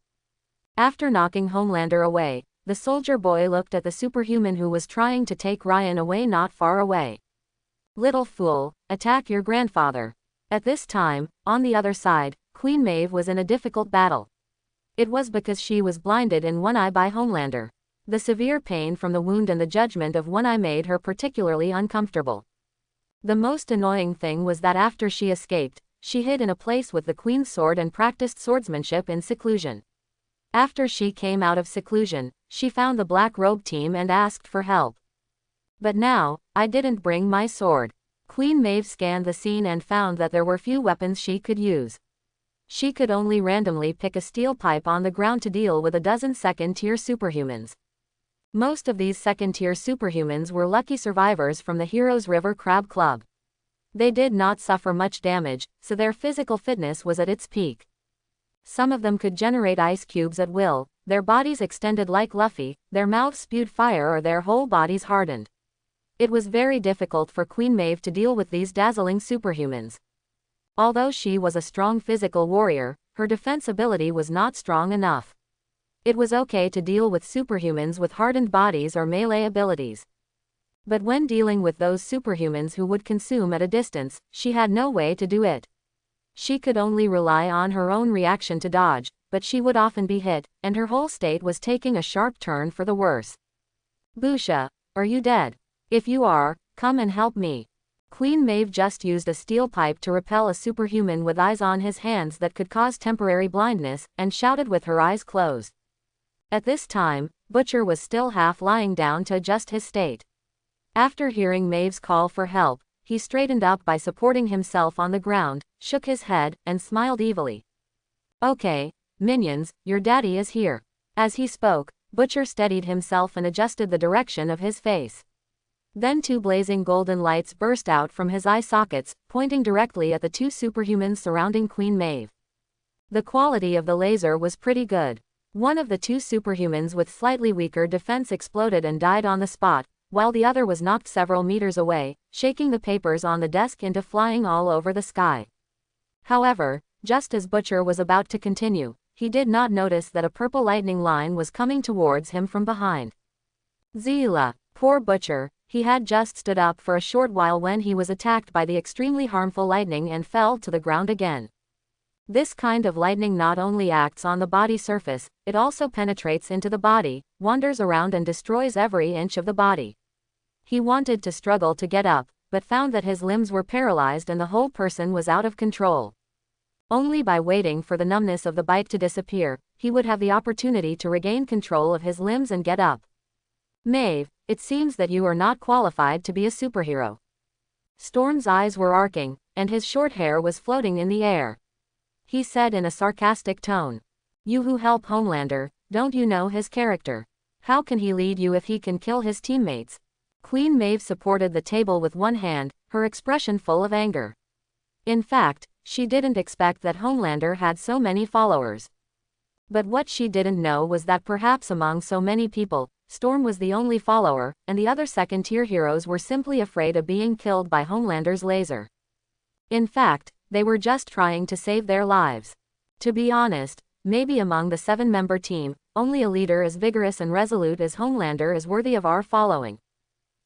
After knocking Homelander away, the Soldier Boy looked at the superhuman who was trying to take Ryan away not far away. Little fool, attack your grandfather. At this time, on the other side, Queen Maeve was in a difficult battle. It was because she was blinded in one eye by Homelander. The severe pain from the wound and the judgment of one eye made her particularly uncomfortable. The most annoying thing was that after she escaped, she hid in a place with the Queen's sword and practiced swordsmanship in seclusion. After she came out of seclusion, she found the Black Robe team and asked for help. But now, I didn't bring my sword. Queen Maeve scanned the scene and found that there were few weapons she could use. She could only randomly pick a steel pipe on the ground to deal with a dozen second-tier superhumans. Most of these second-tier superhumans were lucky survivors from the Heroes River Crab Club. They did not suffer much damage, so their physical fitness was at its peak. Some of them could generate ice cubes at will, their bodies extended like Luffy, their mouths spewed fire or their whole bodies hardened. It was very difficult for Queen Maeve to deal with these dazzling superhumans. Although she was a strong physical warrior, her defense ability was not strong enough. It was okay to deal with superhumans with hardened bodies or melee abilities. But when dealing with those superhumans who would consume at a distance, she had no way to do it. She could only rely on her own reaction to dodge, but she would often be hit, and her whole state was taking a sharp turn for the worse. Busha, are you dead? If you are, come and help me. Queen Maeve just used a steel pipe to repel a superhuman with eyes on his hands that could cause temporary blindness, and shouted with her eyes closed. At this time, Butcher was still half lying down to adjust his state. After hearing Maeve's call for help, he straightened up by supporting himself on the ground, shook his head, and smiled evilly. Okay, minions, your daddy is here. As he spoke, Butcher steadied himself and adjusted the direction of his face. Then 2 blazing golden lights burst out from his eye sockets, pointing directly at the 2 superhumans surrounding Queen Maeve. The quality of the laser was pretty good. One of the 2 superhumans with slightly weaker defense exploded and died on the spot, while the other was knocked several meters away, shaking the papers on the desk into flying all over the sky. However, just as Butcher was about to continue, he did not notice that a purple lightning line was coming towards him from behind. Zila, poor Butcher, he had just stood up for a short while when he was attacked by the extremely harmful lightning and fell to the ground again. This kind of lightning not only acts on the body surface, it also penetrates into the body, wanders around and destroys every inch of the body. He wanted to struggle to get up, but found that his limbs were paralyzed and the whole person was out of control. Only by waiting for the numbness of the bite to disappear, he would have the opportunity to regain control of his limbs and get up. Maeve, it seems that you are not qualified to be a superhero. Storm's eyes were arcing, and his short hair was floating in the air. He said in a sarcastic tone. You who help Homelander, don't you know his character? How can he lead you if he can kill his teammates? Queen Maeve supported the table with one hand, her expression full of anger. In fact, she didn't expect that Homelander had so many followers. But what she didn't know was that perhaps among so many people, Storm was the only follower, and the other second-tier heroes were simply afraid of being killed by Homelander's laser. In fact, they were just trying to save their lives. To be honest, maybe among the 7-member team, only a leader as vigorous and resolute as Homelander is worthy of our following.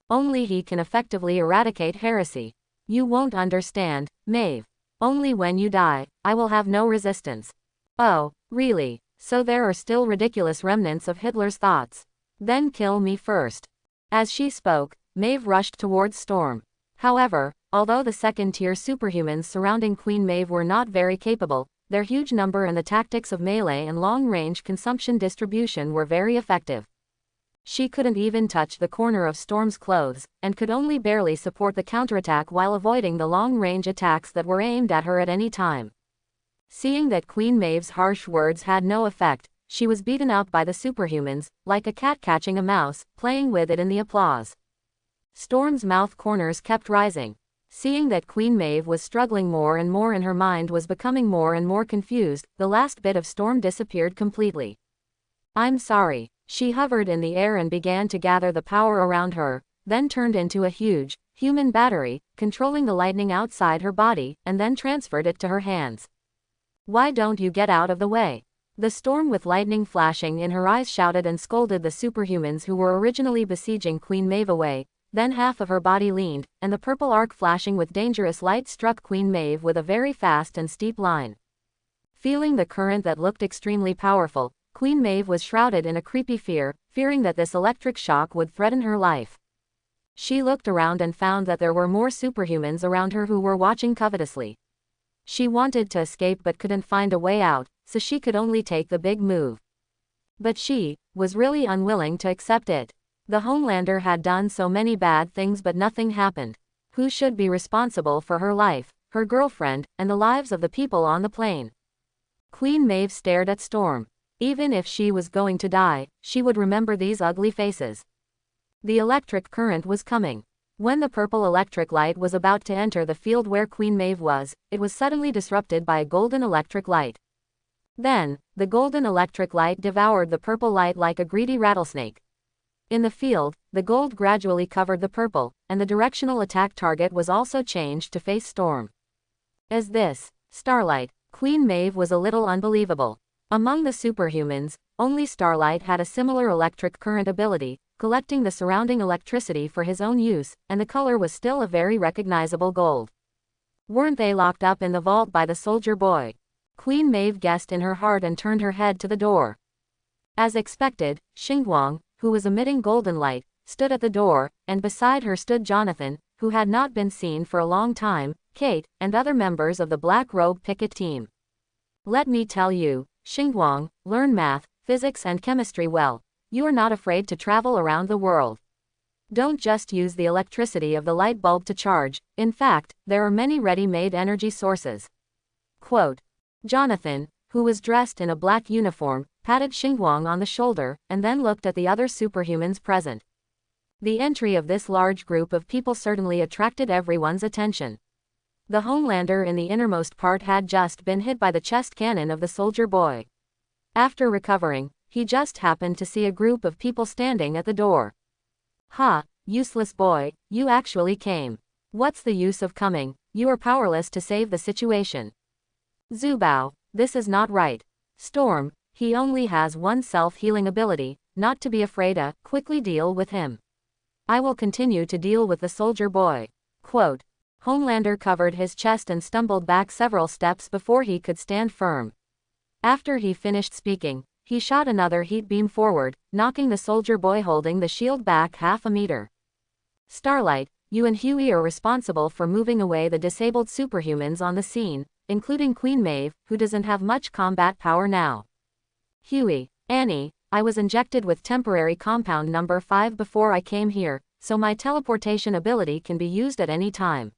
Only he can effectively eradicate heresy. You won't understand, Maeve. Only when you die, I will have no resistance. Oh, really? So there are still ridiculous remnants of Hitler's thoughts. Then kill me first. As she spoke, Maeve rushed towards Storm. However, although the second-tier superhumans surrounding Queen Maeve were not very capable, their huge number and the tactics of melee and long-range consumption distribution were very effective. She couldn't even touch the corner of Storm's clothes, and could only barely support the counterattack while avoiding the long-range attacks that were aimed at her at any time. Seeing that Queen Maeve's harsh words had no effect, she was beaten up by the superhumans, like a cat catching a mouse, playing with it in the applause. Storm's mouth corners kept rising. Seeing that Queen Maeve was struggling more and more and her mind was becoming more and more confused, the last bit of Storm disappeared completely. I'm sorry. She hovered in the air and began to gather the power around her, then turned into a huge, human battery, controlling the lightning outside her body, and then transferred it to her hands. Why don't you get out of the way? The Storm with lightning flashing in her eyes shouted and scolded the superhumans who were originally besieging Queen Maeve away. Then half of her body leaned, and the purple arc flashing with dangerous light struck Queen Maeve with a very fast and steep line. Feeling the current that looked extremely powerful, Queen Maeve was shrouded in a creepy fear, fearing that this electric shock would threaten her life. She looked around and found that there were more superhumans around her who were watching covetously. She wanted to escape but couldn't find a way out, so she could only take the big move. But she was really unwilling to accept it. The Homelander had done so many bad things but nothing happened. Who should be responsible for her life, her girlfriend, and the lives of the people on the plane? Queen Maeve stared at Storm. Even if she was going to die, she would remember these ugly faces. The electric current was coming. When the purple electric light was about to enter the field where Queen Maeve was, it was suddenly disrupted by a golden electric light. Then, the golden electric light devoured the purple light like a greedy rattlesnake. In the field, the gold gradually covered the purple, and the directional attack target was also changed to face Storm. As this, Starlight, Queen Maeve was a little unbelievable. Among the superhumans, only Starlight had a similar electric current ability, collecting the surrounding electricity for his own use, and the color was still a very recognizable gold. Weren't they locked up in the vault by the soldier boy? Queen Maeve guessed in her heart and turned her head to the door. As expected, Xingguang, who was emitting golden light, stood at the door, and beside her stood Jonathan, who had not been seen for a long time, Kate, and other members of the Black Robe picket team. Let me tell you, Xingguang, learn math, physics and chemistry well. You are not afraid to travel around the world. Don't just use the electricity of the light bulb to charge, in fact, there are many ready-made energy sources. Quote. Jonathan, who was dressed in a black uniform, patted Xingguang on the shoulder, and then looked at the other superhumans present. The entry of this large group of people certainly attracted everyone's attention. The Homelander in the innermost part had just been hit by the chest cannon of the soldier boy. After recovering, he just happened to see a group of people standing at the door. Ha, useless boy, you actually came. What's the use of coming? You are powerless to save the situation. Zubao, this is not right. Storm, he only has one self-healing ability, not to be afraid to quickly deal with him. I will continue to deal with the soldier boy. Quote. Homelander covered his chest and stumbled back several steps before he could stand firm. After he finished speaking, he shot another heat beam forward, knocking the soldier boy holding the shield back half a meter. Starlight, you and Huey are responsible for moving away the disabled superhumans on the scene, including Queen Maeve, who doesn't have much combat power now. Huey, Annie, I was injected with temporary compound number 5 before I came here, so my teleportation ability can be used at any time.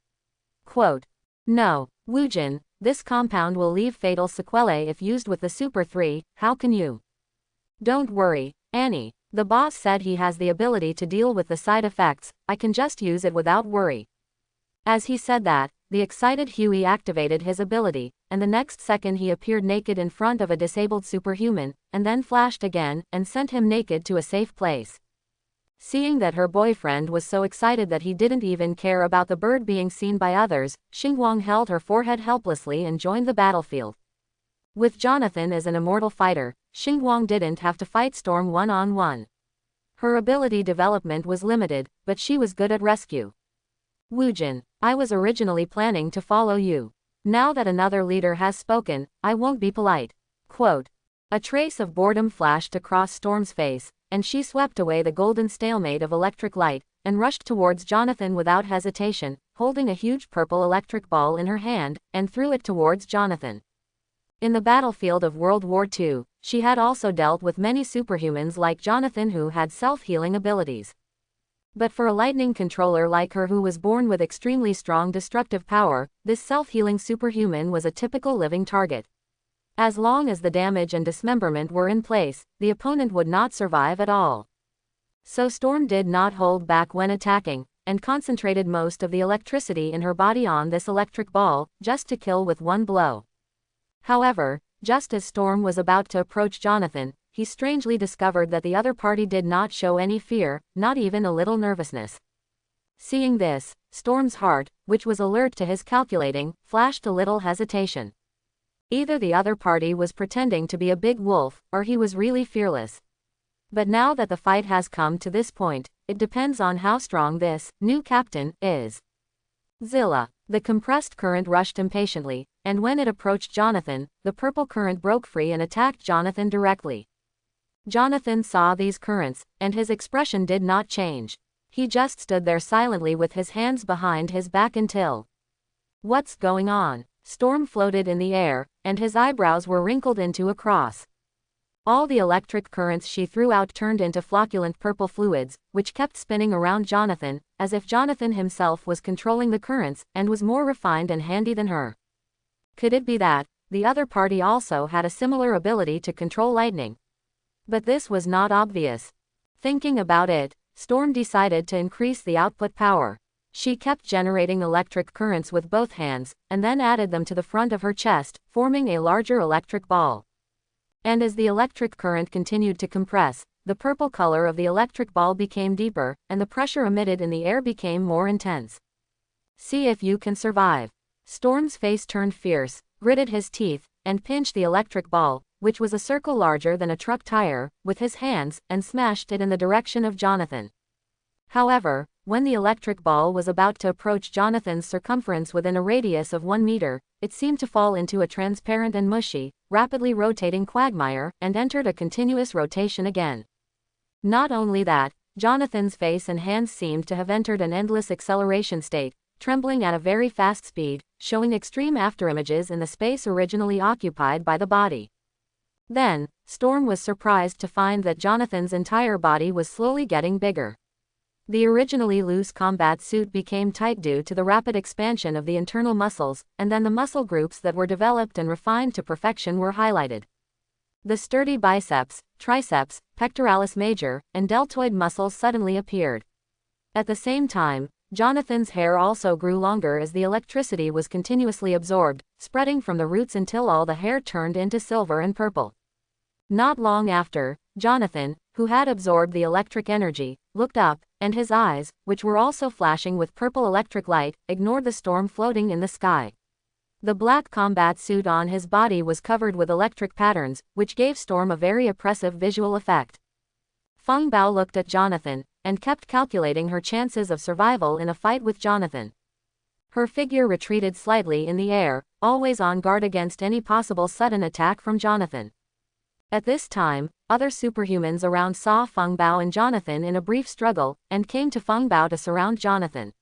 Quote. No, Woojin, this compound will leave fatal sequelae if used with the Super 3, how can you? Don't worry, Annie, the boss said he has the ability to deal with the side effects, I can just use it without worry. As he said that, the excited Huey activated his ability, and the next second he appeared naked in front of a disabled superhuman, and then flashed again, and sent him naked to a safe place. Seeing that her boyfriend was so excited that he didn't even care about the bird being seen by others, Xinguang held her forehead helplessly and joined the battlefield. With Jonathan as an immortal fighter, Xinguang didn't have to fight Storm one-on-one. Her ability development was limited, but she was good at rescue. Woojin, I was originally planning to follow you. Now that another leader has spoken, I won't be polite. Quote. A trace of boredom flashed across Storm's face, and she swept away the golden stalemate of electric light, and rushed towards Jonathan without hesitation, holding a huge purple electric ball in her hand, and threw it towards Jonathan. In the battlefield of World War II, she had also dealt with many superhumans like Jonathan who had self-healing abilities. But for a lightning controller like her who was born with extremely strong destructive power, this self-healing superhuman was a typical living target. As long as the damage and dismemberment were in place, the opponent would not survive at all. So Storm did not hold back when attacking, and concentrated most of the electricity in her body on this electric ball, just to kill with one blow. However, just as Storm was about to approach Jonathan, he strangely discovered that the other party did not show any fear, not even a little nervousness. Seeing this, Storm's heart, which was alert to his calculating, flashed a little hesitation. Either the other party was pretending to be a big wolf, or he was really fearless. But now that the fight has come to this point, it depends on how strong this new captain is. Zilla. The compressed current rushed impatiently, and when it approached Jonathan, the purple current broke free and attacked Jonathan directly. Jonathan saw these currents, and his expression did not change. He just stood there silently with his hands behind his back until... What's going on? Storm floated in the air, and his eyebrows were wrinkled into a cross. All the electric currents she threw out turned into flocculent purple fluids, which kept spinning around Jonathan, as if Jonathan himself was controlling the currents, and was more refined and handy than her. Could it be that the other party also had a similar ability to control lightning? But this was not obvious. Thinking about it, Storm decided to increase the output power. She kept generating electric currents with both hands, and then added them to the front of her chest, forming a larger electric ball. And as the electric current continued to compress, the purple color of the electric ball became deeper, and the pressure emitted in the air became more intense. See if you can survive. Storm's face turned fierce, gritted his teeth, and pinched the electric ball, which was a circle larger than a truck tire, with his hands, and smashed it in the direction of Jonathan. However, when the electric ball was about to approach Jonathan's circumference within a radius of 1 meter, it seemed to fall into a transparent and mushy, rapidly rotating quagmire, and entered a continuous rotation again. Not only that, Jonathan's face and hands seemed to have entered an endless acceleration state, trembling at a very fast speed, showing extreme afterimages in the space originally occupied by the body. Then, Storm was surprised to find that Jonathan's entire body was slowly getting bigger. The originally loose combat suit became tight due to the rapid expansion of the internal muscles, and then the muscle groups that were developed and refined to perfection were highlighted. The sturdy biceps, triceps, pectoralis major, and deltoid muscles suddenly appeared. At the same time, Jonathan's hair also grew longer as the electricity was continuously absorbed, spreading from the roots until all the hair turned into silver and purple. Not long after, Jonathan, who had absorbed the electric energy, looked up, and his eyes, which were also flashing with purple electric light, ignored the storm floating in the sky. The black combat suit on his body was covered with electric patterns, which gave Storm a very oppressive visual effect. Feng Bao looked at Jonathan, and kept calculating her chances of survival in a fight with Jonathan. Her figure retreated slightly in the air, always on guard against any possible sudden attack from Jonathan. At this time, other superhumans around saw Feng Bao and Jonathan in a brief struggle, and came to Feng Bao to surround Jonathan.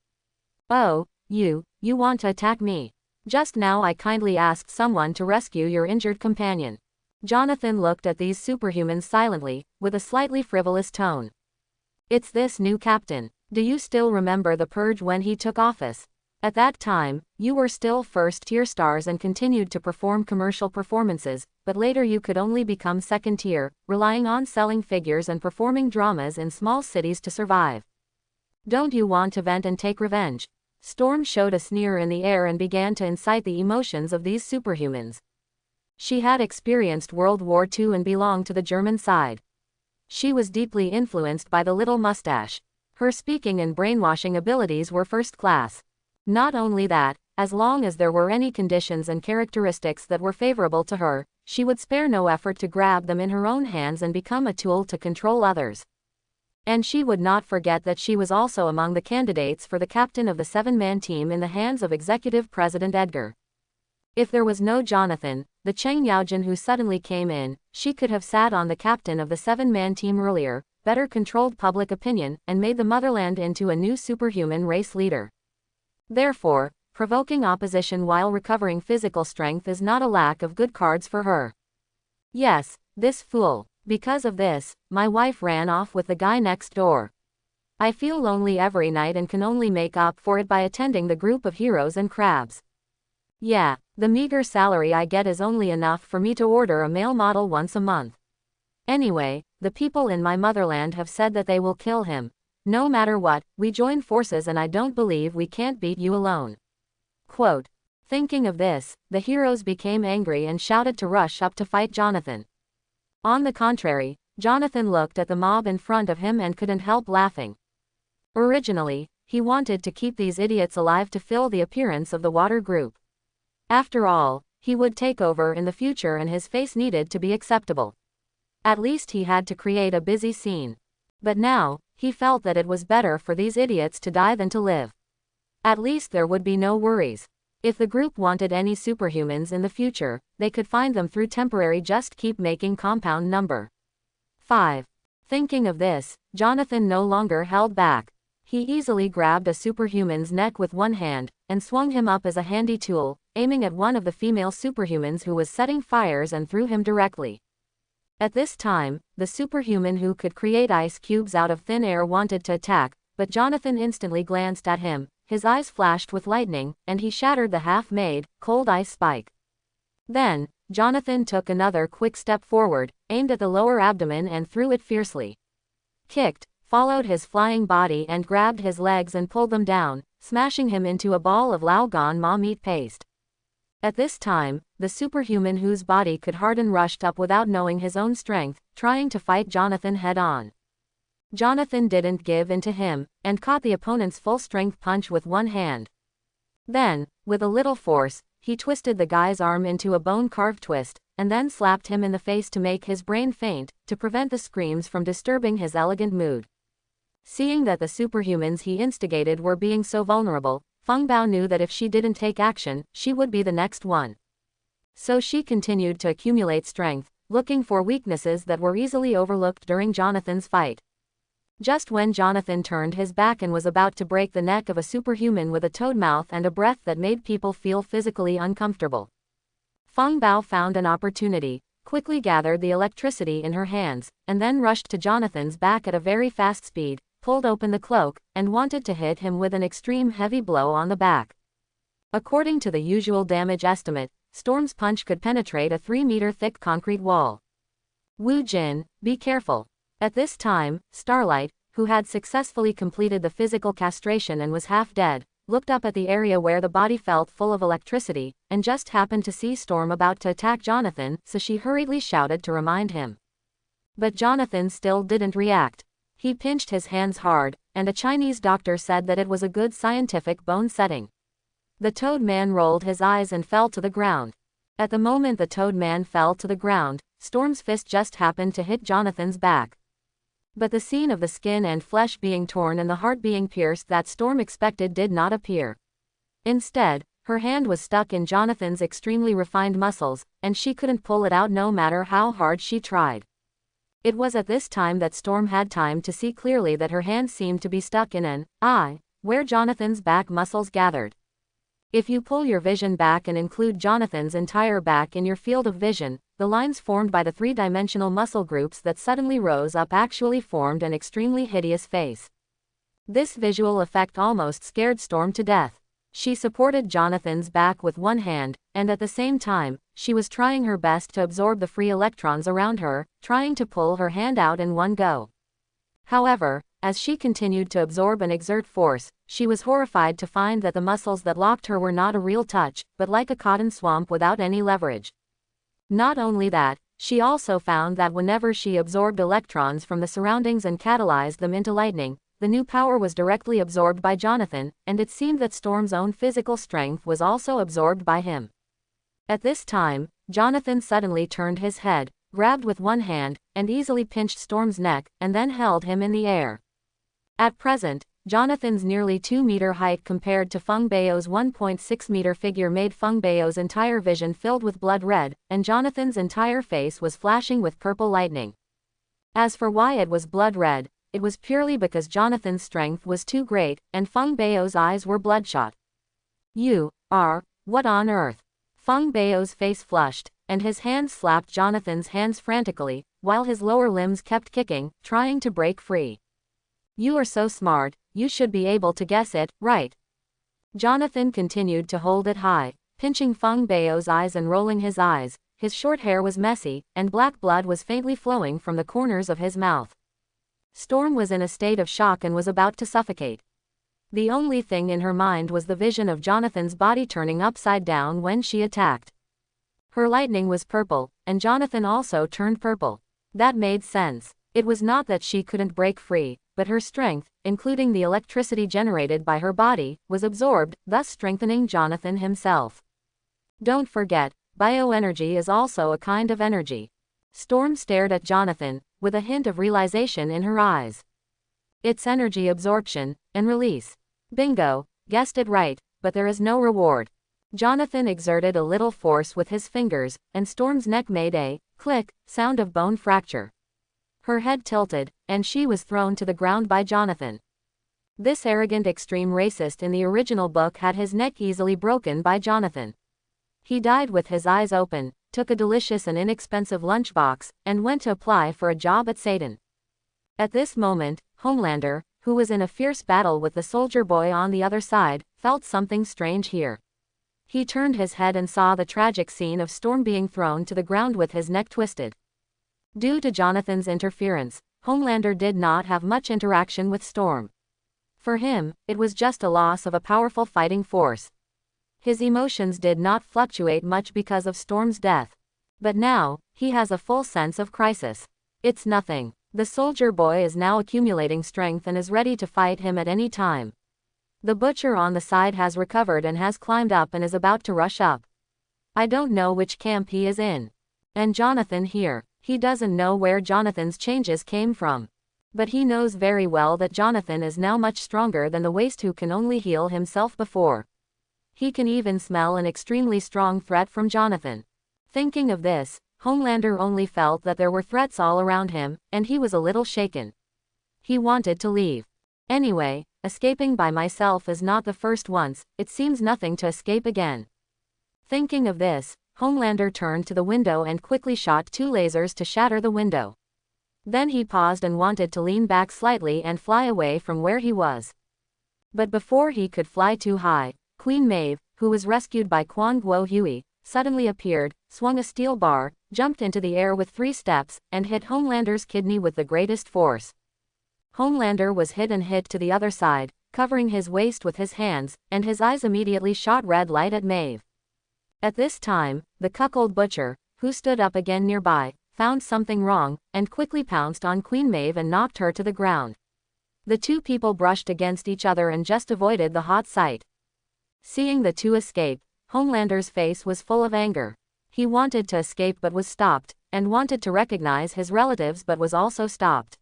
"Oh, you want to attack me? Just now I kindly asked someone to rescue your injured companion." Jonathan looked at these superhumans silently, with a slightly frivolous tone. "It's this new captain. Do you still remember the purge when he took office? At that time, you were still first-tier stars and continued to perform commercial performances, but later you could only become second-tier, relying on selling figures and performing dramas in small cities to survive. Don't you want to vent and take revenge?" Storm showed a sneer in the air and began to incite the emotions of these superhumans. She had experienced World War II and belonged to the German side. She was deeply influenced by the little mustache. Her speaking and brainwashing abilities were first class. Not only that, as long as there were any conditions and characteristics that were favorable to her, she would spare no effort to grab them in her own hands and become a tool to control others. And she would not forget that she was also among the candidates for the captain of the 7-man team in the hands of Executive President Edgar. If there was no Jonathan, the Cheng Yaojin who suddenly came in, she could have sat on the captain of the 7-man team earlier, better controlled public opinion, and made the motherland into a new superhuman race leader. Therefore, provoking opposition while recovering physical strength is not a lack of good cards for her. Yes, this fool. Because of this, my wife ran off with the guy next door. I feel lonely every night and can only make up for it by attending the group of heroes and crabs. Yeah, the meager salary I get is only enough for me to order a male model once a month. Anyway, the people in my motherland have said that they will kill him. No matter what, we join forces and I don't believe we can't beat you alone." Quote. Thinking of this, the heroes became angry and shouted to rush up to fight Jonathan. On the contrary, Jonathan looked at the mob in front of him and couldn't help laughing. Originally, he wanted to keep these idiots alive to fill the appearance of the water group. After all, he would take over in the future and his face needed to be acceptable. At least he had to create a busy scene. But now, he felt that it was better for these idiots to die than to live. At least there would be no worries. If the group wanted any superhumans in the future, they could find them through temporary just keep making compound number. 5. Thinking of this, Jonathan no longer held back. He easily grabbed a superhuman's neck with one hand, and swung him up as a handy tool, aiming at one of the female superhumans who was setting fires and threw him directly. At this time, the superhuman who could create ice cubes out of thin air wanted to attack, but Jonathan instantly glanced at him, his eyes flashed with lightning, and he shattered the half-made, cold ice spike. Then, Jonathan took another quick step forward, aimed at the lower abdomen and threw it fiercely. Kicked, followed his flying body and grabbed his legs and pulled them down, smashing him into a ball of Lao Gan Ma meat paste. At this time, the superhuman whose body could harden rushed up without knowing his own strength, trying to fight Jonathan head-on. Jonathan didn't give in to him, and caught the opponent's full-strength punch with one hand. Then, with a little force, he twisted the guy's arm into a bone-carved twist, and then slapped him in the face to make his brain faint, to prevent the screams from disturbing his elegant mood. Seeing that the superhumans he instigated were being so vulnerable, Feng Bao knew that if she didn't take action, she would be the next one. So she continued to accumulate strength, looking for weaknesses that were easily overlooked during Jonathan's fight. Just when Jonathan turned his back and was about to break the neck of a superhuman with a toad mouth and a breath that made people feel physically uncomfortable, Feng Bao found an opportunity, quickly gathered the electricity in her hands, and then rushed to Jonathan's back at a very fast speed, pulled open the cloak, and wanted to hit him with an extreme heavy blow on the back. According to the usual damage estimate, Storm's punch could penetrate a 3-meter thick concrete wall. Wu Jin, be careful. At this time, Starlight, who had successfully completed the physical castration and was half dead, looked up at the area where the body felt full of electricity, and just happened to see Storm about to attack Jonathan, so she hurriedly shouted to remind him. But Jonathan still didn't react. He pinched his hands hard, and a Chinese doctor said that it was a good scientific bone setting. The Toad Man rolled his eyes and fell to the ground. At the moment the Toad Man fell to the ground, Storm's fist just happened to hit Jonathan's back. But the scene of the skin and flesh being torn and the heart being pierced that Storm expected did not appear. Instead, her hand was stuck in Jonathan's extremely refined muscles, and she couldn't pull it out no matter how hard she tried. It was at this time that Storm had time to see clearly that her hand seemed to be stuck in an eye, where Jonathan's back muscles gathered. If you pull your vision back and include Jonathan's entire back in your field of vision, the lines formed by the three-dimensional muscle groups that suddenly rose up actually formed an extremely hideous face. This visual effect almost scared Storm to death. She supported Jonathan's back with one hand, and at the same time, she was trying her best to absorb the free electrons around her, trying to pull her hand out in one go. However, as she continued to absorb and exert force, she was horrified to find that the muscles that locked her were not a real touch, but like a cotton swamp without any leverage. Not only that, she also found that whenever she absorbed electrons from the surroundings and catalyzed them into lightning, the new power was directly absorbed by Jonathan, and it seemed that Storm's own physical strength was also absorbed by him. At this time, Jonathan suddenly turned his head, grabbed with one hand, and easily pinched Storm's neck, and then held him in the air. At present, Jonathan's nearly 2-meter height compared to Feng Bao's 1.6-meter figure made Feng Bao's entire vision filled with blood red, and Jonathan's entire face was flashing with purple lightning. As for why it was blood red, it was purely because Jonathan's strength was too great, and Feng Bao's eyes were bloodshot. What on earth? Feng Bao's face flushed, and his hands slapped Jonathan's hands frantically, while his lower limbs kept kicking, trying to break free. You are so smart, you should be able to guess it, right? Jonathan continued to hold it high, pinching Feng Bao's eyes and rolling his eyes. His short hair was messy, and black blood was faintly flowing from the corners of his mouth. Storm was in a state of shock and was about to suffocate. The only thing in her mind was the vision of Jonathan's body turning upside down when she attacked. Her lightning was purple, and Jonathan also turned purple. That made sense. It was not that she couldn't break free, but her strength, including the electricity generated by her body, was absorbed, thus strengthening Jonathan himself. Don't forget, bioenergy is also a kind of energy. Storm stared at Jonathan, with a hint of realization in her eyes. It's energy absorption and release. Bingo, guessed it right, but there is no reward. Jonathan exerted a little force with his fingers, and Storm's neck made a click sound of bone fracture. Her head tilted, and she was thrown to the ground by Jonathan. This arrogant extreme racist in the original book had his neck easily broken by Jonathan. He died with his eyes open, took a delicious and inexpensive lunchbox, and went to apply for a job at Satan. At this moment, Homelander, who was in a fierce battle with the soldier boy on the other side, felt something strange here. He turned his head and saw the tragic scene of Storm being thrown to the ground with his neck twisted. Due to Jonathan's interference, Homelander did not have much interaction with Storm. For him, it was just a loss of a powerful fighting force. His emotions did not fluctuate much because of Storm's death. But now, he has a full sense of crisis. It's nothing. The soldier boy is now accumulating strength and is ready to fight him at any time. The butcher on the side has recovered and has climbed up and is about to rush up. I don't know which camp he is in. And Jonathan here, he doesn't know where Jonathan's changes came from. But he knows very well that Jonathan is now much stronger than the waste who can only heal himself before. He can even smell an extremely strong threat from Jonathan. Thinking of this, Homelander only felt that there were threats all around him, and he was a little shaken. He wanted to leave. Anyway, escaping by myself is not the first once, it seems nothing to escape again. Thinking of this, Homelander turned to the window and quickly shot 2 lasers to shatter the window. Then he paused and wanted to lean back slightly and fly away from where he was. But before he could fly too high, Queen Maeve, who was rescued by Quan Guo Huey, suddenly appeared, swung a steel bar, jumped into the air with 3 steps, and hit Homelander's kidney with the greatest force. Homelander was hit and hit to the other side, covering his waist with his hands, and his eyes immediately shot red light at Maeve. At this time, the cuckold butcher, who stood up again nearby, found something wrong, and quickly pounced on Queen Maeve and knocked her to the ground. The 2 people brushed against each other and just avoided the hot sight. Seeing the two escape, Homelander's face was full of anger. He wanted to escape but was stopped, and wanted to recognize his relatives but was also stopped.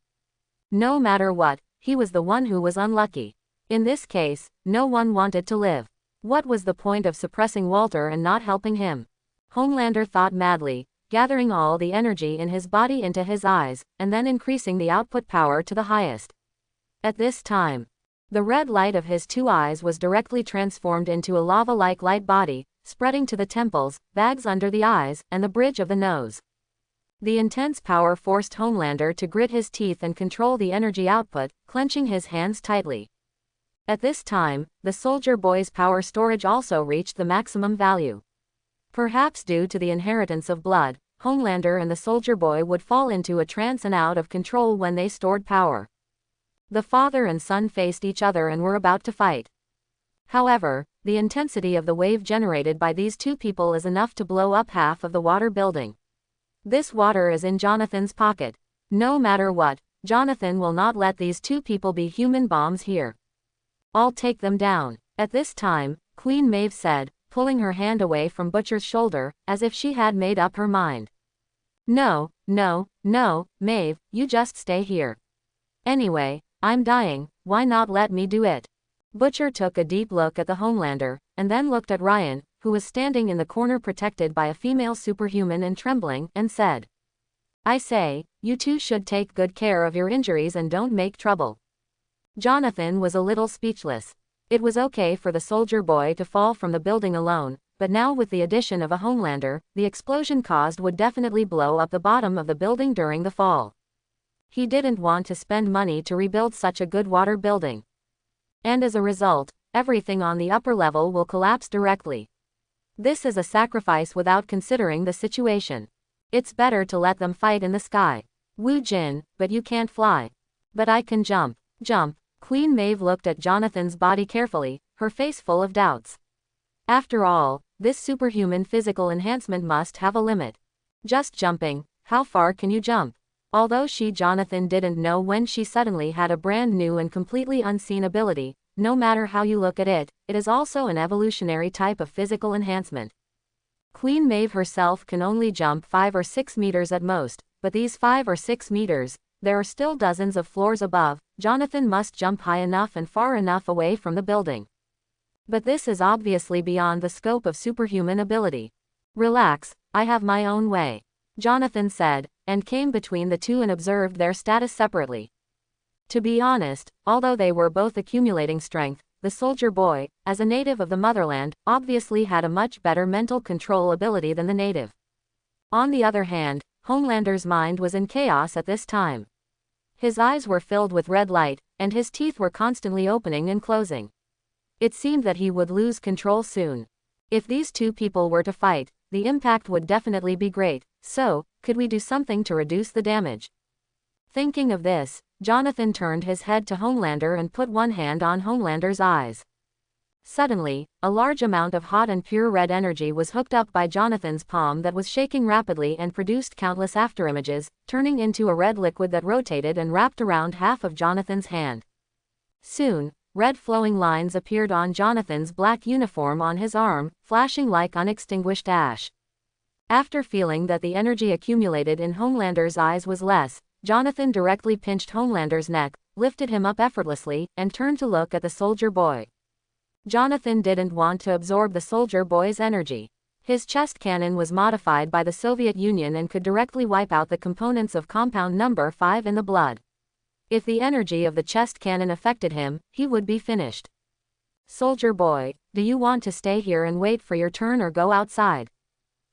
No matter what, he was the one who was unlucky. In this case, no one wanted to live. What was the point of suppressing Walter and not helping him? Homelander thought madly, gathering all the energy in his body into his eyes, and then increasing the output power to the highest. At this time, the red light of his two eyes was directly transformed into a lava-like light body, spreading to the temples, bags under the eyes, and the bridge of the nose. The intense power forced Homelander to grit his teeth and control the energy output, clenching his hands tightly. At this time, the Soldier Boy's power storage also reached the maximum value. Perhaps due to the inheritance of blood, Homelander and the Soldier Boy would fall into a trance and out of control when they stored power. The father and son faced each other and were about to fight. However, the intensity of the wave generated by these two people is enough to blow up half of the water building. This water is in Jonathan's pocket. No matter what, Jonathan will not let these two people be human bombs here. I'll take them down. At this time, Queen Maeve said, pulling her hand away from Butcher's shoulder, as if she had made up her mind. No, Maeve, you just stay here. Anyway, I'm dying, why not let me do it? Butcher took a deep look at the Homelander, and then looked at Ryan, who was standing in the corner protected by a female superhuman and trembling, and said, I say, you two should take good care of your injuries and don't make trouble. Jonathan was a little speechless. It was okay for the Soldier Boy to fall from the building alone, but now with the addition of a Homelander, the explosion caused would definitely blow up the bottom of the building during the fall. He didn't want to spend money to rebuild such a good water building. And as a result, everything on the upper level will collapse directly. This is a sacrifice without considering the situation. It's better to let them fight in the sky. Wu Jin, but you can't fly. But I can jump. Jump. Queen Maeve looked at Jonathan's body carefully, her face full of doubts. After all, this superhuman physical enhancement must have a limit. Just jumping, how far can you jump? Although Jonathan didn't know when she suddenly had a brand new and completely unseen ability, no matter how you look at it, it is also an evolutionary type of physical enhancement. Queen Maeve herself can only jump 5 or 6 meters at most, but these 5 or 6 meters, there are still dozens of floors above. Jonathan must jump high enough and far enough away from the building. But this is obviously beyond the scope of superhuman ability. Relax, I have my own way, Jonathan said, and came between the two and observed their status separately. To be honest, although they were both accumulating strength, the Soldier Boy, as a native of the motherland, obviously had a much better mental control ability than the native. On the other hand, Homelander's mind was in chaos at this time. His eyes were filled with red light, and his teeth were constantly opening and closing. It seemed that he would lose control soon. If these two people were to fight, the impact would definitely be great, so, could we do something to reduce the damage? Thinking of this, Jonathan turned his head to Homelander and put one hand on Homelander's eyes. Suddenly, a large amount of hot and pure red energy was hooked up by Jonathan's palm that was shaking rapidly and produced countless afterimages, turning into a red liquid that rotated and wrapped around half of Jonathan's hand. Soon, red flowing lines appeared on Jonathan's black uniform on his arm, flashing like unextinguished ash. After feeling that the energy accumulated in Homelander's eyes was less, Jonathan directly pinched Homelander's neck, lifted him up effortlessly, and turned to look at the Soldier Boy. Jonathan didn't want to absorb the Soldier Boy's energy. His chest cannon was modified by the Soviet Union and could directly wipe out the components of compound number 5 in the blood. If the energy of the chest cannon affected him, he would be finished. Soldier Boy, do you want to stay here and wait for your turn or go outside?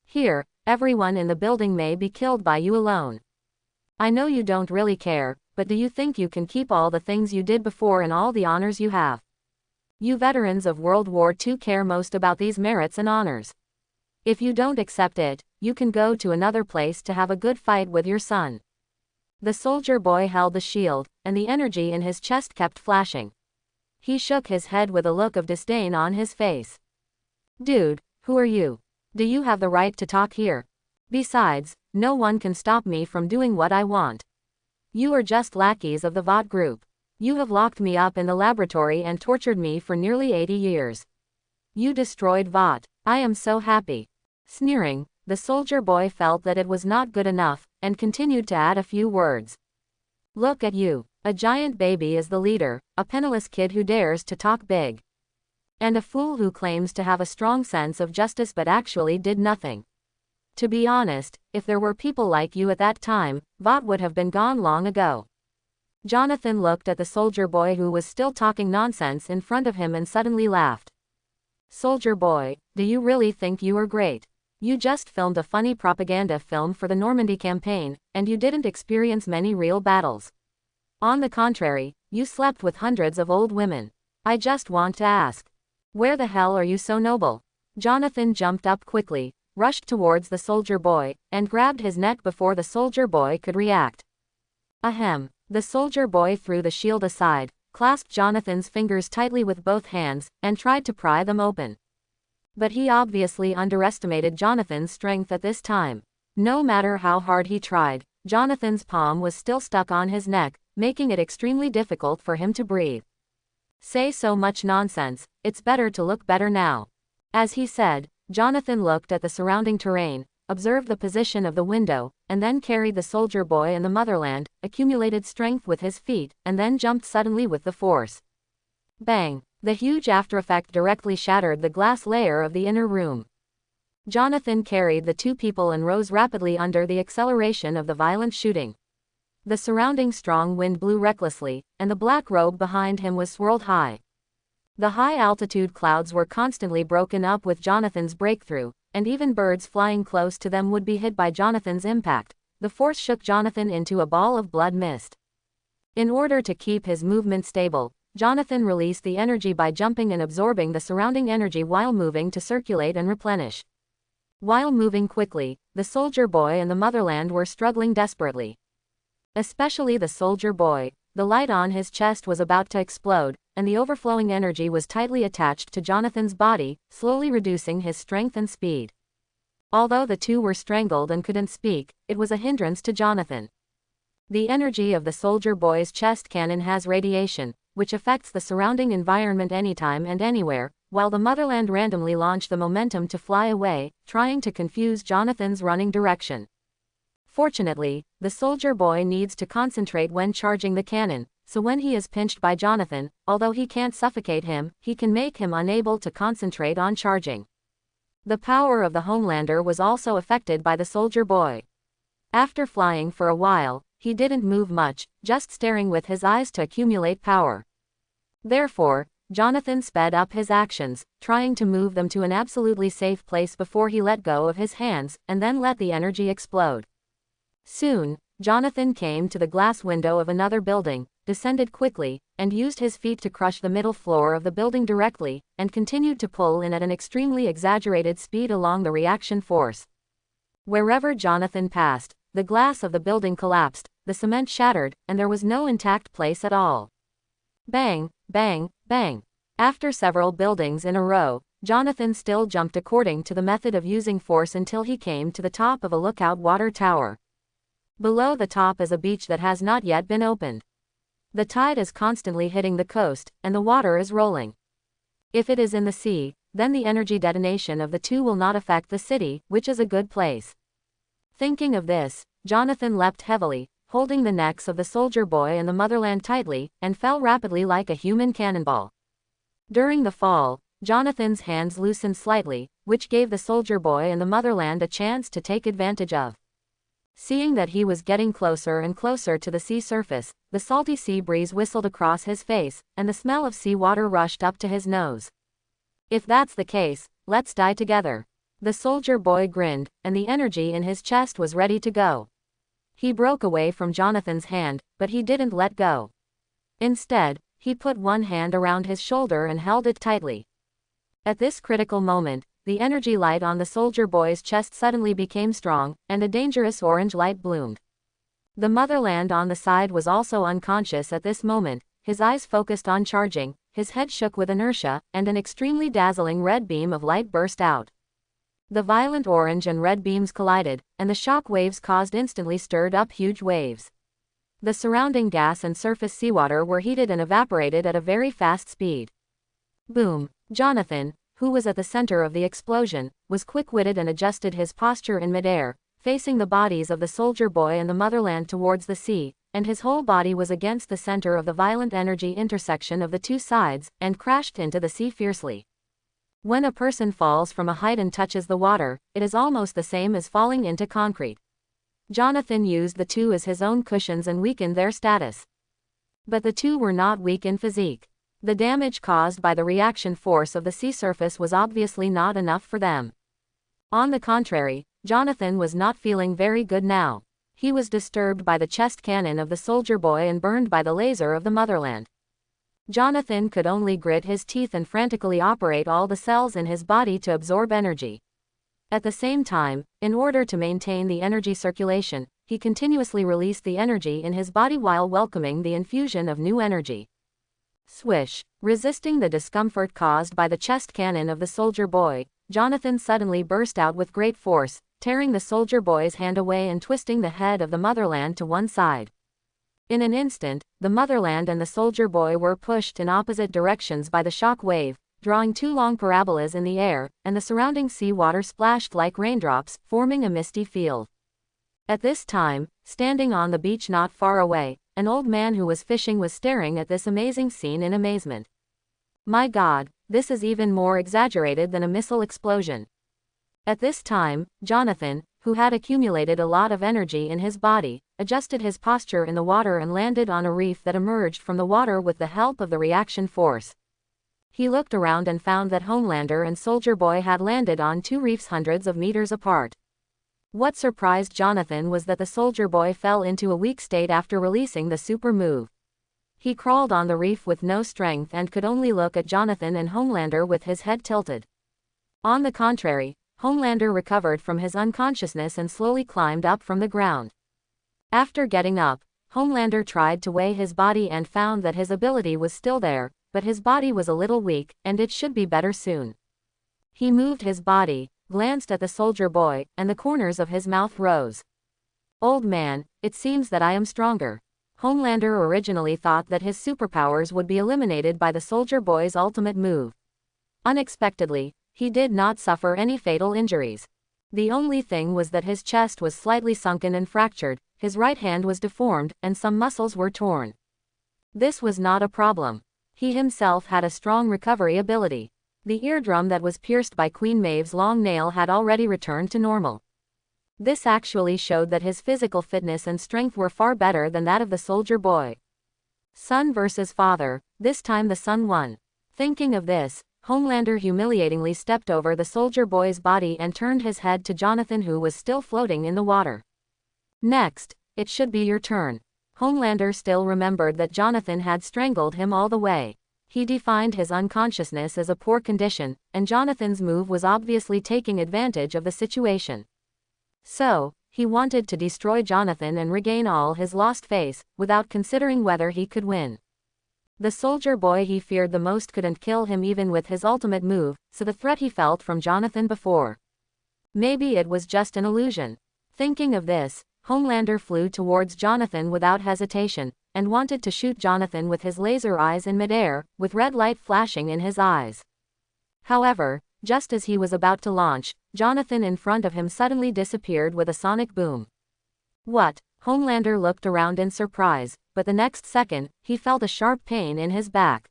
Here, everyone in the building may be killed by you alone. I know you don't really care, but do you think you can keep all the things you did before and all the honors you have? You veterans of World War II care most about these merits and honors. If you don't accept it, you can go to another place to have a good fight with your son. The Soldier Boy held the shield, and the energy in his chest kept flashing. He shook his head with a look of disdain on his face. Dude, who are you? Do you have the right to talk here? Besides, no one can stop me from doing what I want. You are just lackeys of the Vought group. You have locked me up in the laboratory and tortured me for nearly 80 years. You destroyed Vought. I am so happy. Sneering, the soldier boy felt that it was not good enough, and continued to add a few words. Look at you. A giant baby is the leader, a penniless kid who dares to talk big. And a fool who claims to have a strong sense of justice but actually did nothing. To be honest, if there were people like you at that time, Vought would have been gone long ago. Jonathan looked at the soldier boy who was still talking nonsense in front of him and suddenly laughed. Soldier boy, do you really think you are great? You just filmed a funny propaganda film for the Normandy campaign, and you didn't experience many real battles. On the contrary, you slept with hundreds of old women. I just want to ask, where the hell are you so noble? Jonathan jumped up quickly, rushed towards the soldier boy, and grabbed his neck before the soldier boy could react. Ahem. The soldier boy threw the shield aside, clasped Jonathan's fingers tightly with both hands, and tried to pry them open. But he obviously underestimated Jonathan's strength at this time. No matter how hard he tried, Jonathan's palm was still stuck on his neck, making it extremely difficult for him to breathe. Say so much nonsense, it's better to look better now. As he said, Jonathan looked at the surrounding terrain, observed the position of the window, and then carried the soldier boy in the motherland, accumulated strength with his feet, and then jumped suddenly with the force. Bang! The huge aftereffect directly shattered the glass layer of the inner room. Jonathan carried the two people and rose rapidly under the acceleration of the violent shooting. The surrounding strong wind blew recklessly, and the black robe behind him was swirled high. The high-altitude clouds were constantly broken up with Jonathan's breakthrough, and even birds flying close to them would be hit by Jonathan's impact. The force shook Jonathan into a ball of blood mist. In order to keep his movement stable, Jonathan released the energy by jumping and absorbing the surrounding energy while moving to circulate and replenish. While moving quickly, the soldier boy and the motherland were struggling desperately. Especially the soldier boy. The light on his chest was about to explode, and the overflowing energy was tightly attached to Jonathan's body, slowly reducing his strength and speed. Although the two were strangled and couldn't speak, it was a hindrance to Jonathan. The energy of the soldier boy's chest cannon has radiation, which affects the surrounding environment anytime and anywhere, while the motherland randomly launched the momentum to fly away, trying to confuse Jonathan's running direction. Fortunately, the soldier boy needs to concentrate when charging the cannon, so when he is pinched by Jonathan, although he can't suffocate him, he can make him unable to concentrate on charging. The power of the Homelander was also affected by the soldier boy. After flying for a while, he didn't move much, just staring with his eyes to accumulate power. Therefore, Jonathan sped up his actions, trying to move them to an absolutely safe place before he let go of his hands, and then let the energy explode. Soon, Jonathan came to the glass window of another building, descended quickly, and used his feet to crush the middle floor of the building directly, and continued to pull in at an extremely exaggerated speed along the reaction force. Wherever Jonathan passed, the glass of the building collapsed, the cement shattered, and there was no intact place at all. Bang, bang, bang. After several buildings in a row, Jonathan still jumped according to the method of using force until he came to the top of a lookout water tower. Below the top is a beach that has not yet been opened. The tide is constantly hitting the coast, and the water is rolling. If it is in the sea, then the energy detonation of the two will not affect the city, which is a good place. Thinking of this, Jonathan leapt heavily, holding the necks of the soldier boy and the motherland tightly, and fell rapidly like a human cannonball. During the fall, Jonathan's hands loosened slightly, which gave the soldier boy and the motherland a chance to take advantage of. Seeing that he was getting closer and closer to the sea surface, the salty sea breeze whistled across his face, and the smell of seawater rushed up to his nose. If that's the case, let's die together. The soldier boy grinned, and the energy in his chest was ready to go. He broke away from Jonathan's hand, but he didn't let go. Instead, he put one hand around his shoulder and held it tightly. At this critical moment, the energy light on the soldier boy's chest suddenly became strong, and a dangerous orange light bloomed. The motherland on the side was also unconscious at this moment, his eyes focused on charging, his head shook with inertia, and an extremely dazzling red beam of light burst out. The violent orange and red beams collided, and the shock waves caused instantly stirred up huge waves. The surrounding gas and surface seawater were heated and evaporated at a very fast speed. Boom! Jonathan, who was at the center of the explosion, was quick-witted and adjusted his posture in midair, facing the bodies of the soldier boy and the motherland towards the sea, and his whole body was against the center of the violent energy intersection of the two sides, and crashed into the sea fiercely. When a person falls from a height and touches the water, it is almost the same as falling into concrete. Jonathan used the two as his own cushions and weakened their status. But the two were not weak in physique. The damage caused by the reaction force of the sea surface was obviously not enough for them. On the contrary, Jonathan was not feeling very good now. He was disturbed by the chest cannon of the soldier boy and burned by the laser of the motherland. Jonathan could only grit his teeth and frantically operate all the cells in his body to absorb energy. At the same time, in order to maintain the energy circulation, he continuously released the energy in his body while welcoming the infusion of new energy. Swish! Resisting the discomfort caused by the chest cannon of the soldier boy, Jonathan suddenly burst out with great force, tearing the soldier boy's hand away and twisting the head of the motherland to one side. In an instant, the motherland and the soldier boy were pushed in opposite directions by the shock wave, drawing two long parabolas in the air, and the surrounding sea water splashed like raindrops, forming a misty field. At this time, standing on the beach not far away, an old man who was fishing was staring at this amazing scene in amazement. My God, this is even more exaggerated than a missile explosion. At this time, Jonathan, who had accumulated a lot of energy in his body, adjusted his posture in the water and landed on a reef that emerged from the water with the help of the reaction force. He looked around and found that Homelander and Soldier Boy had landed on two reefs hundreds of meters apart. What surprised Jonathan was that the Soldier Boy fell into a weak state after releasing the super move. He crawled on the reef with no strength and could only look at Jonathan and Homelander with his head tilted. On the contrary, Homelander recovered from his unconsciousness and slowly climbed up from the ground. After getting up, Homelander tried to weigh his body and found that his ability was still there, but his body was a little weak, and it should be better soon. He moved his body, glanced at the soldier boy, and the corners of his mouth rose. Old man, it seems that I am stronger. Homelander originally thought that his superpowers would be eliminated by the soldier boy's ultimate move. Unexpectedly, he did not suffer any fatal injuries. The only thing was that his chest was slightly sunken and fractured, his right hand was deformed, and some muscles were torn. This was not a problem. He himself had a strong recovery ability. The eardrum that was pierced by Queen Maeve's long nail had already returned to normal. This actually showed that his physical fitness and strength were far better than that of the soldier boy. Son versus father, this time the son won. Thinking of this, Homelander humiliatingly stepped over the soldier boy's body and turned his head to Jonathan, who was still floating in the water. Next, it should be your turn. Homelander still remembered that Jonathan had strangled him all the way. He defined his unconsciousness as a poor condition, and Jonathan's move was obviously taking advantage of the situation. So, he wanted to destroy Jonathan and regain all his lost face, without considering whether he could win. The soldier boy he feared the most couldn't kill him even with his ultimate move, so the threat he felt from Jonathan before. Maybe it was just an illusion. Thinking of this, Homelander flew towards Jonathan without hesitation, and wanted to shoot Jonathan with his laser eyes in midair, with red light flashing in his eyes. However, just as he was about to launch, Jonathan in front of him suddenly disappeared with a sonic boom. What? Homelander looked around in surprise, but the next second, he felt a sharp pain in his back.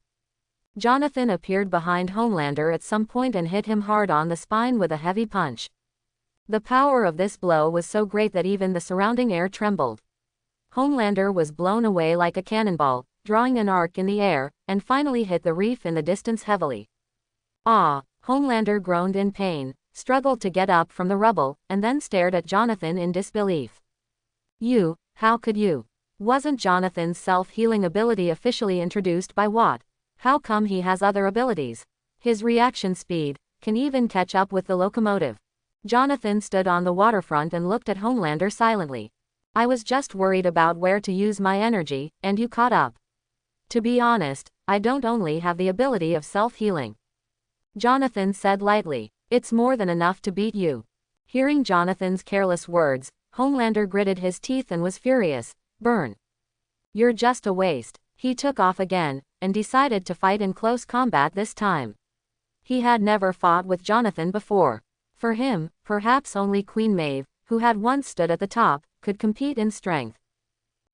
Jonathan appeared behind Homelander at some point and hit him hard on the spine with a heavy punch. The power of this blow was so great that even the surrounding air trembled. Homelander was blown away like a cannonball, drawing an arc in the air, and finally hit the reef in the distance heavily. Ah! Homelander groaned in pain, struggled to get up from the rubble, and then stared at Jonathan in disbelief. You, how could you? Wasn't Jonathan's self-healing ability officially introduced by Vought? How come he has other abilities? His reaction speed can even catch up with the locomotive. Jonathan stood on the waterfront and looked at Homelander silently. I was just worried about where to use my energy, and you caught up. To be honest, I don't only have the ability of self-healing. Jonathan said lightly. It's more than enough to beat you. Hearing Jonathan's careless words, Homelander gritted his teeth and was furious. Burn. You're just a waste. He took off again, and decided to fight in close combat this time. He had never fought with Jonathan before. For him, perhaps only Queen Maeve, who had once stood at the top, could compete in strength.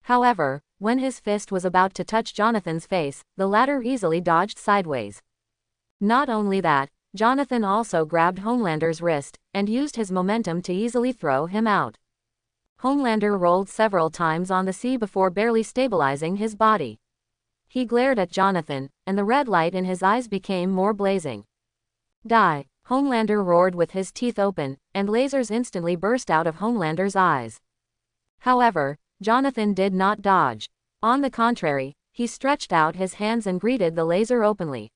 However, when his fist was about to touch Jonathan's face, the latter easily dodged sideways. Not only that, Jonathan also grabbed Homelander's wrist, and used his momentum to easily throw him out. Homelander rolled several times on the sea before barely stabilizing his body. He glared at Jonathan, and the red light in his eyes became more blazing. Die! Homelander roared with his teeth open, and lasers instantly burst out of Homelander's eyes. However, Jonathan did not dodge. On the contrary, he stretched out his hands and greeted the laser openly.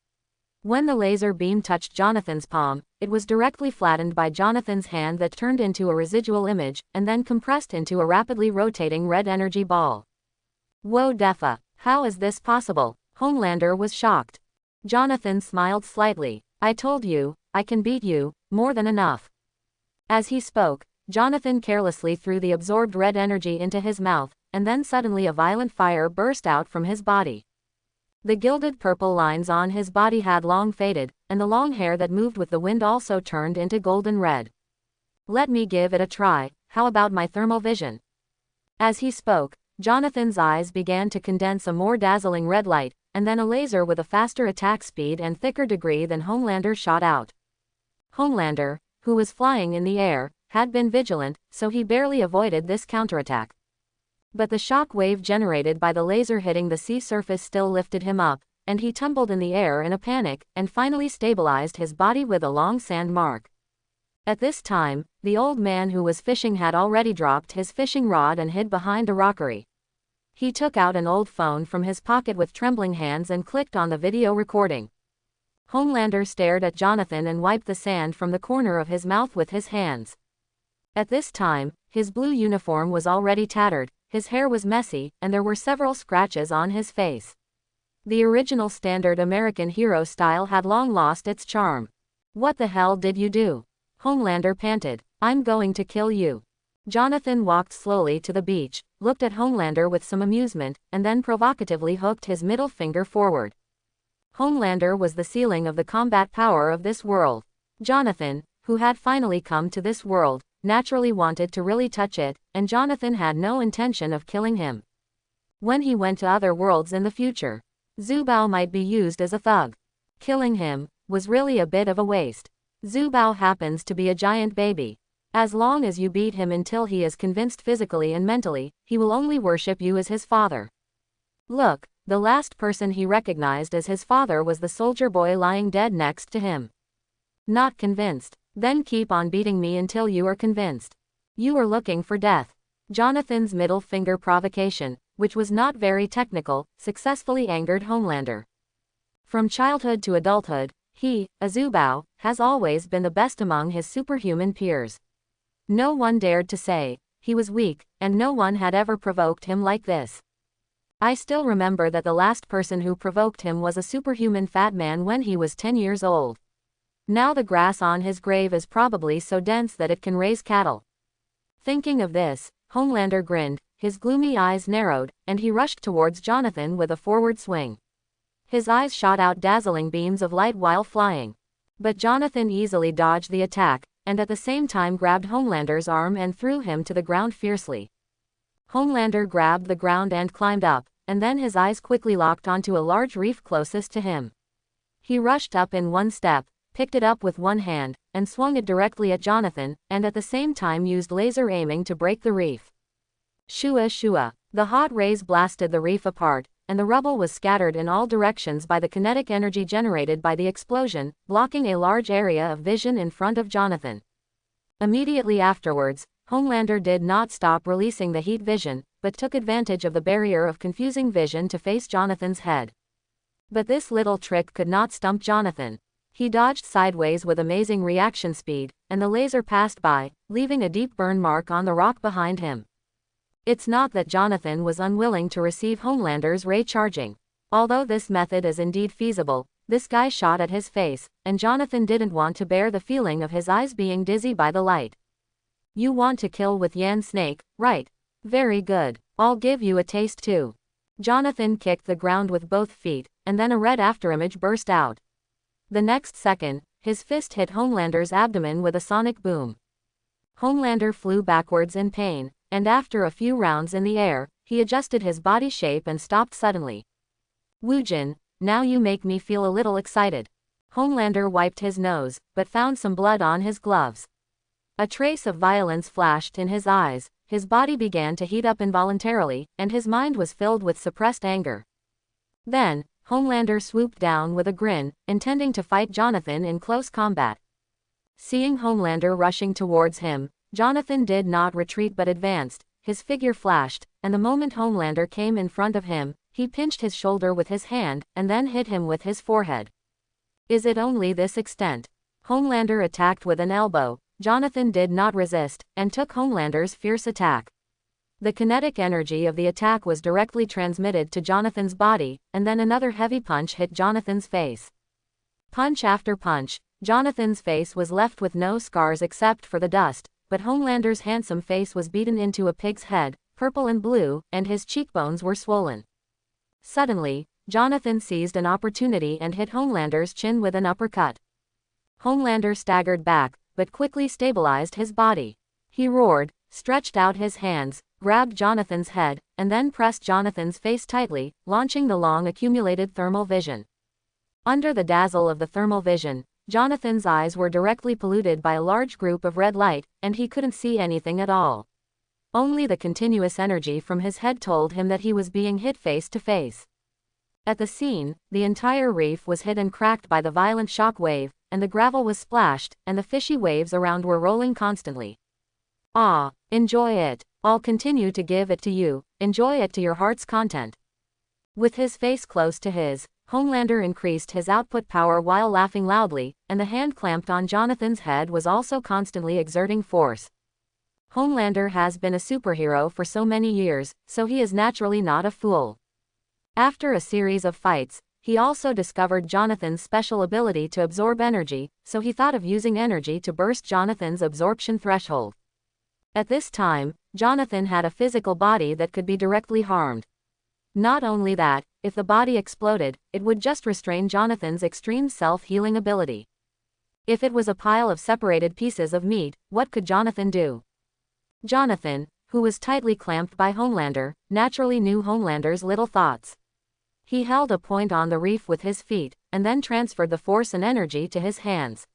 When the laser beam touched Jonathan's palm, it was directly flattened by Jonathan's hand that turned into a residual image, and then compressed into a rapidly rotating red energy ball. Whoa Defa, how is this possible? Homelander was shocked. Jonathan smiled slightly. I told you, I can beat you, more than enough. As he spoke, Jonathan carelessly threw the absorbed red energy into his mouth, and then suddenly a violent fire burst out from his body. The gilded purple lines on his body had long faded, and the long hair that moved with the wind also turned into golden red. Let me give it a try, how about my thermal vision? As he spoke, Jonathan's eyes began to condense a more dazzling red light, and then a laser with a faster attack speed and thicker degree than Homelander shot out. Homelander, who was flying in the air, had been vigilant, so he barely avoided this counterattack. But the shock wave generated by the laser hitting the sea surface still lifted him up, and he tumbled in the air in a panic, and finally stabilized his body with a long sand mark. At this time, the old man who was fishing had already dropped his fishing rod and hid behind a rockery. He took out an old phone from his pocket with trembling hands and clicked on the video recording. Homelander stared at Jonathan and wiped the sand from the corner of his mouth with his hands. At this time, his blue uniform was already tattered, his hair was messy, and there were several scratches on his face. The original standard American hero style had long lost its charm. What the hell did you do? Homelander panted. I'm going to kill you. Jonathan walked slowly to the beach, looked at Homelander with some amusement, and then provocatively hooked his middle finger forward. Homelander was the ceiling of the combat power of this world. Jonathan, who had finally come to this world, naturally wanted to really touch it, and Jonathan had no intention of killing him. When he went to other worlds in the future, Zubao might be used as a thug. Killing him was really a bit of a waste. Zubao happens to be a giant baby. As long as you beat him until he is convinced physically and mentally, he will only worship you as his father. Look, the last person he recognized as his father was the soldier boy lying dead next to him. Not convinced? Then keep on beating me until you are convinced. You are looking for death. Jonathan's middle finger provocation, which was not very technical, successfully angered Homelander. From childhood to adulthood, he, Zubao, has always been the best among his superhuman peers. No one dared to say he was weak, and no one had ever provoked him like this. I still remember that the last person who provoked him was a superhuman fat man when he was 10 years old. Now the grass on his grave is probably so dense that it can raise cattle. Thinking of this, Homelander grinned, his gloomy eyes narrowed, and he rushed towards Jonathan with a forward swing. His eyes shot out dazzling beams of light while flying. But Jonathan easily dodged the attack, and at the same time grabbed Homelander's arm and threw him to the ground fiercely. Homelander grabbed the ground and climbed up, and then his eyes quickly locked onto a large reef closest to him. He rushed up in one step, picked it up with one hand, and swung it directly at Jonathan, and at the same time used laser aiming to break the reef. Shua shua. The hot rays blasted the reef apart, and the rubble was scattered in all directions by the kinetic energy generated by the explosion, blocking a large area of vision in front of Jonathan. Immediately afterwards, Homelander did not stop releasing the heat vision, but took advantage of the barrier of confusing vision to face Jonathan's head. But this little trick could not stump Jonathan. He dodged sideways with amazing reaction speed, and the laser passed by, leaving a deep burn mark on the rock behind him. It's not that Jonathan was unwilling to receive Homelander's ray charging. Although this method is indeed feasible, this guy shot at his face, and Jonathan didn't want to bear the feeling of his eyes being dizzy by the light. You want to kill with Yan Snake, right? Very good. I'll give you a taste too. Jonathan kicked the ground with both feet, and then a red afterimage burst out. The next second, his fist hit Homelander's abdomen with a sonic boom. Homelander flew backwards in pain, and after a few rounds in the air, he adjusted his body shape and stopped suddenly. Woojin, now you make me feel a little excited. Homelander wiped his nose, but found some blood on his gloves. A trace of violence flashed in his eyes, his body began to heat up involuntarily, and his mind was filled with suppressed anger. Then, Homelander swooped down with a grin, intending to fight Jonathan in close combat. Seeing Homelander rushing towards him, Jonathan did not retreat but advanced, his figure flashed, and the moment Homelander came in front of him, he pinched his shoulder with his hand, and then hit him with his forehead. Is it only this extent? Homelander attacked with an elbow. Jonathan did not resist, and took Homelander's fierce attack. The kinetic energy of the attack was directly transmitted to Jonathan's body, and then another heavy punch hit Jonathan's face. Punch after punch, Jonathan's face was left with no scars except for the dust, but Homelander's handsome face was beaten into a pig's head, purple and blue, and his cheekbones were swollen. Suddenly, Jonathan seized an opportunity and hit Homelander's chin with an uppercut. Homelander staggered back, but quickly stabilized his body. He roared, stretched out his hands, grabbed Jonathan's head, and then pressed Jonathan's face tightly, launching the long-accumulated thermal vision. Under the dazzle of the thermal vision, Jonathan's eyes were directly polluted by a large group of red light, and he couldn't see anything at all. Only the continuous energy from his head told him that he was being hit face to face. At the scene, the entire reef was hit and cracked by the violent shock wave, and the gravel was splashed, and the fishy waves around were rolling constantly. Ah, enjoy it. I'll continue to give it to you, enjoy it to your heart's content. With his face close to his, Homelander increased his output power while laughing loudly, and the hand clamped on Jonathan's head was also constantly exerting force. Homelander has been a superhero for so many years, so he is naturally not a fool. After a series of fights, he also discovered Jonathan's special ability to absorb energy, so he thought of using energy to burst Jonathan's absorption threshold. At this time, Jonathan had a physical body that could be directly harmed. Not only that, if the body exploded, it would just restrain Jonathan's extreme self-healing ability. If it was a pile of separated pieces of meat, what could Jonathan do? Jonathan, who was tightly clamped by Homelander, naturally knew Homelander's little thoughts. He held a point on the reef with his feet, and then transferred the force and energy to his hands.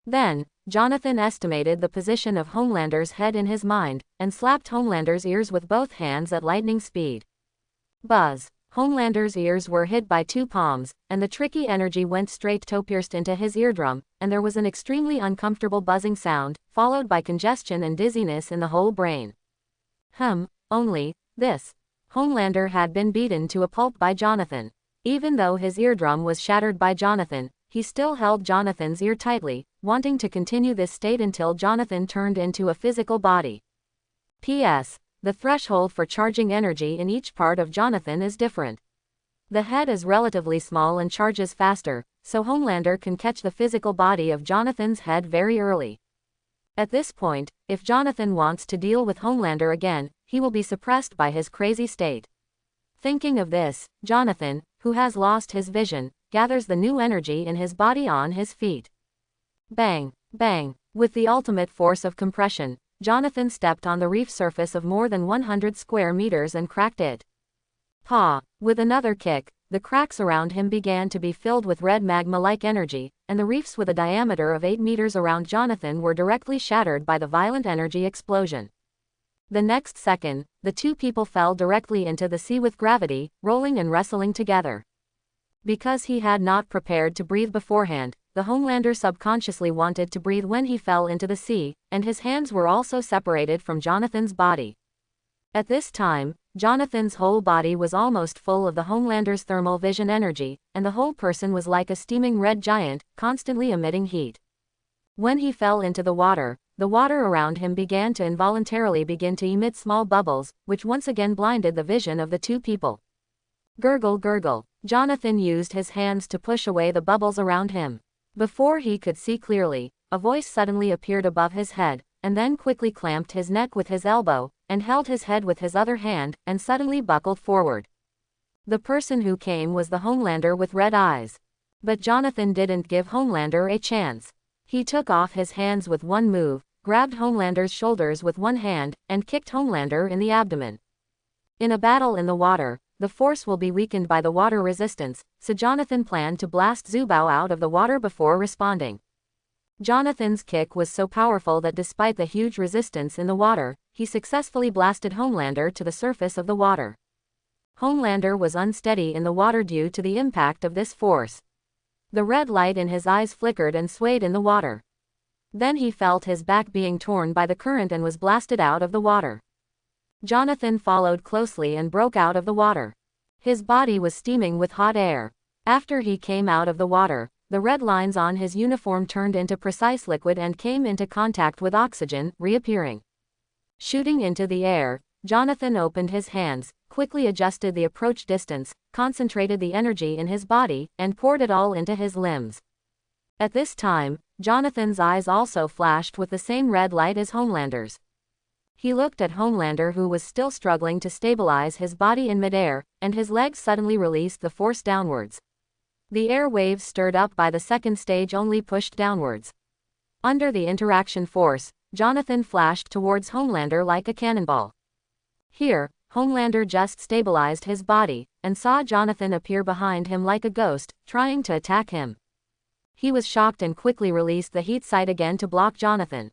Then, Jonathan estimated the position of Homelander's head in his mind, and slapped Homelander's ears with both hands at lightning speed. Buzz! Homelander's ears were hit by two palms, and the tricky energy went straight toe-pierced into his eardrum, and there was an extremely uncomfortable buzzing sound, followed by congestion and dizziness in the whole brain. Only this. Homelander had been beaten to a pulp by Jonathan. Even though his eardrum was shattered by Jonathan, he still held Jonathan's ear tightly, wanting to continue this state until Jonathan turned into a physical body. P.S. The threshold for charging energy in each part of Jonathan is different. The head is relatively small and charges faster, so Homelander can catch the physical body of Jonathan's head very early. At this point, if Jonathan wants to deal with Homelander again, he will be suppressed by his crazy state. Thinking of this, Jonathan, who has lost his vision, gathers the new energy in his body on his feet. Bang! Bang! With the ultimate force of compression, Jonathan stepped on the reef surface of more than 100 square meters and cracked it. Pa! With another kick, the cracks around him began to be filled with red magma-like energy, and the reefs with a diameter of 8 meters around Jonathan were directly shattered by the violent energy explosion. The next second, the two people fell directly into the sea with gravity, rolling and wrestling together. Because he had not prepared to breathe beforehand, the Homelander subconsciously wanted to breathe when he fell into the sea, and his hands were also separated from Jonathan's body. At this time, Jonathan's whole body was almost full of the Homelander's thermal vision energy, and the whole person was like a steaming red giant, constantly emitting heat. When he fell into the water around him began to involuntarily begin to emit small bubbles, which once again blinded the vision of the two people. Gurgle, gurgle. Jonathan used his hands to push away the bubbles around him. Before he could see clearly, a voice suddenly appeared above his head, and then quickly clamped his neck with his elbow, and held his head with his other hand, and suddenly buckled forward. The person who came was the Homelander with red eyes. But Jonathan didn't give Homelander a chance. He took off his hands with one move, grabbed Homelander's shoulders with one hand, and kicked Homelander in the abdomen. In a battle in the water, the force will be weakened by the water resistance, so Jonathan planned to blast Zubao out of the water before responding. Jonathan's kick was so powerful that despite the huge resistance in the water, he successfully blasted Homelander to the surface of the water. Homelander was unsteady in the water due to the impact of this force. The red light in his eyes flickered and swayed in the water. Then he felt his back being torn by the current and was blasted out of the water. Jonathan followed closely and broke out of the water. His body was steaming with hot air. After he came out of the water, the red lines on his uniform turned into precise liquid and came into contact with oxygen, reappearing. Shooting into the air, Jonathan opened his hands, quickly adjusted the approach distance, concentrated the energy in his body, and poured it all into his limbs. At this time, Jonathan's eyes also flashed with the same red light as Homelander's. He looked at Homelander, who was still struggling to stabilize his body in midair, and his legs suddenly released the force downwards. The air waves stirred up by the second stage only pushed downwards. Under the interaction force, Jonathan flashed towards Homelander like a cannonball. Here, Homelander just stabilized his body, and saw Jonathan appear behind him like a ghost, trying to attack him. He was shocked and quickly released the heat sight again to block Jonathan.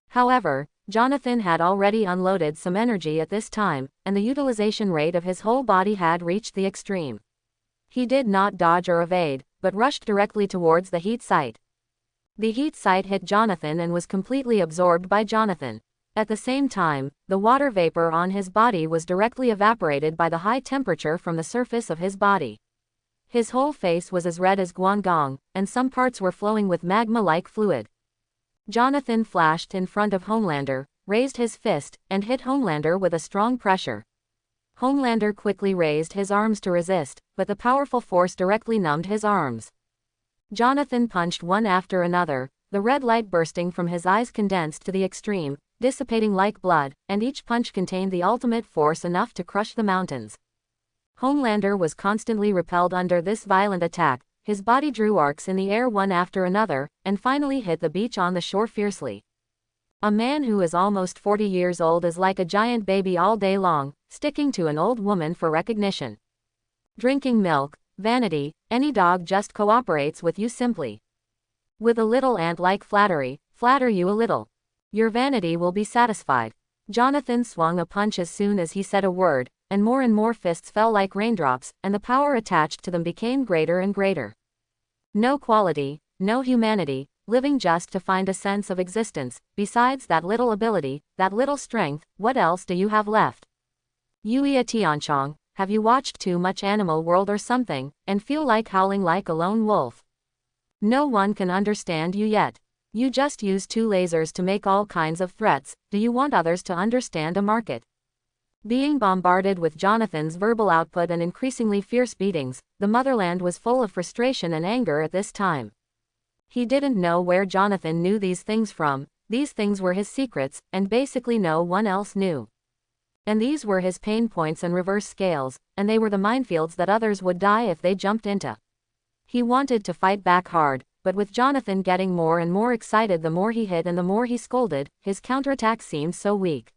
However, Jonathan had already unloaded some energy at this time, and the utilization rate of his whole body had reached the extreme. He did not dodge or evade, but rushed directly towards the heat sight. The heat sight hit Jonathan and was completely absorbed by Jonathan. At the same time, the water vapor on his body was directly evaporated by the high temperature from the surface of his body. His whole face was as red as guangdong, and some parts were flowing with magma-like fluid. Jonathan flashed in front of Homelander, raised his fist, and hit Homelander with a strong pressure. Homelander quickly raised his arms to resist, but the powerful force directly numbed his arms. Jonathan punched one after another, the red light bursting from his eyes condensed to the extreme, dissipating like blood, and each punch contained the ultimate force enough to crush the mountains. Homelander was constantly repelled under this violent attack. His body drew arcs in the air one after another, and finally hit the beach on the shore fiercely. A man who is almost 40 years old is like a giant baby all day long, sticking to an old woman for recognition. Drinking milk, vanity, any dog just cooperates with you simply. With a little ant-like flattery, flatter you a little. Your vanity will be satisfied. Jonathan swung a punch as soon as he said a word, and more fists fell like raindrops, and the power attached to them became greater and greater. No quality, no humanity, living just to find a sense of existence. Besides that little ability, that little strength, what else do you have left? Yuya Tianchong, have you watched too much Animal World or something, and feel like howling like a lone wolf? No one can understand you yet. You just use 2 lasers to make all kinds of threats. Do you want others to understand a market? Being bombarded with Jonathan's verbal output and increasingly fierce beatings, the motherland was full of frustration and anger at this time. He didn't know where Jonathan knew these things from. These things were his secrets, and basically no one else knew. And these were his pain points and reverse scales, and they were the minefields that others would die if they jumped into. He wanted to fight back hard, but with Jonathan getting more and more excited the more he hit and the more he scolded, his counterattack seemed so weak.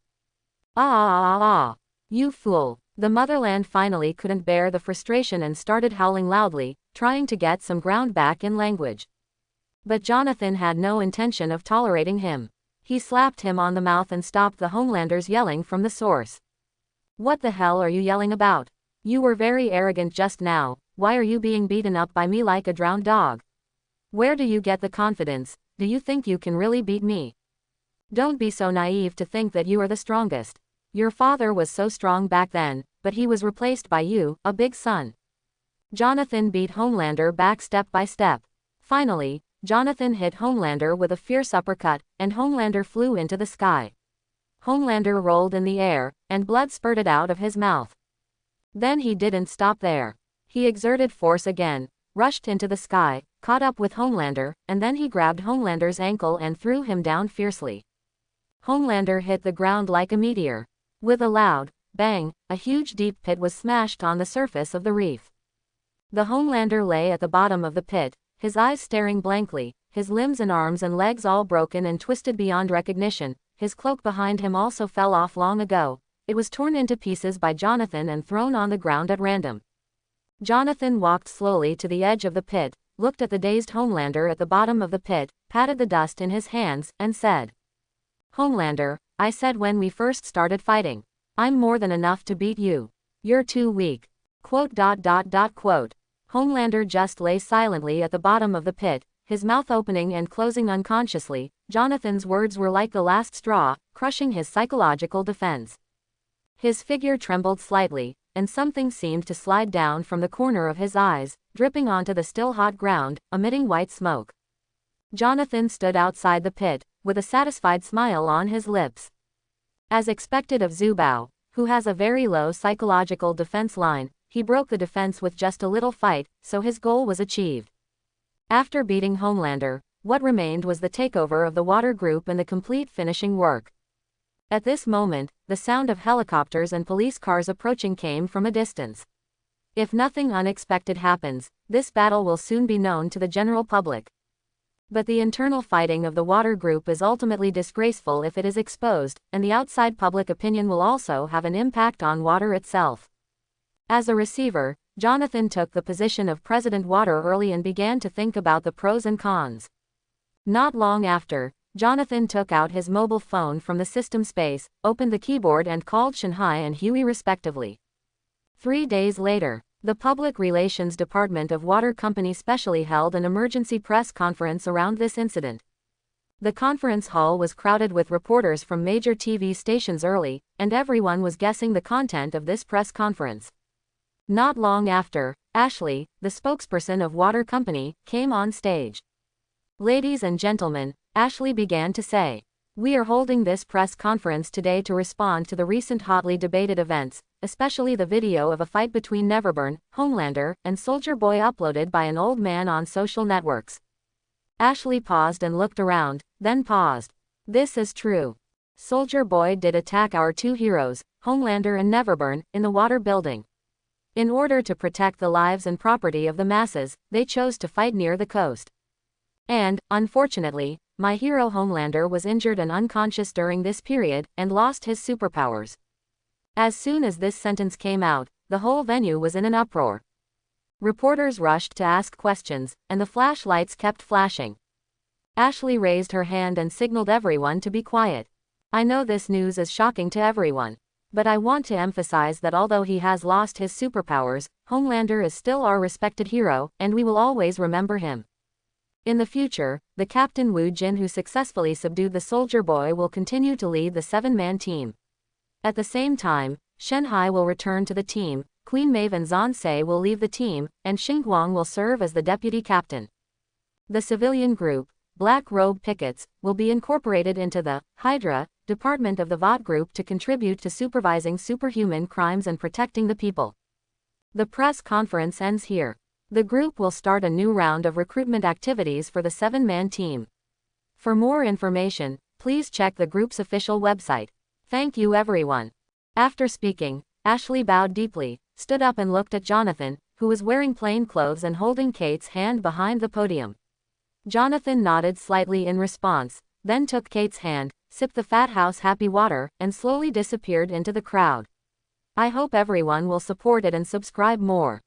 You fool. The motherland finally couldn't bear the frustration and started howling loudly, trying to get some ground back in language. But Jonathan had no intention of tolerating him. He slapped him on the mouth and stopped the Homelander's yelling from the source. What the hell are you yelling about? You were very arrogant just now. Why are you being beaten up by me like a drowned dog? Where do you get the confidence? Do you think you can really beat me? Don't be so naive to think that you are the strongest. Your father was so strong back then, but he was replaced by you, a big son. Jonathan beat Homelander back step by step. Finally, Jonathan hit Homelander with a fierce uppercut, and Homelander flew into the sky. Homelander rolled in the air, and blood spurted out of his mouth. Then he didn't stop there. He exerted force again, rushed into the sky, caught up with Homelander, and then he grabbed Homelander's ankle and threw him down fiercely. Homelander hit the ground like a meteor. With a loud bang, a huge deep pit was smashed on the surface of the reef. The Homelander lay at the bottom of the pit, his eyes staring blankly, his limbs and arms and legs all broken and twisted beyond recognition. His cloak behind him also fell off long ago. It was torn into pieces by Jonathan and thrown on the ground at random. Jonathan walked slowly to the edge of the pit, looked at the dazed Homelander at the bottom of the pit, patted the dust in his hands, and said, "Homelander, I said when we first started fighting. I'm more than enough to beat you. You're too weak." Homelander just lay silently at the bottom of the pit, his mouth opening and closing unconsciously. Jonathan's words were like the last straw, crushing his psychological defense. His figure trembled slightly, and something seemed to slide down from the corner of his eyes, dripping onto the still hot ground, emitting white smoke. Jonathan stood outside the pit, with a satisfied smile on his lips. As expected of Zubao, who has a very low psychological defense line, he broke the defense with just a little fight, so his goal was achieved. After beating Homelander, what remained was the takeover of the Water Group and the complete finishing work. At this moment, the sound of helicopters and police cars approaching came from a distance. If nothing unexpected happens, this battle will soon be known to the general public. But the internal fighting of the Water Group is ultimately disgraceful if it is exposed, and the outside public opinion will also have an impact on Water itself. As a receiver, Jonathan took the position of President Water early and began to think about the pros and cons. Not long after, Jonathan took out his mobile phone from the system space, opened the keyboard and called Shanghai and Huey respectively. 3 days later, the Public Relations Department of Water Company specially held an emergency press conference around this incident. The conference hall was crowded with reporters from major TV stations early, and everyone was guessing the content of this press conference. Not long after, Ashley, the spokesperson of Water Company, came on stage. "Ladies and gentlemen," Ashley began to say, "we are holding this press conference today to respond to the recent hotly debated events, especially the video of a fight between Neverburn, Homelander, and Soldier Boy uploaded by an old man on social networks." Ashley paused and looked around, then paused. "This is true. Soldier Boy did attack our two heroes, Homelander and Neverburn, in the water building. In order to protect the lives and property of the masses, they chose to fight near the coast. And, unfortunately, my hero Homelander was injured and unconscious during this period, and lost his superpowers." As soon as this sentence came out, the whole venue was in an uproar. Reporters rushed to ask questions, and the flashlights kept flashing. Ashley raised her hand and signaled everyone to be quiet. "I know this news is shocking to everyone. But I want to emphasize that although he has lost his superpowers, Homelander is still our respected hero, and we will always remember him. In the future, the Captain Wu Jin who successfully subdued the Soldier Boy will continue to lead the 7-man team. At the same time, Shanghai will return to the team, Queen Maeve and Zansei will leave the team, and Xingguang will serve as the deputy captain. The civilian group, Black Robe Pickets, will be incorporated into the Hydra department of the Vought group to contribute to supervising superhuman crimes and protecting the people." The press conference ends here. The group will start a new round of recruitment activities for the 7-man team. For more information, please check the group's official website. Thank you everyone. After speaking, Ashley bowed deeply, stood up and looked at Jonathan, who was wearing plain clothes and holding Kate's hand behind the podium. Jonathan nodded slightly in response, then took Kate's hand, sipped the Fat House Happy Water, and slowly disappeared into the crowd. I hope everyone will support it and subscribe more.